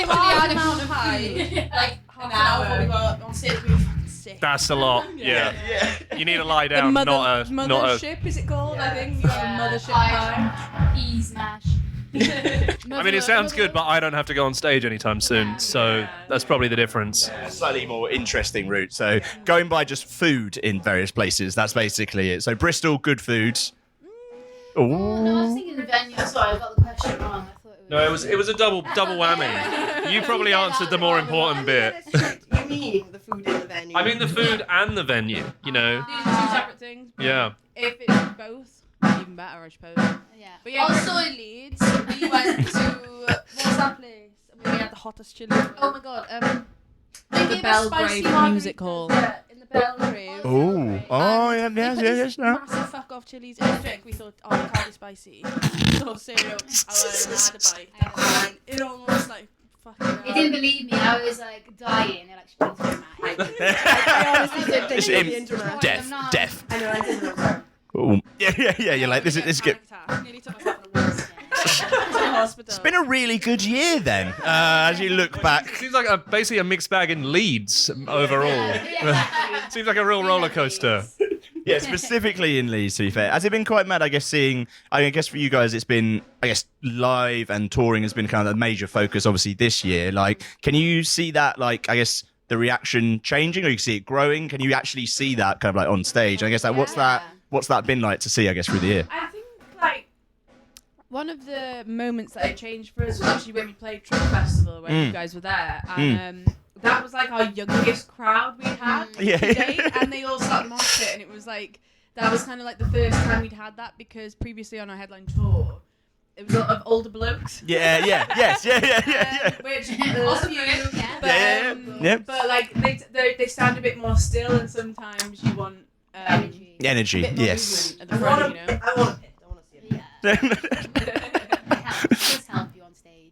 had amount of pie. Like half an hour before we were on stage. We were fucking sick. That's a lot. Yeah. You need to lie The down, mothership, is it called? I think you have a mothership pie. E-smash. I mean, it sounds good, but I don't have to go on stage anytime soon, so that's probably the difference. Slightly more interesting route. So going by just food in various places, that's basically it. So Bristol, good foods. No, I was thinking the venue. Sorry, I got the question wrong. No, it was a double whammy. You probably answered the more important bit. You mean the food in the venue? I mean the food and the venue, you know. These are two separate things. Yeah. If it's both, even better, I suppose. Yeah. But yeah, also in Leeds, we went to what's that place? We had the hottest chili. Oh my god. The Belgrave Music Hall. Yeah, in the Belgrave. Oh, yes. No. Massive fuck off chilies in the drink. We thought, oh, it can't be spicy. So cereal. I went and had a bite. And it almost like fucking. It didn't believe me. I was like dying. They're like, she's being dramatic. I honestly did think it was being dramatic. Deaf. I know, I didn't know. Oh. Yeah. You're like, this is good. Nearly took myself in the woods. To the hospital. It's been a really good year then, as you look back. Seems like basically a mixed bag in Leeds overall. Seems like a real roller coaster. Yeah, specifically in Leeds, to be fair. Has it been quite mad, I guess, I guess for you guys, it's been, I guess, live and touring has been kind of a major focus, obviously, this year. Like, can you see that, like, I guess, the reaction changing, or you see it growing? Can you actually see that kind of like on stage? I guess, like, what's that been like to see, I guess, through the year? I think, like, one of the moments that it changed for us was actually when we played Truck Festival, when you guys were there. And that was like our youngest crowd we had to date, and they all started mosh it, and it was like, that was kind of like the first time we'd had that, because previously on our headline tour, it was a lot of older blokes. Yeah. Which also but like they stand a bit more still, and sometimes you want energy. Yes. At the front, you know. I want it. I want to see it. Just help you on stage.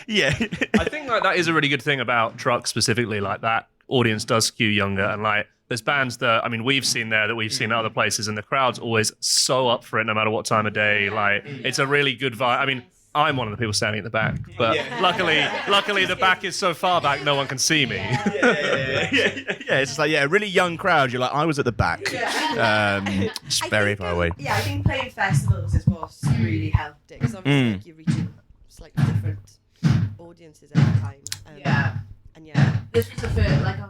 Yeah. I think like that is a really good thing about Truck specifically. Like that audience does skew younger, and like there's bands that we've seen there that we've seen at other places, and the crowd's always so up for it no matter what time of day. Like it's a really good vibe. I mean, I'm one of the people standing at the back, but luckily the back is so far back no one can see me. Yeah, it's like a really young crowd. You're like, I was at the back. It's very far away. Yeah, I think playing festivals is what's really helped it, because obviously like, you're reaching slightly different audiences every time. This was our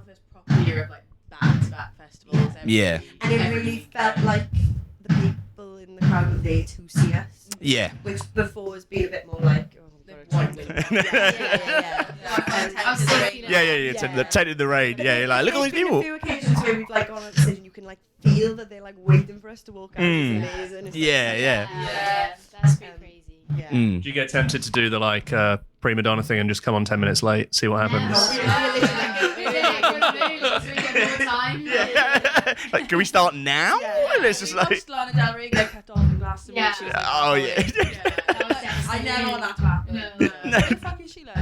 first proper year of like back-to-back festivals. Yeah. And it really felt like the people in the crowd were there to see us. Yeah. Which before has been a bit more like, Tent in the rain. Yeah, you're like, look at all these people. A few occasions where we've like gone on stage and you can like feel that they're like waiting for us to walk out. It's amazing. It's That's pretty crazy. Yeah. Do you get tempted to do the like prima donna thing and just come on 10 minutes late, see what happens? Like, can we start now? It's just like Lana Del Rey got kept off in Glastonbury. Oh yeah. I never want that to happen. No. What the fuck is she like?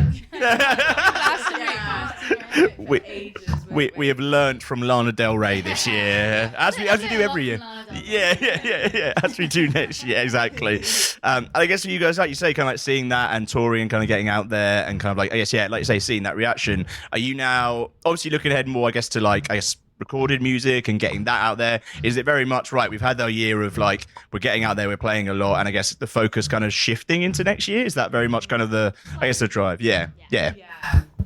We have learnt from Lana Del Rey this year, as we do every year. Yeah. As we do next year, exactly. I guess for you guys, like you say, kind of like seeing that and touring and kind of getting out there and kind of like, I guess, like you say, seeing that reaction. Are you now obviously looking ahead more, I guess, to like, I guess, recorded music and getting that out there? Is it very much right? We've had our year of like, we're getting out there, we're playing a lot, and I guess the focus kind of shifting into next year. Is that very much kind of the, I guess, the drive? Yeah.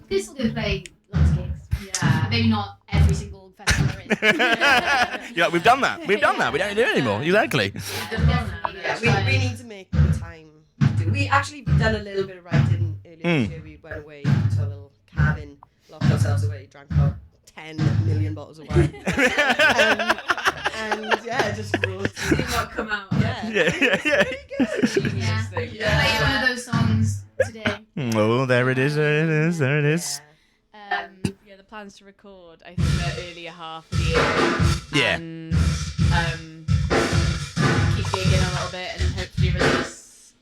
This will go play lots of gigs. Yeah. Maybe not every single festival there is. You're like, we've done that. We don't need to do it anymore. Exactly. We need to make the time to do. We actually done a little bit of writing earlier this year. We went away to a little cabin, locked ourselves away, drank about 10 million bottles of wine. and just wrote. Did not come out. Yeah. Play one of those songs today. Oh, there it is. There it is. The plans to record, I think, the earlier half of the year. Yeah. And keep gig in a little bit and hopefully release.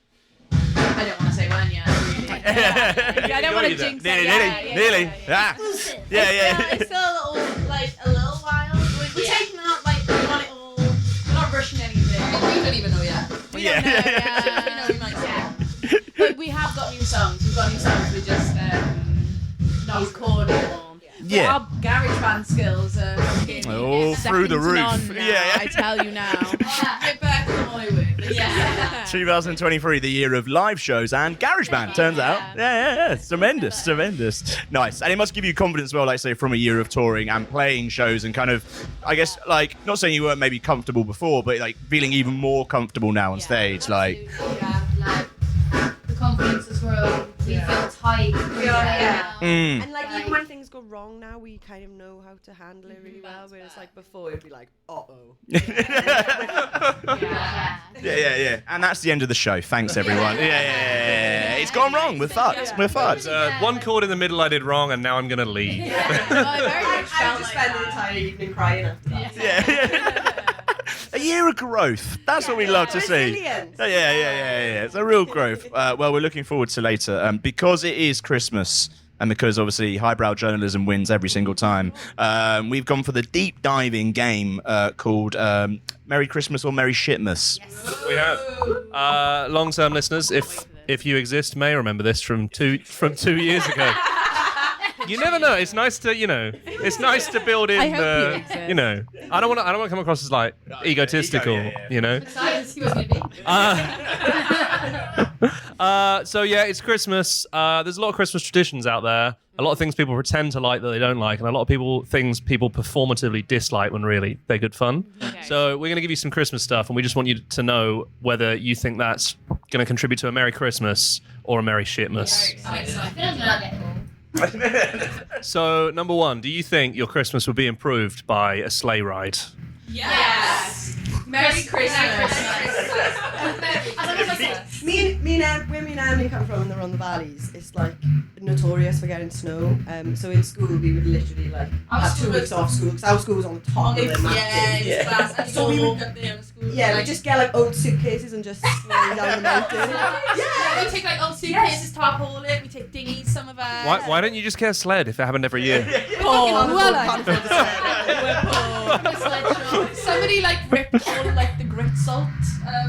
I don't want to say when yet. Really. I don't want to jinx it. Nearly. Yeah. It's still a little while. We're taking out we want it all. We're not rushing anything. We don't even know yet. We don't know. Yeah. We know we might say. But we have got new songs. We've got new songs. We just not recorded them. Yeah. Our garage band skills are fucking through the roof. I tell you now. Get back to my work. Yeah. 2023, the year of live shows and GarageBand, turns out. Yeah. It's tremendous. Nice. And it must give you confidence as well, like say, from a year of touring and playing shows and kind of, I guess, like, not saying you weren't maybe comfortable before, but like feeling even more comfortable now on stage. Like, the confidence has grown. We feel tight. And like even when things go wrong now, we kind of know how to handle it really well. Whereas like before, it'd be like, uh-oh. Yeah. And that's the end of the show. Thanks, everyone. Yeah. It's gone wrong. We're fucked. One chord in the middle I did wrong, and now I'm gonna leave. I just spend the entire evening crying after that. Yeah. A year of growth. That's what we love to see. Yeah. It's a real growth. Well, we're looking forward to later. Because it is Christmas and because obviously highbrow journalism wins every single time, we've gone for the deep diving game called Merry Christmas or Merry Shitmas. Yes. We have. Long-term listeners, if you exist, may remember this from 2 years ago. You never know. It's nice to, it's nice to build in the, I don't want to come across as like egotistical, So yeah, it's Christmas. There's a lot of Christmas traditions out there. A lot of things people pretend to like that they don't like, and a lot of things people performatively dislike when really they're good fun. Okay. So we're going to give you some Christmas stuff, and we just want you to know whether you think that's going to contribute to a Merry Christmas or a Merry Shitmas. So, number 1, do you think your Christmas would be improved by a sleigh ride? Yes. Merry Christmas. Where me and Emily come from in the Rhondda Valleys, it's like notorious for getting snow. So in school we would literally like have 2 weeks off school because our school was on the top of the mountain. Yeah. So we would get there in school. Yeah, we just get like old suitcases and just slide down the mountain. Yeah, we take like old suitcases, tarpaulin, we take dinghies, some of us. Why don't you just get a sled if it happened every year? Somebody like ripped all like the grit salt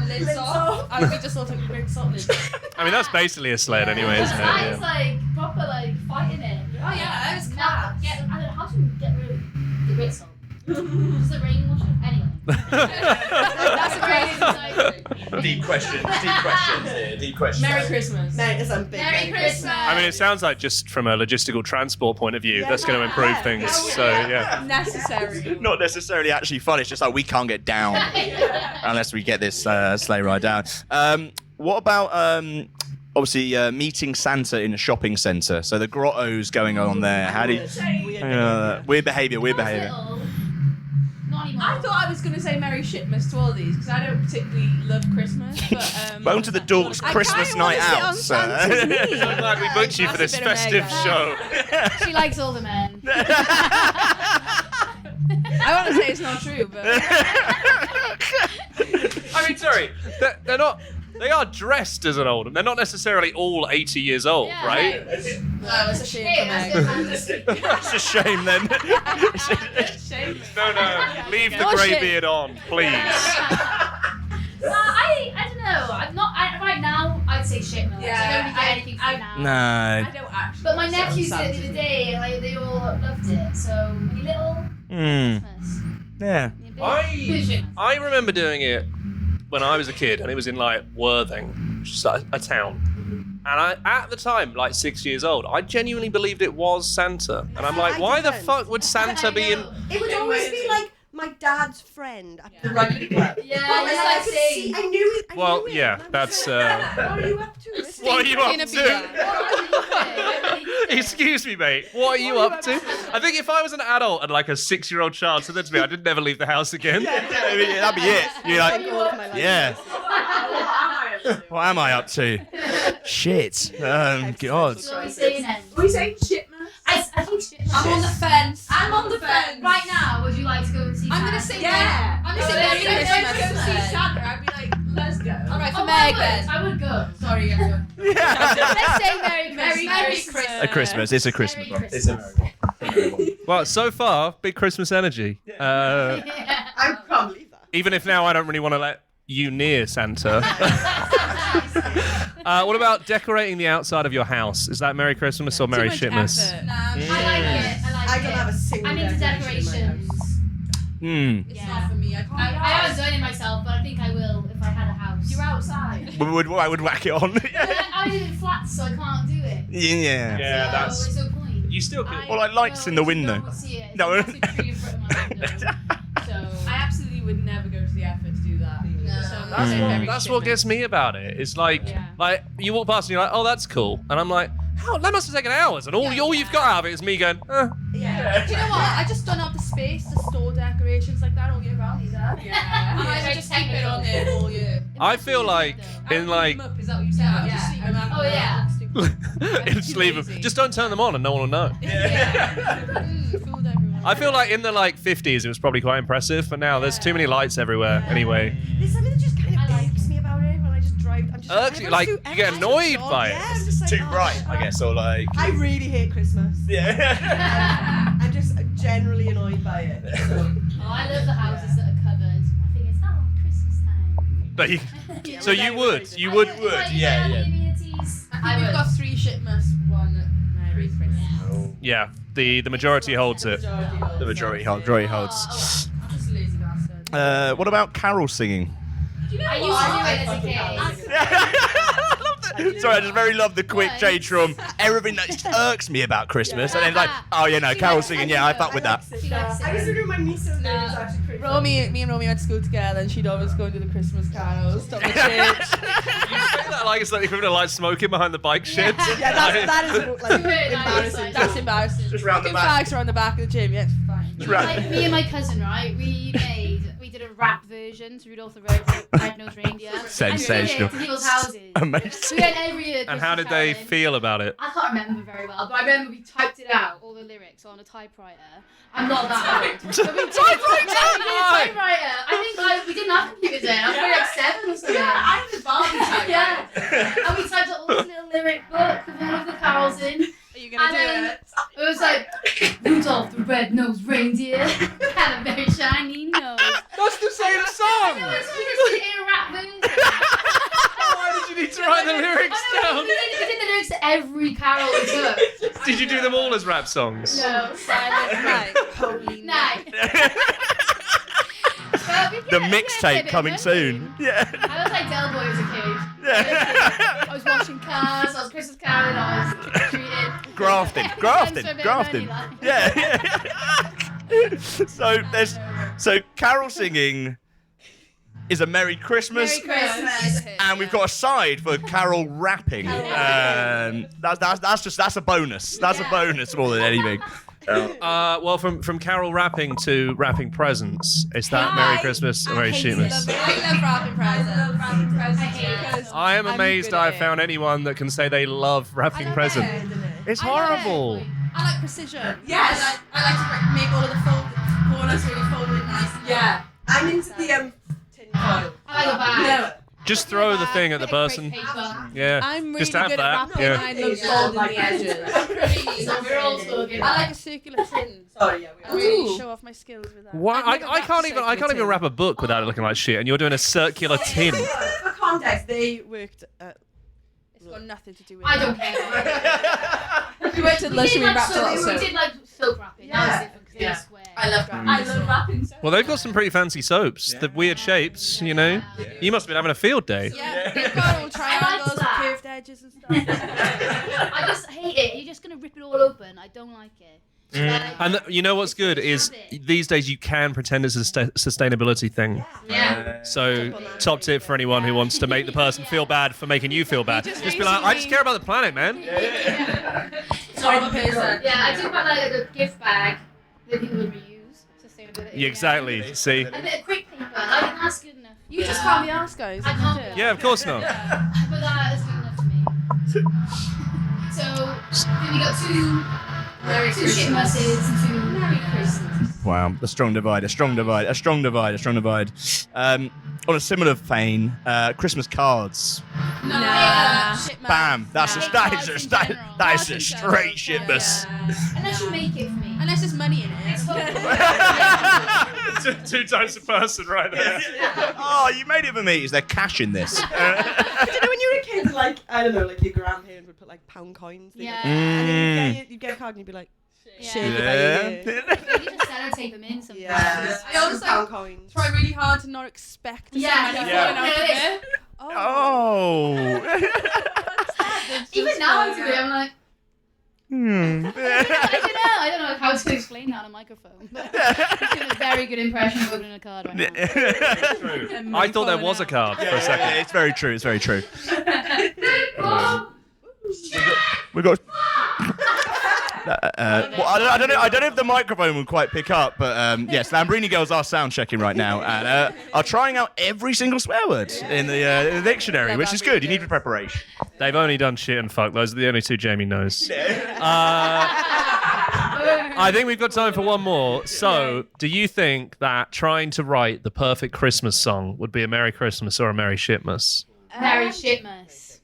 lids off, and we just all took the grit salt lids. I mean, that's basically a sled anyway, isn't it? It's like proper like fighting it. Oh yeah, it was class. I don't know how to get rid of the grit salt. Does the rain wash it? Anyway. That's a crazy Deep questions here. Merry Christmas. Merry Christmas. I mean, it sounds like just from a logistical transport point of view, that's going to improve things. So, yeah. Necessary. Not necessarily actually fun. It's just like we can't get down unless we get this sleigh ride down. What about obviously meeting Santa in a shopping centre? So the grotto's going on there. How do you... Weird behaviour. I thought I was going to say Merry Shitmas to all these because I don't particularly love Christmas. But welcome to the Dork's Christmas night out. I'm glad we booked you for this festive show. She likes all the men. I want to say it's not true, but I mean, sorry, they're not. They are dressed as an old. They're not necessarily all 80 years old, right? No, it's a shame for Meg. It's a shame then. No, leave the grey beard on, please. I don't know. I'm not. Right now, I'd say shit. Yeah, I don't really get anything from now. No. I don't actually. But my nephews did it the other day, and like they all loved it. So a little Christmas. Yeah. I remember doing it when I was a kid, and it was in like Worthing, which is a town. And at the time, like 6 years old, I genuinely believed it was Santa. And I'm like, why the fuck would Santa be in? It would always be like my dad's friend at the rugby club. Yeah, I see. I knew it. Well, yeah, that's. What are you up to? What are you up to? Excuse me, mate. What are you up to? I think if I was an adult and like a 6-year-old child said that to me, I'd never leave the house again. That'd be it. You're like, yeah. What am I up to? Shit. God. So are we saying then? Are we saying shit, man? I think shit. I'm on the fence. I'm on the fence. Right now, would you like to go and see Santa? I'm going to say yeah. I'm going to say Merry Christmas. Go see Santa. I'd be like, Let's go. All right, for Meg then. I would go. Sorry, everyone. Let's say Merry Christmas. A Christmas. It's a Christmas one. It's a Well, so far, big Christmas energy. I can't believe that. Even if now I don't really want to let you near Santa. What about decorating the outside of your house? Is that Merry Christmas or Merry Shitmas? I like it. I don't have a single I'm into decorations. It's not for me. I haven't done it myself, but I think I will if I had a house. You're outside. I would whack it on. I live in flats, so I can't do it. Yeah. Yeah, that's. It's no point. You still could. Or like lights in the window. No. I absolutely would never go to the effort to do that. So That's what gets me about it. It's like you walk past and you're like, oh, that's cool, and I'm like, how? That must have taken hours, and all you've got out of it is me going, Yeah. Do you know what? I just don't have the space to store decorations like that all year round either. Yeah. And I just keep it on there all year. I feel like in like. Is that what you said? I'll just leave them out. Oh yeah. Just leave them. Just don't turn them on, and no one will know. Fooled everyone. I feel like in the 50s it was probably quite impressive, but now there's too many lights everywhere. Anyway. There's something that just kind of irks me about it when I just drive. I'm just You get annoyed by it. Yeah, I'm just like, Too bright, I guess, or like. I really hate Christmas. Yeah. I'm just generally annoyed by it. So. I love the houses that are covered. I think it's Christmas time. But you would. Yeah. I think we've got 3 Shitmas, 1 Merry Christmas. Yeah, the majority holds it. The majority holds. Just a lazy bastard. What about carol singing? I used to do it as a kid. Sorry, I just very love the quick change from everything that just irks me about Christmas, and then like, oh yeah, no, carol singing, yeah, I fuck with that. I used to do my niece and it was actually pretty Me and Romy went to school together, and she'd always go and do the Christmas carols, stop the church. You say that like it's like the equivalent of like smoking behind the bike shed. Yeah, that is like embarrassing. That's embarrassing. Just round the back. Flags around the back of the gym, yeah, it's fine. Like me and my cousin, right? We did a rap version to Rudolph the Red-Nosed Reindeer. Sensational. To people's houses. Amazing. We went every year. And how did they feel about it? I can't remember very well, but I remember we typed it out, all the lyrics, on a typewriter. I'm not that old. So we typewriter! I think we didn't have computers then. I was probably like 7 or something. Yeah, I was Barbie typewriter. Yeah. And we typed out all this little lyric book with all of the carols in. Are you going to do it? It was like, Rudolph the Red-Nosed Reindeer had a very shiny nose. That's the same song! No, it's just a rap version. Why did you need to write the lyrics down? We did the lyrics to every carol we took. Did you do them all as rap songs? No, Silent Night. Holy Night. The mixtape coming soon. Yeah. I was like Del Boy as a kid. Yeah. I was washing cars, I was Christmas caroling, I was treated. Grafting. Yeah. So carol singing is a Merry Christmas. And we've got a side for carol rapping. That's a bonus. That's a bonus more than anything. Well, from carol rapping to wrapping presents, is that Merry Christmas or Merry Shitmas? I love wrapping presents. I am amazed I found anyone that can say they love wrapping presents. It's horrible. I like precision. Yes. I like to make all of the corners really folded nice. Yeah. I'm into the tin foil. I like a bag. Just throw the thing at the person. Yeah. I'm really just have good that. at wrapping. Yeah. I love folding the edges. We're all talking. I like a circular tin. Sorry, yeah. I really show off my skills with that. Why? I can't even wrap a book without it looking like shit, and you're doing a circular tin. For context, they worked at. It's got nothing to do with. I don't care. We went to Lush and we wrapped a lot of soap. We did like silk wrapping. That was different because they were square. I love wrapping. Well, they've got some pretty fancy soaps. The weird shapes, you know. You must have been having a field day. Yeah, they've got all triangles, curved edges and stuff. I just hate it. You're just gonna rip it all open. I don't like it. And you know what's good is these days you can pretend it's a sustainability thing. Yeah. So top tip for anyone who wants to make the person feel bad for making you feel bad. Just be like, I just care about the planet, man. Sorry, I took my like a gift bag that people would reuse. Sustainability. Yeah, exactly. See. A bit of quick paper. I think that's good enough. You just can't be asked, guys. I can't be. Yeah, of course not. But that is good enough for me. So then we got two Xmas's and two Merry Christmas. Wow, a strong divide. on a similar vein, Christmas cards. Nah. Bam. That is a straight shitmas. Unless you make it for me. Unless there's money in it. Two times a person right there. Oh, you made it for me. Is there cash in this? I don't know, when you were a kid, like, I don't know, like your grandparents would put like pound coins. Yeah. And then you'd get a card and you'd be like, shake it. You just sellotape them in sometimes. Yeah. I always pound coins. try really hard to not expect to see money falling out of it. Oh. Even now I do it, I'm like, I don't know how to explain that on a microphone. But it's doing a very good impression of opening a card right now. I thought there was a card for a second. Yeah, it's very true. We got. Well, I don't know if the microphone will quite pick up, but yes, Lambrini girls are sound checking right now and are trying out every single swear word in the dictionary, which is good. You need preparation. They've only done shit and fuck. Those are the only two Jamie knows. I think we've got time for one more. So, do you think that trying to write the perfect Christmas song would be a Merry Christmas or a Merry Shitmas? Merry Shitmas.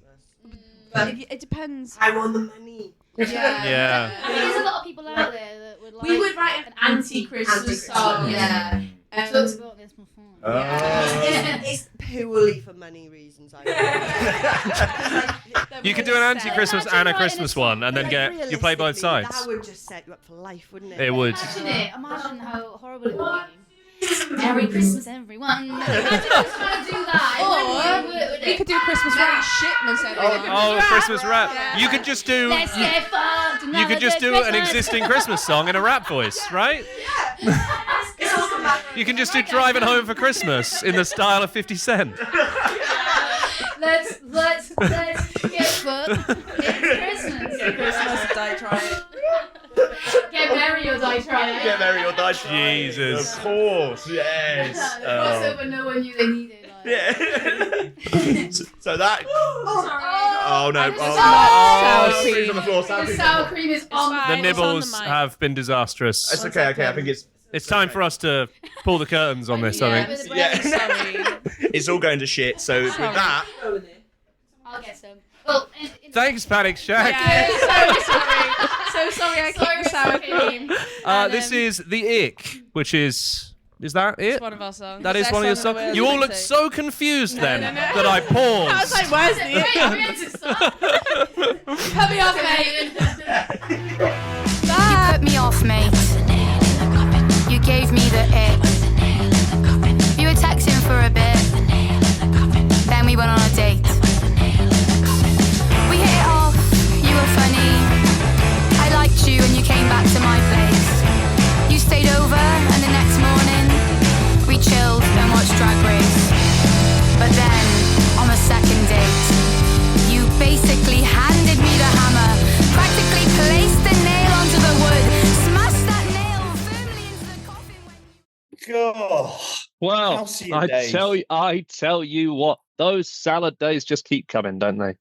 But it depends. I want the money. Yeah. I mean, there's a lot of people out there that would like. We would write an anti-Christmas song. Yeah. Talks about this before. It's purely for money reasons. You could do an anti-Christmas and a Christmas one, and then you play both sides. That would just set you up for life, wouldn't it? It would. Imagine how horrible it would be. Merry Christmas, everyone. Imagine just trying to do that. Or we could do Christmas rap shitmas. Oh, Christmas rap. Yeah. You could just do. Let's get fucked. You could just do an existing Christmas song in a rap voice, right? You can just do Driving Home for Christmas in the style of 50 Cent. Let's get fucked. It's Christmas. Get Christmas, die trying. Get married or die trying. Get married or die trying. Jesus. Of course, yes. Crossover no one knew they needed. Yeah. So that. Oh no! Sour cream. On the floor. The sour cream is on the nibbles have been disastrous. It's okay. I think it's time for us to pull the curtains on this. I think. It's all going to shit. So with that, I'll get some. Well, thanks, Panic Shack. Yeah, so sorry I kicked the sour cream. This is The Ick, which is that it? It's one of our songs. That is one of your songs. You all looked so confused then that I paused. I was like, where's The Ick? Cut me off, mate. You put me off, mate. You gave me the ick. You were texting for a bit. Then we went on a date. We hit it off, you were funny. I liked you and you came back to my place. You stayed over and the next morning we chilled and watched Drag Race. But then, on the second date, you basically handed me the hammer, practically placed the nail onto the wood, smashed that nail firmly into the coffin. God. Well, I tell you what, those salad days just keep coming, don't they?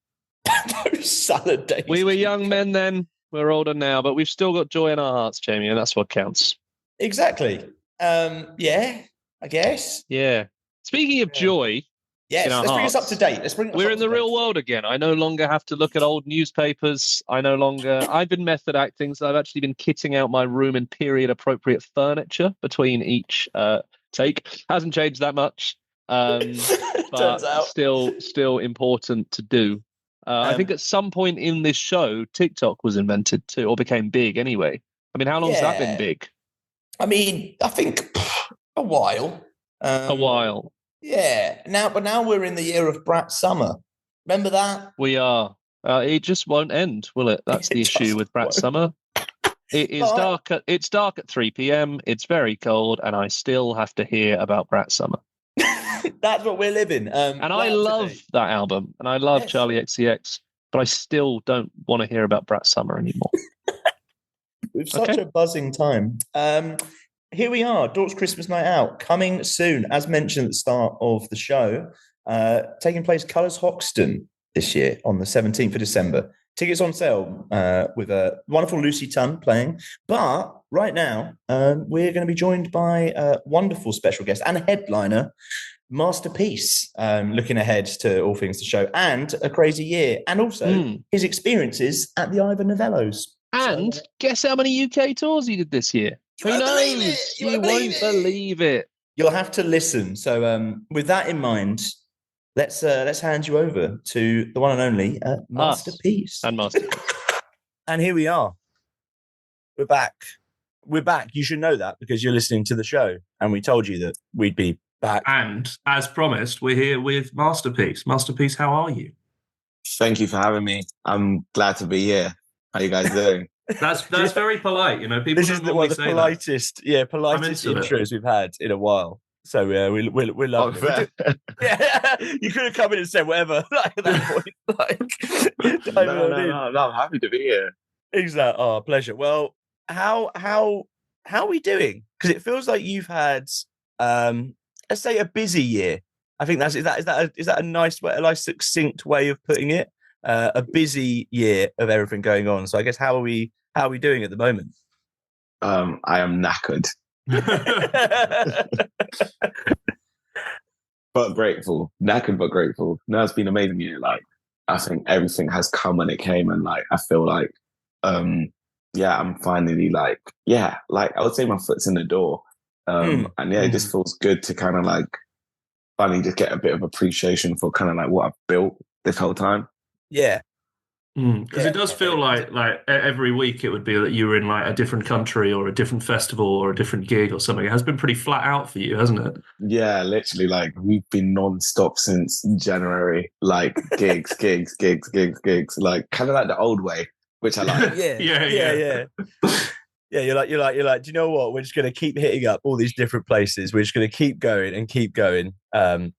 Those salad days. We were young men then. We're older now, but we've still got joy in our hearts, Jamie, and that's what counts. Exactly. Yeah, I guess. Yeah. Speaking of joy, yes, let's bring us up to date. We're in the real world again. I no longer have to look at old newspapers. I've been method acting, so I've actually been kitting out my room in period appropriate furniture between each take. Hasn't changed that much, but still important to do. I think at some point in this show, TikTok was invented too, or became big anyway. I mean, how long has that been big? I mean, I think a while. A while. Yeah. But now we're in the year of Brat Summer. Remember that? We are. It just won't end, will it? That's the issue with Brat Summer. It is dark. It's dark at 3 p.m. It's very cold, and I still have to hear about Brat Summer. That's what we're living. And I love that album, and I love Charlie XCX, but I still don't want to hear about Brat Summer anymore. With such a buzzing time. Here we are, Dork's Christmas Night Out, coming soon, as mentioned at the start of the show, taking place Colours Hoxton this year on the 17th of December. Tickets on sale with a wonderful Lucy Tun playing. But right now, we're going to be joined by a wonderful special guest and headliner, masterpiece, looking ahead to all things to show, and a crazy year, and also his experiences at the Ivor Novellos. And guess how many UK tours he did this year? Who knows? You won't believe it. You'll have to listen. So, with that in mind, let's hand you over to the one and only Masterpiece. And Masterpiece. And here we are. We're back. We're back. You should know that because you're listening to the show, and we told you that we'd be back. And as promised, we're here with Masterpiece. Masterpiece, how are you? Thank you for having me. I'm glad to be here. How you guys doing? That's very polite, you know. People this is the politest intros we've had in a while. So we're loving it. Yeah, you could have come in and said whatever. Like at that point, no, I'm happy to be here. Exactly. Oh, pleasure. Well, how are we doing? Because it feels like you've had, let's say, a busy year. I think is that a nice way, a nice succinct way of putting it? A busy year of everything going on. So I guess how are we doing at the moment? I am knackered. But grateful. Knackered but grateful. No, it's been an amazing year. Like I think everything has come when it came, and like I feel like I'm finally like I would say my foot's in the door. It just feels good to kind of like finally just get a bit of appreciation for kind of like what I've built this whole time. Yeah. Because it does feel like every week it would be that you were in like a different country or a different festival or a different gig or something. It has been pretty flat out for you, hasn't it? Yeah, literally, like we've been non-stop since January, like gigs, like kind of like the old way, which I like. Yeah. Yeah, you're like, do you know what? We're just going to keep hitting up all these different places. We're just going to keep going and keep going. It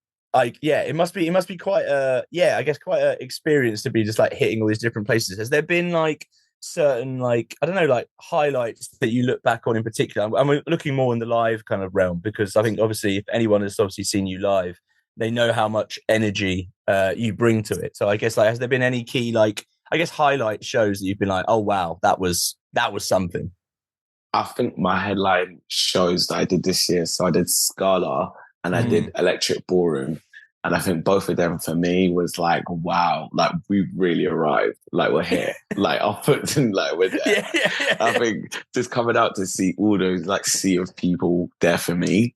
must be quite quite a experience to be just like hitting all these different places. Has there been like certain like, I don't know, like highlights that you look back on in particular? I'm looking more in the live kind of realm because I think obviously if anyone has obviously seen you live, they know how much energy you bring to it. So I guess like, has there been any key like, I guess highlight shows that you've been like, oh wow, that was something? I think my headline shows that I did this year. So I did Scala and I did Electric Ballroom. And I think both of them for me was like, wow, like we really arrived. Like we're here. Like our foot's in, like we're there. Yeah. I think just coming out to see all those like sea of people there for me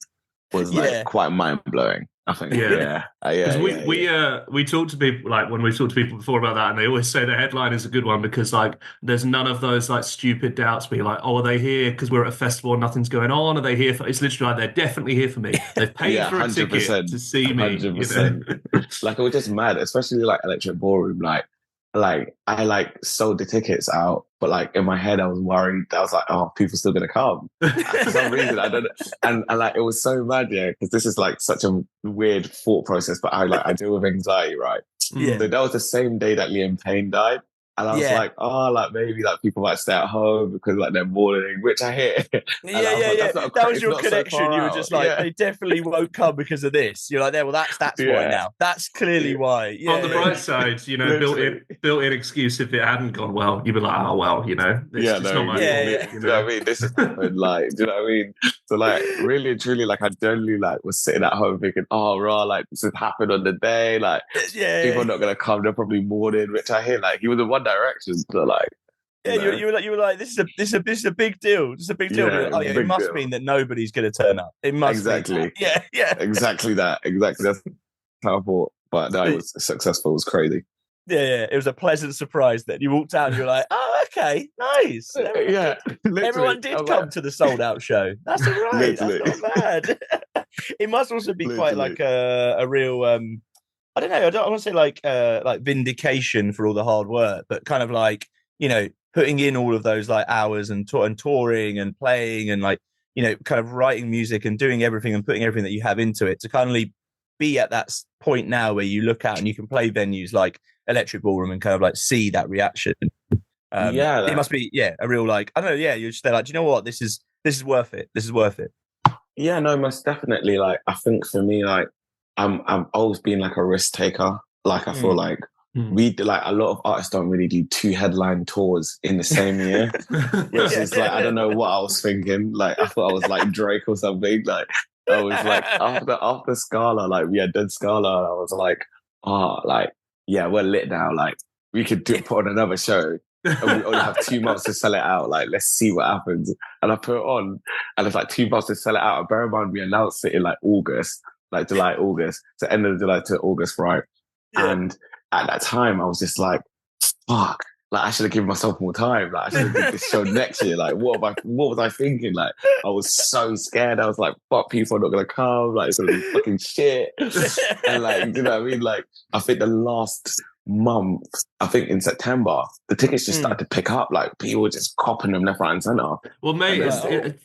was like quite mind blowing. I think, we talk to people like when we've talked to people before about that, and they always say the headline is a good one because like there's none of those like stupid doubts. Be like, oh, are they here because we're at a festival and nothing's going on? Are they here for? It's literally like they're definitely here for me. They've paid for a ticket to see me. 100%. You know? Like it was just mad, especially like Electric Ballroom. Like I like sold the tickets out, but like in my head I was worried. I was like, oh, people still gonna come. For some reason I don't know. And like it was so mad, because this is like such a weird thought process, but I deal with anxiety, right? Yeah. So that was the same day that Liam Payne died. And I was like, oh, like maybe like people might stay at home because like they're mourning, which I hear. That was your connection. So you were just like, they definitely won't come because of this. You're like, well, that's why now. That's clearly why. Yeah, on the bright side, you know, built-in excuse if it hadn't gone well, you'd be like, oh well, you know, it's not my fault. You know what I mean? This is like, do you know what I mean? So like, really and truly, like I generally like was sitting at home thinking, oh, raw, like this has happened on the day. Like people are not gonna come. They're probably mourning, which I hear. Like he was the one direction, so like you were like this is a big deal. It's a big deal. It must mean that nobody's going to turn up. It must exactly. Yeah. Exactly that. That's how I thought. But no, it was successful. It was crazy. Yeah. It was a pleasant surprise that you walked out and you're like, oh, okay, nice. Everyone did come to the sold out show. That's all right. That's not bad. It must also be quite like a real. I don't know. I don't want to say like vindication for all the hard work, but kind of like, you know, putting in all of those like hours and touring and playing and like, you know, kind of writing music and doing everything and putting everything that you have into it to kind of be at that point now where you look out and you can play venues like Electric Ballroom and kind of like see that reaction. It must be a real like, I don't know. Yeah, you're just there like, do you know what? This is worth it. This is worth it. Yeah, no, most definitely. Like I think for me, like I'm always been like a risk taker. Like I feel like we like a lot of artists don't really do 2 headline tours in the same year, which is like I don't know what I was thinking. Like I thought I was like Drake or something. Like I was like, after Scala, like we had done Scala, I was like, yeah, we're lit now. Like we could put on another show. And we only have 2 months to sell it out. Like, let's see what happens. And I put it on, and it's like 2 months to sell it out. And bear in mind, we announced it in like August, like July, August, to end of July to August, right? Yeah. And at that time, I was just like, fuck. Like, I should have given myself more time. Like, I should have did this show next year. Like, what was I thinking? Like, I was so scared. I was like, fuck, people are not going to come. Like, it's going to be fucking shit. And like, you know what I mean? Like, I think the last month, I think in September, the tickets just started to pick up. Like, people were just copping them left, right, and centre. Well, mate,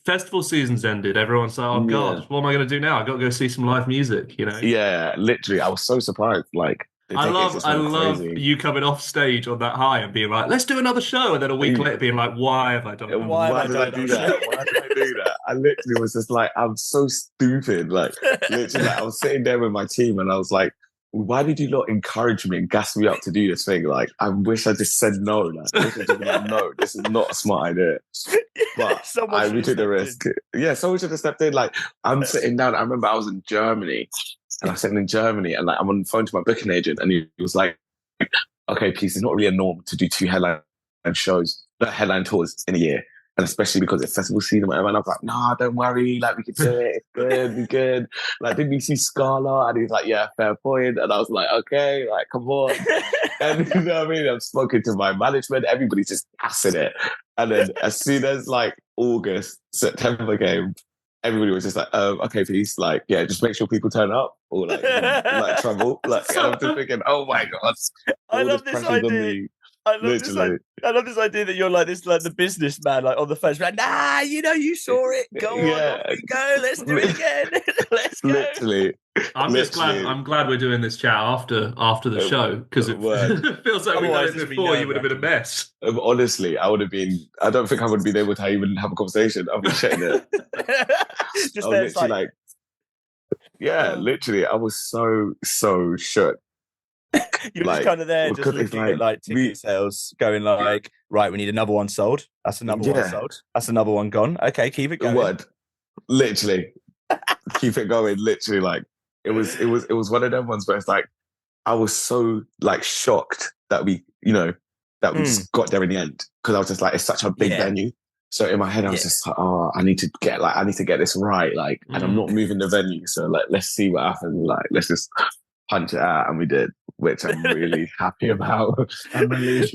festival season's ended. Everyone's like, oh, God, what am I going to do now? I've got to go see some live music, you know? Yeah, literally. I was so surprised. Like, I love you coming off stage on that high and being like, let's do another show. And then a week later being like, why have I done that? Why did I do that? Why did I do that? I literally was just like, I'm so stupid. Like, literally, like, I was sitting there with my team and I was like, why did you not encourage me and gas me up to do this thing? Like, I wish I just said no. Like, I wish I just been like, no, this is not a smart idea. But we took the risk. Yeah, someone should have stepped in. Like, I'm sitting down. I remember I was in Germany. And I was sitting in Germany, and like I'm on the phone to my booking agent, and he was like, "Okay, please, it's not really a norm to do 2 headline tours in a year, and especially because it's festival season, whatever." And I was like, "Nah, don't worry, like we can do it. It's good, we good." Like, didn't we see Scala? And he's like, "Yeah, fair point." And I was like, "Okay, like come on." And you know what I mean? I'm spoken to my management. Everybody's just assing it. And then as soon as like September came. Everybody was just like, okay, peace. Like, yeah, just make sure people turn up or like trouble. Like, I'm just thinking, oh my God. I love this idea. I love this idea that you're like this, like the businessman, like on the phone. Like, nah, you saw it. Go on, off we go. Let's do it again. Let's go. Literally. I'm glad we're doing this chat after the show because it feels like we done it before. You would have been a mess. Honestly, I would have been. I don't think I would have been able to even have a conversation. I've been shitting it. Just I was literally literally, I was so shook. You're just kind of there, just looking at like ticket sales, going like, right, we need another one sold. That's another one sold. That's another one gone. Okay, keep it going. Word, literally, keep it going. Literally, like it was one of them ones where it's like I was so like shocked that we just got there in the end because I was just like, it's such a big venue. So in my head, I was just like, oh, I need to get this right, like, and I'm not moving the venue. So like, let's see what happens. Like, let's just punch it out, and we did, which I'm really happy about. I'm relieved.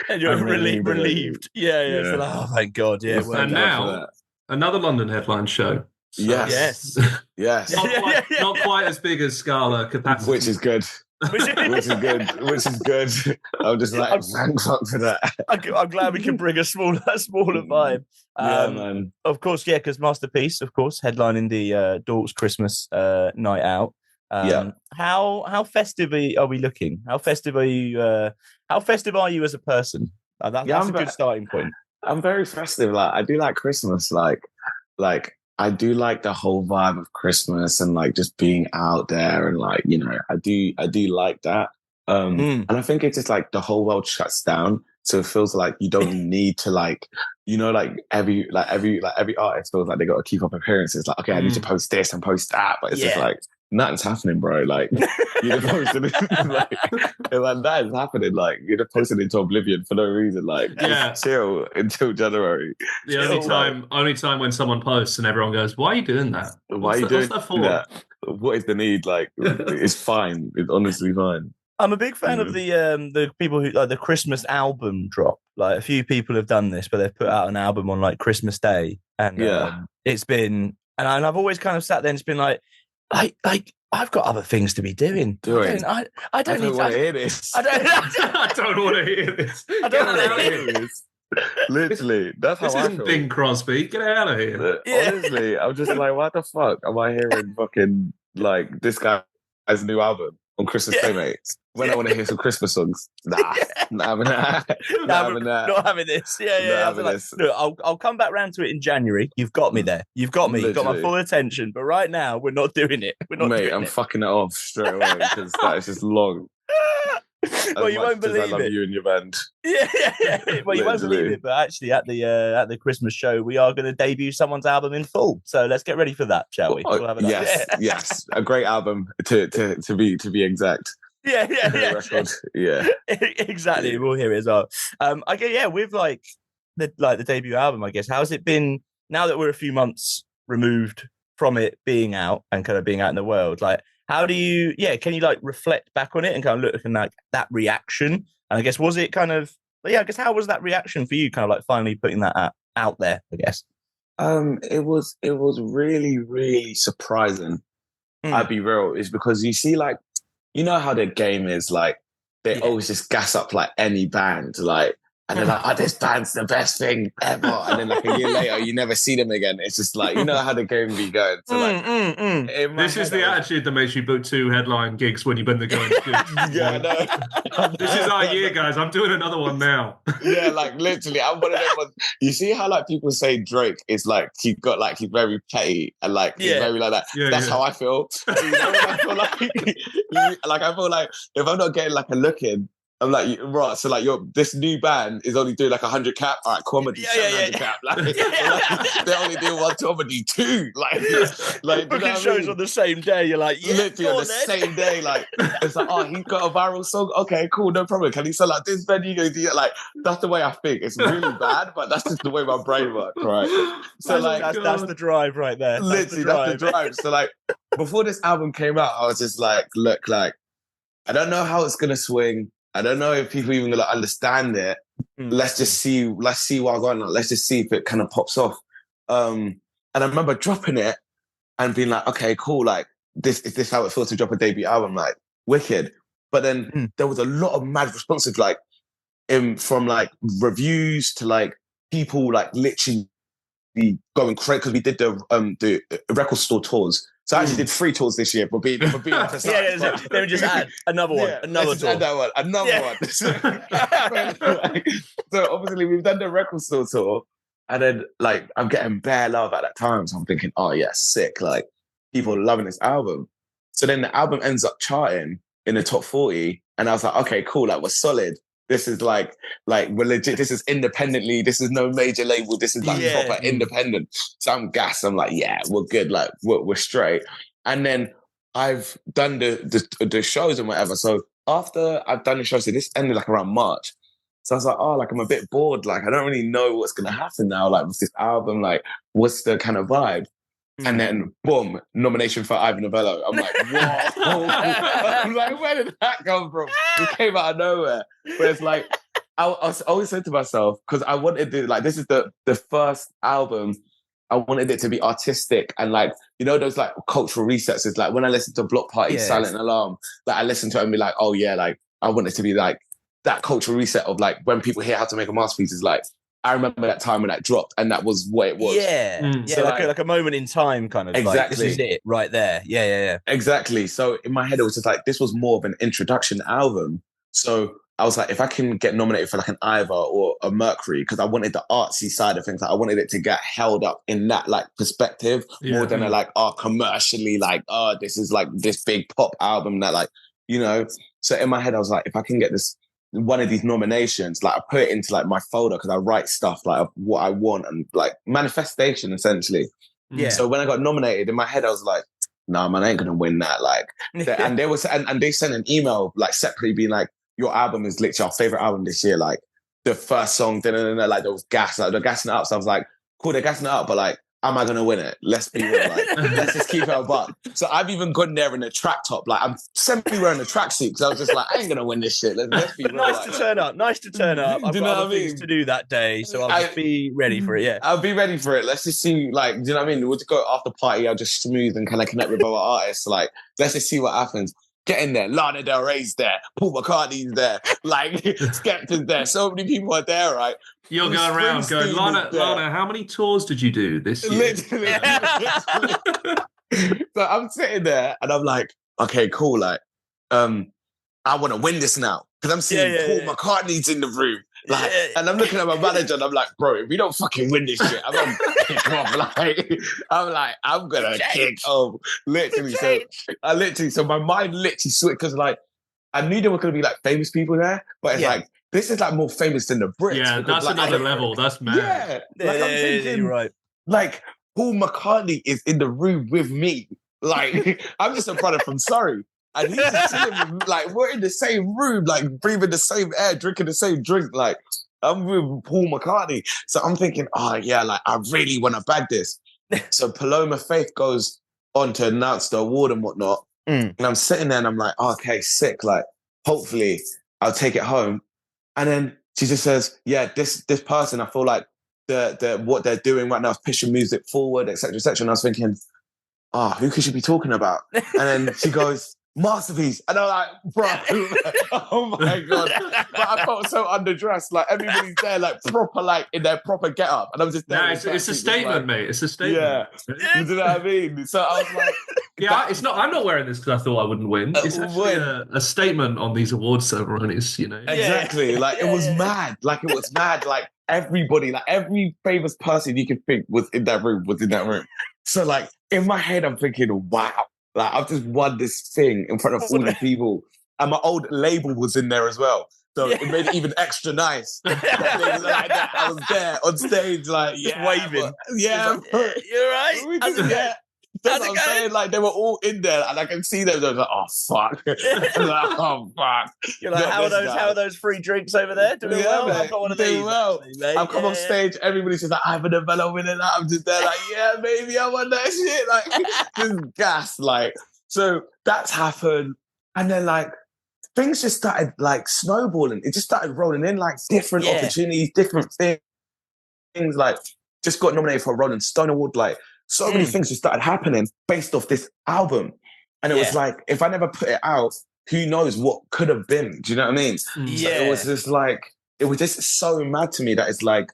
And you're relieved. Yeah. So like, oh, thank God. Yeah. And now another London headline show. So, yes. Not quite as big as Scala capacity, which is good. Which is good. I'm just like, thanks for that. I'm glad we can bring a smaller vibe. Man. Of course, because Masterpiece, of course, headlining the Dork's Christmas night out. How festive are we looking? How festive are you? How festive are you as a person? That's a good starting point. I'm very festive. Like, I do like Christmas. Like I do like the whole vibe of Christmas and like just being out there and like, I do like that. And I think it's just like the whole world shuts down. So it feels like you don't need to like, every artist feels like they got to keep up appearances. Like, okay, I need to post this and post that. But it's just like, nothing's happening, bro. Like, you're posting like that is happening. Like, you're posting into oblivion for no reason. Like, just chill until January. The only time when someone posts and everyone goes, "Why are you doing that? Why are you doing that? What is the need? Like, it's fine. It's honestly fine." I'm a big fan of the people who like the Christmas album drop. Like, a few people have done this, but they've put out an album on like Christmas Day, and it's been, and I've always kind of sat there and it's been like I've got other things to be doing. I don't want to hear this. I don't want to hear this. I don't want to hear this. Literally, that's how this isn't Bing Crosby. Get out of here. Honestly, I'm just like, what the fuck am I hearing? Fucking like this guy's new album on Christmas Day, mate. When I want to hear some Christmas songs, not having this. Look, I'll come back round to it in January. You've got me there. You've got me. You've got my full attention. But right now, we're not doing it. I'm fucking it off straight away because that is just long. Well, you won't believe I love it. you and your band. Yeah. Well, you won't believe it, but actually, at the Christmas show, we are going to debut someone's album in full. So let's get ready for that, shall we? We'll have Yes, a great album to be exact. Yeah. Exactly. We'll hear it as well. With the debut album, I guess. How's it been now that we're a few months removed from it being out and kind of being out in the world? Like, how do you, can you like reflect back on it and kind of look at like that reaction? And I guess, was it kind of, how was that reaction for you? Kind of like finally putting that out there, I guess. It was really, really surprising. I'd be real. It's because you see, like, you know how the game is, like, they always just gas up like any band, like, and they're like, this band's the best thing ever. And then like a year later, you never see them again. It's just like, you know how the game be going. So like, this is the attitude that makes you book 2 headline gigs when you've been the going good. I know. This is our year, guys. I'm doing another one now. Yeah, like literally, I'm one of them ones. You see how like people say Drake is like, he's very petty and like, he's very like that. That's how I feel. You know, I feel like, I feel like if I'm not getting like a look in, I'm like, right, so like this new band is only doing like 100 cap. All right, comedy 700 cap. Like, they only do 1 comedy 2. Like booking shows on the same day. You're like, literally on the same day. Like it's like, oh, he's got a viral song. Okay, cool, no problem. Can he sell like this venue? Like that's the way I think. It's really bad, but that's just the way my brain works, right? So that's the drive right there. That's the drive. So like before this album came out, I was just like, look, like I don't know how it's gonna swing. I don't know if people even gonna understand it. Let's just see what's going on. Let's just see if it kind of pops off. And I remember dropping it and being like, okay, cool. Like this is this how it feels to drop a debut album? Like wicked. But then there was a lot of mad responses, like from like reviews to like people like literally going crazy because we did the record store tours. So I actually did 3 tours this year for being precise. Let me just add another one. Another one. So obviously we've done the record store tour, and then like I'm getting bare love at that time. So I'm thinking, oh yeah, sick. Like people are loving this album. So then the album ends up charting in the top 40, and I was like, okay, cool. Like we're solid. This is like we're legit. This is independently. This is no major label. This is like proper independent. So I'm gassed. I'm like, yeah, we're good. Like we're straight. And then I've done the shows and whatever. So after I've done the shows, so this ended like around March. So I was like, oh, like I'm a bit bored. Like I don't really know what's gonna happen now. Like with this album, like what's the kind of vibe? And then, boom, nomination for Ivor Novello. I'm like, whoa. I'm like, where did that come from? It came out of nowhere. But it's like, I always said to myself, because I wanted to, like, this is the first album, I wanted it to be artistic and like, you know, those like cultural resets. It's like when I listen to Block Party, Silent Alarm, like I listen to it and be like, oh yeah, like I want it to be like that cultural reset of like when people hear How to Make a Masterpiece is like, I remember that time when that dropped, and that was what it was. So like a moment in time, kind of. Exactly. Like, this is it right there. Yeah. Exactly. So in my head, it was just like this was more of an introduction album. So I was like, if I can get nominated for like an Ivor or a Mercury, because I wanted the artsy side of things. Like, I wanted it to get held up in that like perspective more than a like, commercially, like, this is like this big pop album that like, you know. So in my head, I was like, if I can get this. One of these nominations, like I put it into like my folder because I write stuff like of what I want and like manifestation essentially. Yeah. So when I got nominated in my head, I was like, nah, man, I ain't gonna win that. Like, and there was, and they sent an email like separately being like, your album is literally our favorite album this year. Like the first song, like there was gas, like they're gassing it up. So I was like, cool, they're gassing it up, but like, am I gonna win it? Let's be real. Like, let's just keep it a buck. So I've even gone there in a track top. Like I'm simply wearing a tracksuit because I was just like, I ain't gonna win this shit. Let's be real. Nice to turn up. I've got other things to do that day, so I'll just be ready for it. Yeah, I'll be ready for it. Let's just see. Like, do you know what I mean? We'll just go after party. I'll just smooth and kind of connect with other artists. Like, let's just see what happens. Get in there. Lana Del Rey's there. Paul McCartney's there. Like, Skepta's there. So many people are there, right? You're going around going, Lana, how many tours did you do this year? Literally. So I'm sitting there and I'm like, okay, cool. Like, I want to win this now. Because I'm seeing Paul McCartney's in the room. Like, and I'm looking at my manager and I'm like, bro, if we don't fucking win this shit, I'm gonna kick off. I'm gonna kick off. Literally. So my mind literally switched because like I knew there were going to be like famous people there, but it's like, this is like more famous than the Brits. Yeah, because, that's like, another level. That's mad. Yeah, like I'm thinking, you're right. Like Paul McCartney is in the room with me. Like I'm just a brother from Surrey, and he's just chilling with, like we're in the same room, like breathing the same air, drinking the same drink. Like I'm with Paul McCartney, so I'm thinking, oh yeah, like I really want to bag this. So Paloma Faith goes on to announce the award and whatnot, and I'm sitting there and I'm like, oh, okay, sick. Like hopefully I'll take it home. And then she just says, yeah, this person, I feel like the what they're doing right now is pushing music forward, etc., etc. And I was thinking, who could she be talking about? And then she goes, Masterpiece. And I'm like, bro, oh my God. But I felt so underdressed. Like everybody's there, like proper, like in their proper get up. And I'm just there. No, it's a statement, mate. It's a statement. Yeah. You know what I mean? So I was like, yeah, it's not. I'm not wearing this because I thought I wouldn't win. It's actually a statement on these award ceremonies. You know, exactly. Like it was mad. Like it was mad. Like everybody, like every famous person you could think was in that room. So like in my head, I'm thinking, wow, like I've just won this thing in front of all the people, and my old label was in there as well. So it made it even extra nice. I was there on stage, like waving. Yeah, you're right. That's what I'm saying. Like they were all in there, and I can see them. They're like, "Oh fuck!" Like, "Oh fuck!" You're like, "How are those free drinks over there? Doing well? I've got one of these." Well. I've come off stage. Everybody's just like, "I have a development winning that." I'm just there, like, "Yeah, baby, I want that shit." Like, just gas. Like, so that's happened, and then like things just started like snowballing. It just started rolling in, like different opportunities, different things. Like, just got nominated for a Rolling Stone Award, like. So many things just started happening based off this album. And it was like, if I never put it out, who knows what could have been? Do you know what I mean? So it was just like, it was just so mad to me that it's like,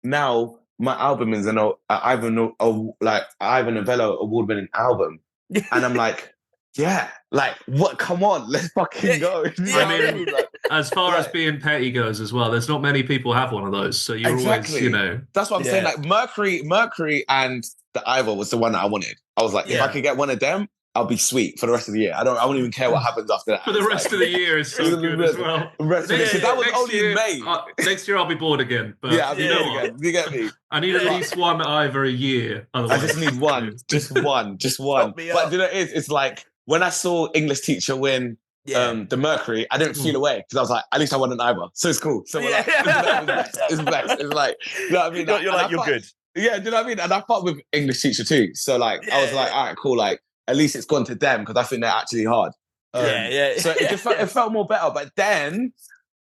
now my album is an Ivan Novello award-winning album. And I'm like, yeah, like, what? Come on, let's fucking go. I mean, as far as being petty goes as well, there's not many people have one of those. So you're always, you know. That's what I'm saying. Like, Mercury and the Ivor was the one that I wanted. I was like, if I could get one of them, I'll be sweet for the rest of the year. I won't even care what happens after that. For the rest of the year is so good as well. That was only in May. Next year I'll be bored again. But I'll be bored again. You get me? I need at least one Ivor a year. Otherwise, I just need one. Just one. But you know what it is? It's like, when I saw English Teacher win the Mercury, I didn't feel away because I was like, at least I won an Ivor. So it's cool. So like, it's best. It's like, you know what I mean? You're like, you're good. Yeah, do you know what I mean? And I fought with English Teacher too. So like, I was like, all right, cool. Like, at least it's gone to them because I think they're actually hard. So it just it felt more better. But then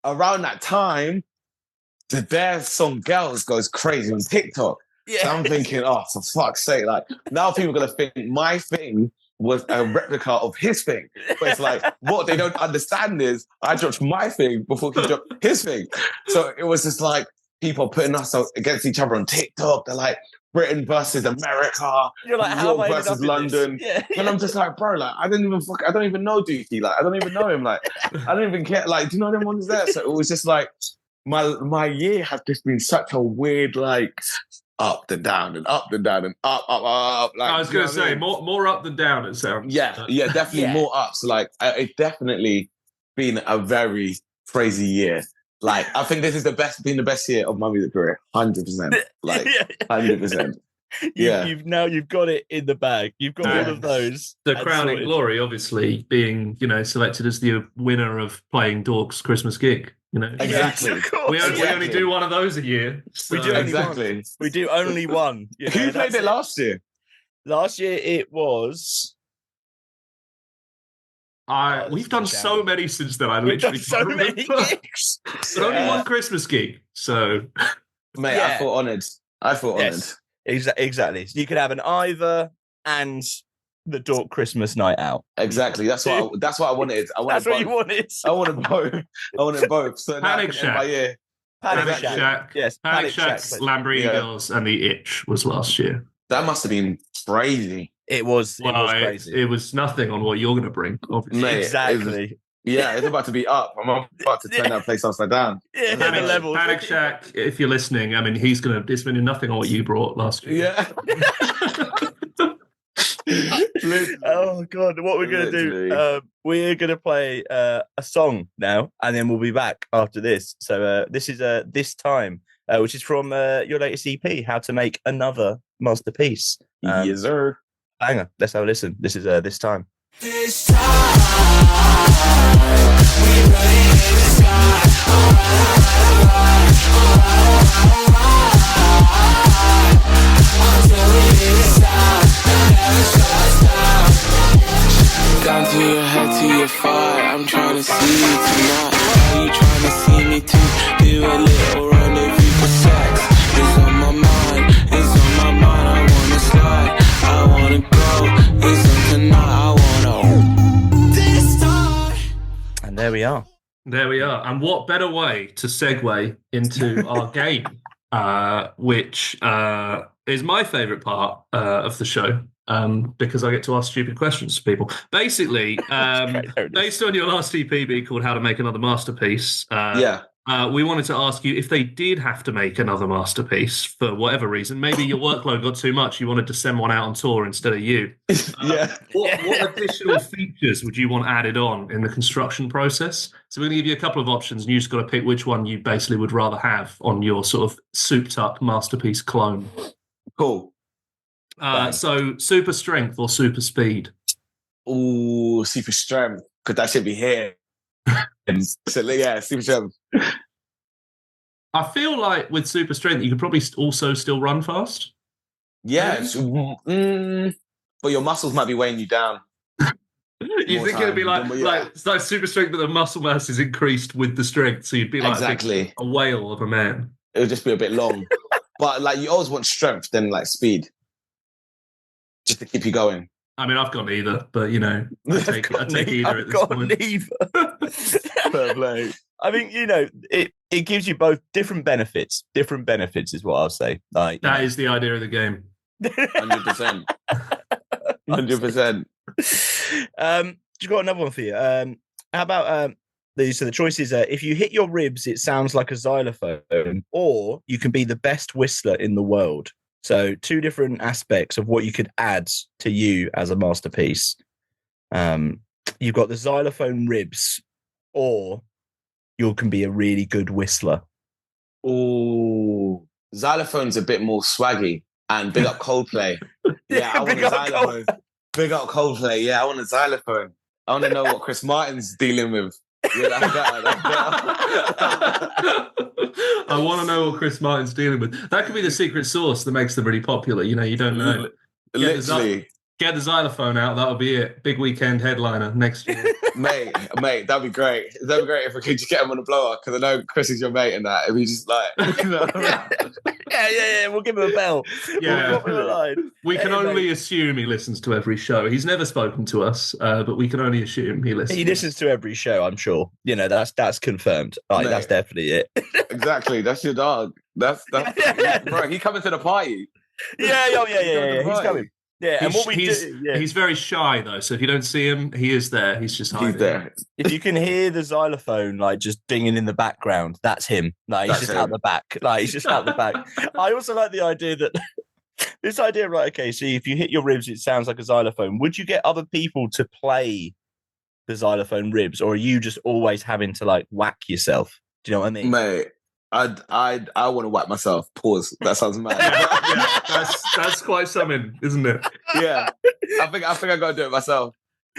around that time, their song "Girls" goes crazy on TikTok. So I'm thinking, oh, for fuck's sake! Like now people are gonna think my thing was a replica of his thing. But it's like, what they don't understand is I dropped my thing before he dropped his thing. So it was just like people putting us against each other on TikTok. They're like, Britain versus America, you're like, New York versus London. And I'm just like, bro, like, I don't even know Dookie. Like, I don't even know him. Like, I don't even care. Like, do you know them ones there? So it was just like, my year has just been such a weird, like, up and down and up and down and up. Like, I was going to say, more up than down, it sounds. Yeah, definitely more ups. Like, it's definitely been a very crazy year. Like, I think this is been the best year of my music career. 100%. Like, 100%. You've got it in the bag. You've got all of those. The crowning glory, obviously, being, selected as the winner of playing Dork's Christmas gig. Exactly. We only do one of those a year. So. We do only one. Who played it last year? Last year it was. We've done so many since then. I literally so many gigs. But only one Christmas gig. So, mate, I feel honoured. Yes, exactly. So you could have an Ivor and the Dork Christmas night out. Exactly. That's what I wanted. That's what you wanted. I wanted both. So Panic Shack. Panic Shack. Yes. Panic Shack, Lamborghini Girls, and The Itch was last year. That must have been crazy. It was crazy. It was nothing on what you're going to bring, obviously. Mate, exactly. It's about to be up. I'm about to turn that place upside down. Yeah, Panic Shack, if you're listening, I mean, it's been nothing on what you brought last year. Yeah. Oh God, what we're gonna do? We're gonna play a song now, and then we'll be back after this. So this is This Time, which is from your latest EP, How to Make Another Masterpiece. Yes, sir. Banger. Let's have a listen. This is This Time. This time, we really hit the sky. Until we hit the stop, and never shuts down. Down to your head, to your fire. I'm trying to see you tonight. Are you trying to see me too? Do a little rendezvous for sex. It's on my mind, it's on my mind. I wanna slide, I wanna go. It's on tonight, I wanna. And there we are. There we are. And what better way to segue into our game, which is my favourite part of the show, because I get to ask stupid questions to people. Basically, based on your last EP being called How to Make Another Masterpiece, we wanted to ask you if they did have to make another masterpiece for whatever reason. Maybe your workload got too much. You wanted to send one out on tour instead of you. What additional features would you want added on in the construction process? So we're going to give you a couple of options, and you just got to pick which one you basically would rather have on your sort of souped-up masterpiece clone. Cool. So super strength or super speed? Ooh, super strength. Because that should be here. So yeah, super strength. I feel like with super strength, you could probably also still run fast. Yeah, but your muscles might be weighing you down. You think it'd be like super strength, but the muscle mass is increased with the strength, so you'd be like a whale of a man. It would just be a bit long. But like you always want strength than like speed, just to keep you going. I mean, I've got neither, but you know, I take either at this point. Neither. I think it gives you both different benefits. Different benefits is what I'll say. Like that is the idea of the game. 100%. 100%. Just got another one for you. How about so the choice is if you hit your ribs, it sounds like a xylophone, or you can be the best whistler in the world. So two different aspects of what you could add to you as a masterpiece. You've got the xylophone ribs, or you can be a really good whistler. Ooh, xylophone's a bit more swaggy, and big up Coldplay. Yeah, I want a xylophone. Big up Coldplay. Yeah, I want a xylophone. I want to know what Chris Martin's dealing with. Yeah, that's I want to know what Chris Martin's dealing with. That could be the secret sauce that makes them really popular. You know, you don't know. Get the xylophone out. That'll be it. Big weekend headliner next year. mate, that'd be great. That'd be great if we could just get him on the blower, because I know Chris is your mate and that. If we just like, yeah, we'll give him a bell. Yeah, we'll drop him a line. We can only assume he listens to every show. He's never spoken to us, but we can only assume he listens. He listens to every show, I'm sure. You know, that's confirmed. Like, that's definitely it. Exactly, that's your dog. That's bro. He coming to the party. Yeah. He's coming. Yeah, and what he's very shy though, so if you don't see him, he is there. He's just hiding. He's there. If you can hear the xylophone like just dinging in the background, that's him. Like he's just out the back. Like he's just out the back. I also like the idea that this idea, right? Okay, so if you hit your ribs, it sounds like a xylophone. Would you get other people to play the xylophone ribs, or are you just always having to like whack yourself? Do you know what I mean, mate? I want to whack myself. Pause. That sounds mad. That's quite something, isn't it? Yeah. I think I got to do it myself.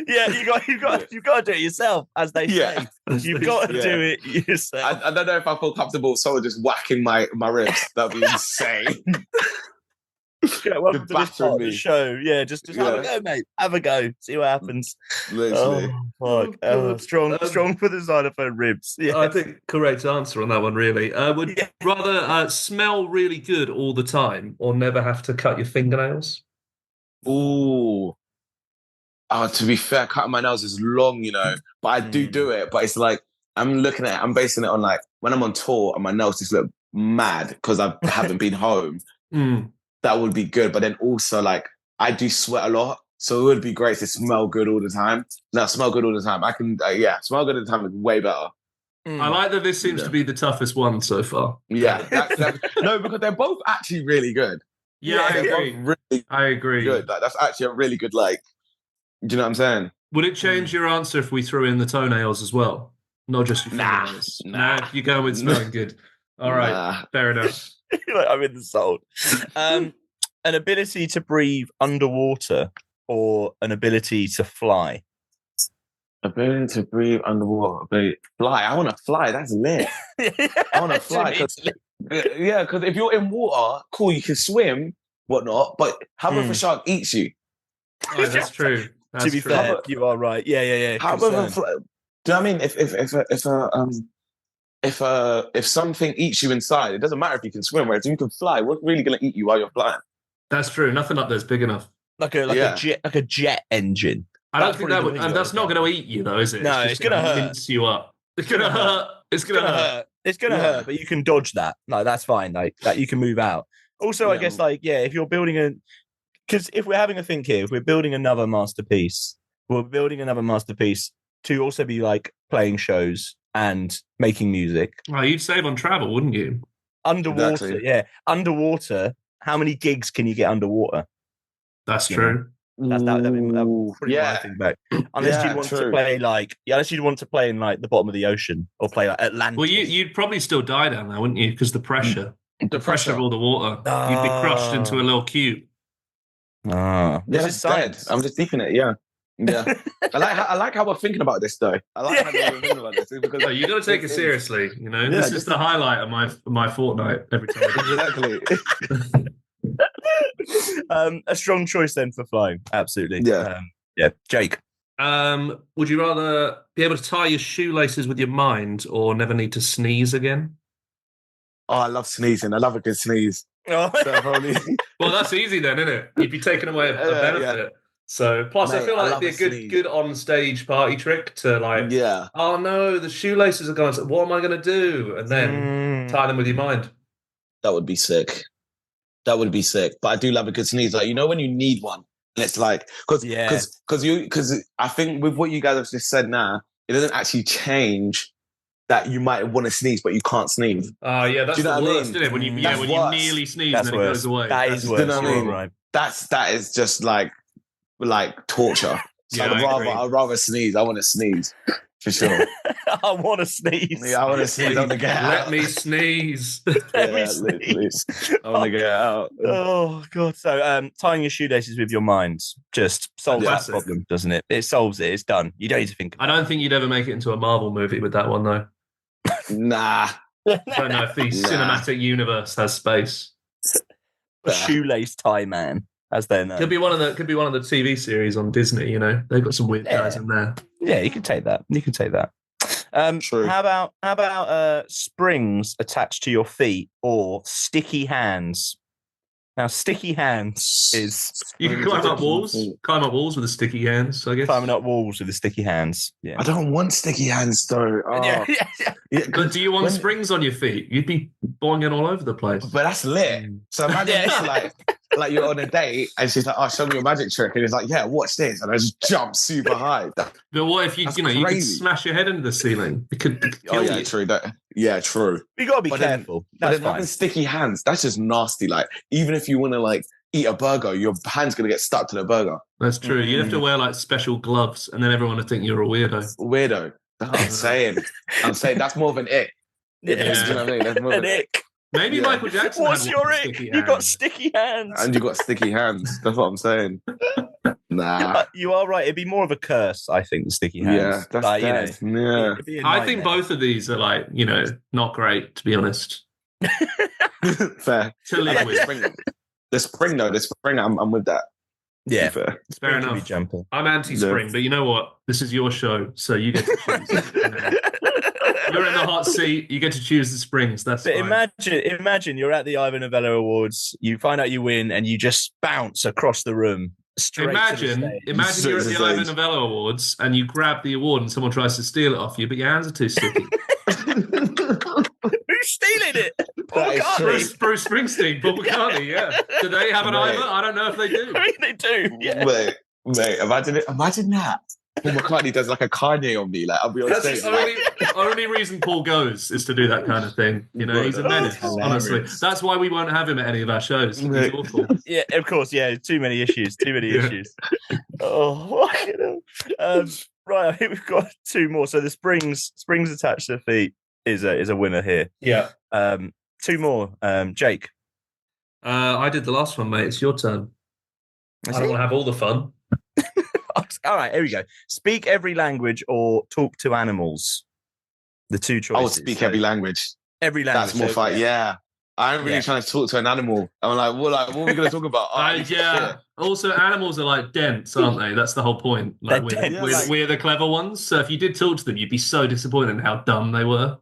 Yeah, you got to do it yourself, as they say. You've got to do it yourself. I don't know if I feel comfortable with someone just whacking my ribs. That'd be insane. Yeah, welcome to this part of the show. Yeah, just have a go, mate. Have a go. See what happens. Literally. Oh, fuck. Strong for the xylophone ribs. Yeah. I think correct answer on that one, really. Would you rather smell really good all the time, or never have to cut your fingernails? Ooh. To be fair, cutting my nails is long, but I do it. But it's like, I'm basing it on like, when I'm on tour and my nails just look mad because I haven't been home. That would be good. But then also, like, I do sweat a lot. So it would be great to smell good all the time. Now, smell good all the time. I can, smell good all the time is way better. I like that this seems to be the toughest one so far. Yeah. No, because they're both actually really good. Yeah, I agree. Really I agree. Good. Like, that's actually a really good, like, do you know what I'm saying? Would it change your answer if we threw in the toenails as well? Not just your fingernails. Nah, you're going with smelling good. All right, fair enough. Like, I'm in the soul. An ability to breathe underwater or an ability to fly? Ability to breathe underwater. Fly. I want to fly. That's lit. I want to fly. Because if you're in water, cool, you can swim, whatnot. But how about if a shark eats you? Oh, that's true. To be fair, you are right. Yeah. How about do you know what I mean? If something eats you inside, it doesn't matter if you can swim. Whereas if you can fly, what's really going to eat you while you're flying? That's true. Nothing up there's big enough. Like a jet engine. I don't think that would. And that's not going to eat you, though, is it? No, it's going to hurt. Mince you up. It's going to hurt. It's going to hurt. It's going to hurt, but you can dodge that. No, that's fine. Like that, you can move out. Also, I guess, if you're building because if we're having a think here, if we're building another masterpiece, we're building another masterpiece to also be like playing shows and making music. Well, you'd save on travel, wouldn't you? Underwater, yeah. Underwater, how many gigs can you get underwater? That's true. That would pretty my thing back. Unless you'd want to play unless you'd want to play in like the bottom of the ocean or play like Atlantis. Well, you'd probably still die down there, wouldn't you? Because the pressure. The pressure of all the water. You'd be crushed into a little cube. This is dead. I'm just thinking it, yeah. I like how we're thinking about this, though. I like how we're thinking about this because you got to take it seriously. You know, this is the highlight of my fortnight every time. Exactly. A strong choice then for flying. Absolutely. Yeah. Jake. Would you rather be able to tie your shoelaces with your mind or never need to sneeze again? Oh, I love sneezing. I love a good sneeze. Well, that's easy then, isn't it? You'd be taking away a benefit. Yeah. So, plus, I feel like it'd be a good on-stage party trick to oh no, the shoelaces are gone. So what am I going to do? And then tie them with your mind. That would be sick. But I do love a good sneeze. Like, you know, when you need one, and it's like, because I think with what you guys have just said now, it doesn't actually change that you might want to sneeze, but you can't sneeze. Oh, yeah, that's the worst, isn't it? When you nearly sneeze and then it goes away. That is worse. You know what I mean? Right. That is just like torture. So I'd rather sneeze. I want to sneeze for sure. I want to sneeze. Yeah, I want to sneeze. I want to get out. Let me sneeze. Let me sneeze. I want to get out. Oh god! So tying your shoelaces with your mind just solves that problem, doesn't it? It solves it. It's done. You don't need to think about I don't think you'd ever make it into a Marvel movie with that one, though. Nah. I don't know if the cinematic universe has space. A shoelace tie man, as they're known. Could be one of the TV series on Disney. You know, they've got some weird guys in there. Yeah, you can take that. True. How about springs attached to your feet or sticky hands? Now, sticky hands is you can climb up walls with the sticky hands. I guess climbing up walls with the sticky hands. Yeah, I don't want sticky hands though. Oh. Yeah. But do you want springs on your feet? You'd be boinging all over the place. But that's lit. So imagine it's like you're on a date and she's like, "Oh, show me your magic trick," and it's like, "Yeah, watch this," and I just jump super high. But what if you could smash your head into the ceiling? It could kill you. True. True. You gotta be careful. But having sticky hands, that's just nasty. Like, even if you want to eat a burger, your hand's gonna get stuck to the burger. That's true. You'd have to wear special gloves, and then everyone would think you're a weirdo. That's what I'm saying. That's more of an ick. Yeah. You know what I mean? That's more of an ick. Maybe Michael Jackson. What's your ick? You got sticky hands. And you got sticky hands. That's what I'm saying. Nah. You are right. It'd be more of a curse, I think, the sticky hands. Yeah, that's dead. I think both of these are not great, to be honest. Fair. To live with. The spring, I'm with that. Yeah, it's fair enough. I'm anti-spring, but you know what? This is your show, so you get to choose. You're in the hot seat. You get to choose the springs. That's fine. Imagine you're at the Ivor Novello Awards. You find out you win, and you just bounce across the room. Imagine you're at the Ivor Novello Awards, and you grab the award, and someone tries to steal it off you, but your hands are too sticky. Who's stealing it? Bruce Springsteen, Paul McCartney. Yeah. Do they have an Ivor? I don't know if they do. I mean, they do. Yeah. Mate, imagine that. Paul McCartney does like a Kanye on me. Like I'll be on That's stage. the only reason Paul goes is to do that kind of thing. You know, he's a menace. Honestly, that's why we won't have him at any of our shows. He's awful. Yeah, of course. Yeah, too many issues. Issues. Oh, right. I think we've got two more. So the springs attached to the feet is a winner here. Yeah. Two more. Jake. I did the last one, mate. It's your turn. I don't want to have all the fun. All right, here we go. Speak every language or talk to animals. The two choices. I would speak every language. Every language. That's more fun. Yeah. I'm really trying to talk to an animal. I'm like, what are we going to talk about? Yeah. Also, animals are like dense, aren't they? That's the whole point. Like we're the clever ones. So if you did talk to them, you'd be so disappointed in how dumb they were.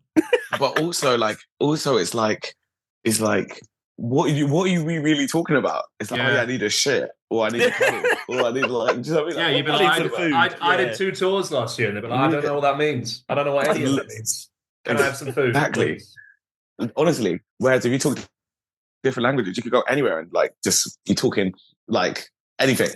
But also, it's like, what are you really talking about? It's like, oh yeah, I need a shit, or I need a cuddle, or I need like, do you know what I mean? Yeah, you'd be like, I did 2 tours last year, and they'd be like, I don't know what that means. I don't know what any of that means. Can I have some food? Exactly. Please? Honestly, whereas if you talk different languages, you could go anywhere and like just be talking like anything.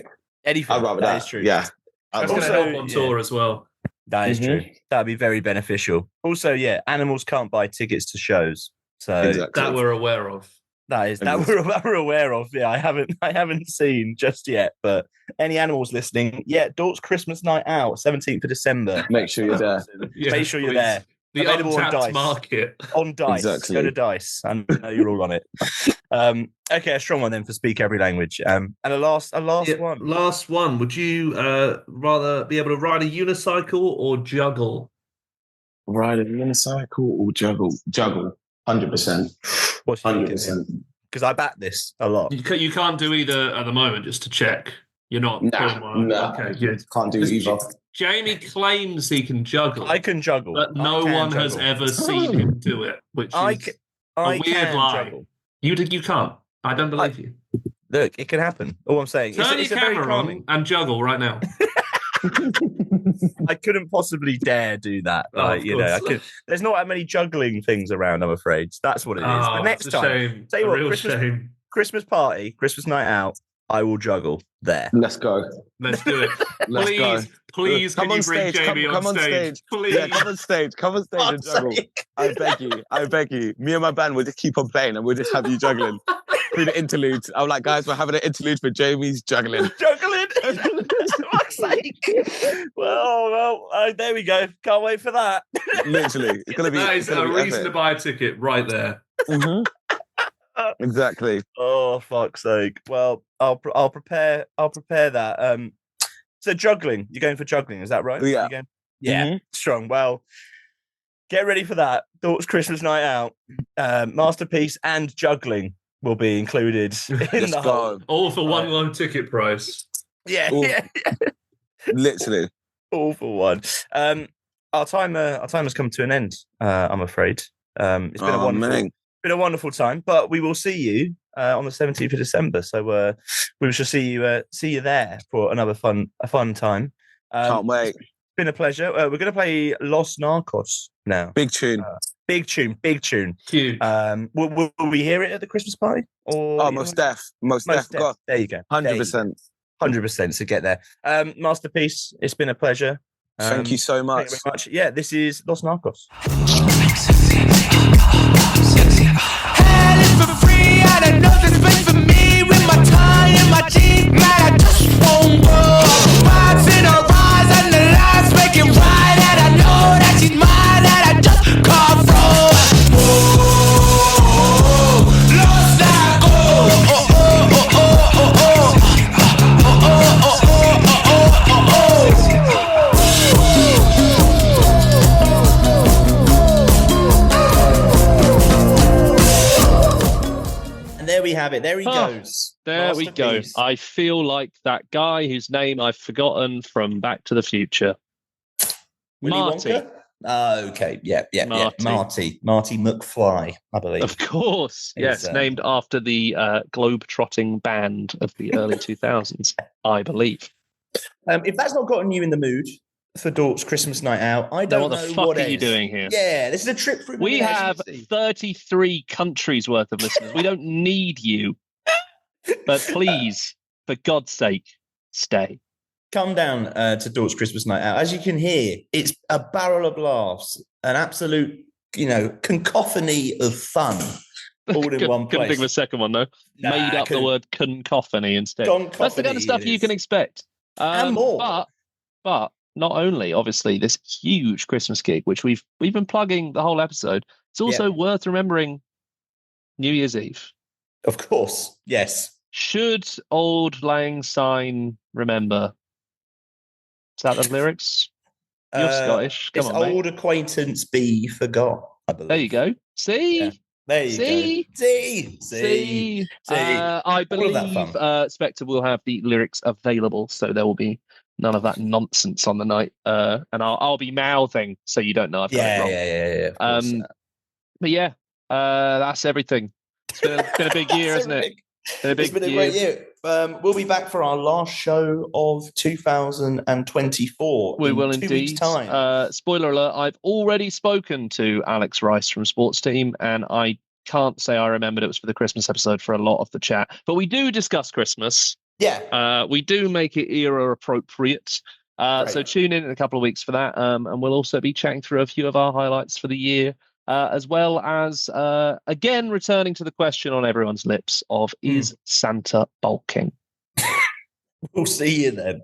I'd rather that. Is true. Yeah. That's going to help on tour as well. That is true. That'd be very beneficial. Also, yeah, animals can't buy tickets to shows, so that we're aware of. That we're aware of. Yeah, I haven't seen just yet. But any animals listening, Dork's Christmas night out, 17th of December. Make sure you're there. Make sure you're there. The available on untapped Dice. market. On Dice. Exactly. Go to Dice. I know you're all on it. Okay, a strong one then for speak every language. And a last one. Last one. Would you rather be able to ride a unicycle or juggle? Ride a unicycle or juggle? Juggle. 100%. What's 100%? Because I back this a lot. You can't do either at the moment, just to check. You're not. Nah. Okay, good. Can't do either. Jamie claims he can juggle. I can juggle. But no one has ever seen him do it, which is a weird lie. Juggle. You can't. I don't believe you. Look, it can happen. All I'm saying. Turn your camera on and juggle right now. I couldn't possibly dare do that. There's not that many juggling things around, I'm afraid. That's what it is. But next time, tell you what, Christmas party, Christmas night out, I will juggle there. Let's go. Let's do it. Please, can you bring Jamie on stage? Please. Yeah, come on stage and juggle. I beg you. Me and my band will just keep on playing and we'll just have you juggling through the interludes. I'm like, guys, we're having an interlude for Jamie's juggling. Juggling? For fuck's sake. Well, there we go. Can't wait for that. Literally. It's gonna be, that is a reason to buy a ticket right there. Mm-hmm. Exactly. Oh, fuck's sake. Well, I'll prepare that. So juggling. You're going for juggling, is that right? Yeah. Yeah. Strong. Well, get ready for that. Dork's Christmas night out. Masterpiece and juggling will be included in the whole. All for one low ticket price. Yeah. Literally. All for one. Our time has come to an end, I'm afraid. It's been a wonderful time, but we will see you on the 17th of December. So we shall see you there for another fun time. Can't wait. It's been a pleasure. We're going to play Los Narcos now. Big tune. Big tune. Huge. Will we hear it at the Christmas party? Or most def. God. There you go. 100%. 100%. So get there. Masterpiece. It's been a pleasure. Thank you so much. Thank you very much. Yeah, this is Los Narcos. Hell is for free, and I know there's space for me with my tie and my jeans. Man, I just won't go. Vibes in her eyes and the lights make it right, and I know that she's mine, and I just can't throw. Oh, Los Narcos. Oh, oh, oh, oh, oh, oh. There we have it. There he goes. There we go. I feel like that guy whose name I've forgotten from Back to the Future. Marty. Okay. Yeah. Marty McFly, I believe. Of course. Yes, named after the globe-trotting band of the early 2000s, I believe. If that's not gotten you in the mood for Dork's Christmas night out, I don't know what the fuck are you doing here. Yeah, this is a trip through. We have 33 countries worth of listeners. We don't need you, but please, for God's sake, stay. come down to Dork's Christmas night out. As you can hear, it's a barrel of laughs, an absolute, cacophony of fun. All in one place. Couldn't think of a second one though. Made up the word cacophony instead. That's the kind of stuff you can expect. And more. But not only, obviously, this huge Christmas gig, which we've been plugging the whole episode. It's also worth remembering New Year's Eve. Of course, yes. Should Auld Lang Syne remember? Is that the lyrics? You're Scottish. Come on, old acquaintance be forgot, I believe. There you go. See? Yeah. There you go. See. I believe Spectre will have the lyrics available, so there will be none of that nonsense on the night. And I'll be mouthing, so you don't know I've got it wrong. Yeah. Of course. But yeah, that's everything. It's been a big year, hasn't it? It's been a great year. We'll be back for our last show of 2024. We will 2 indeed. Weeks' time. Spoiler alert, I've already spoken to Alex Rice from Sports Team, and I can't say I remembered it was for the Christmas episode for a lot of the chat. But we do discuss Christmas. Yeah. We do make it era appropriate. So tune in a couple of weeks for that. And we'll also be chatting through a few of our highlights for the year. As well as, again, returning to the question on everyone's lips of, is Santa bulking? We'll see you then.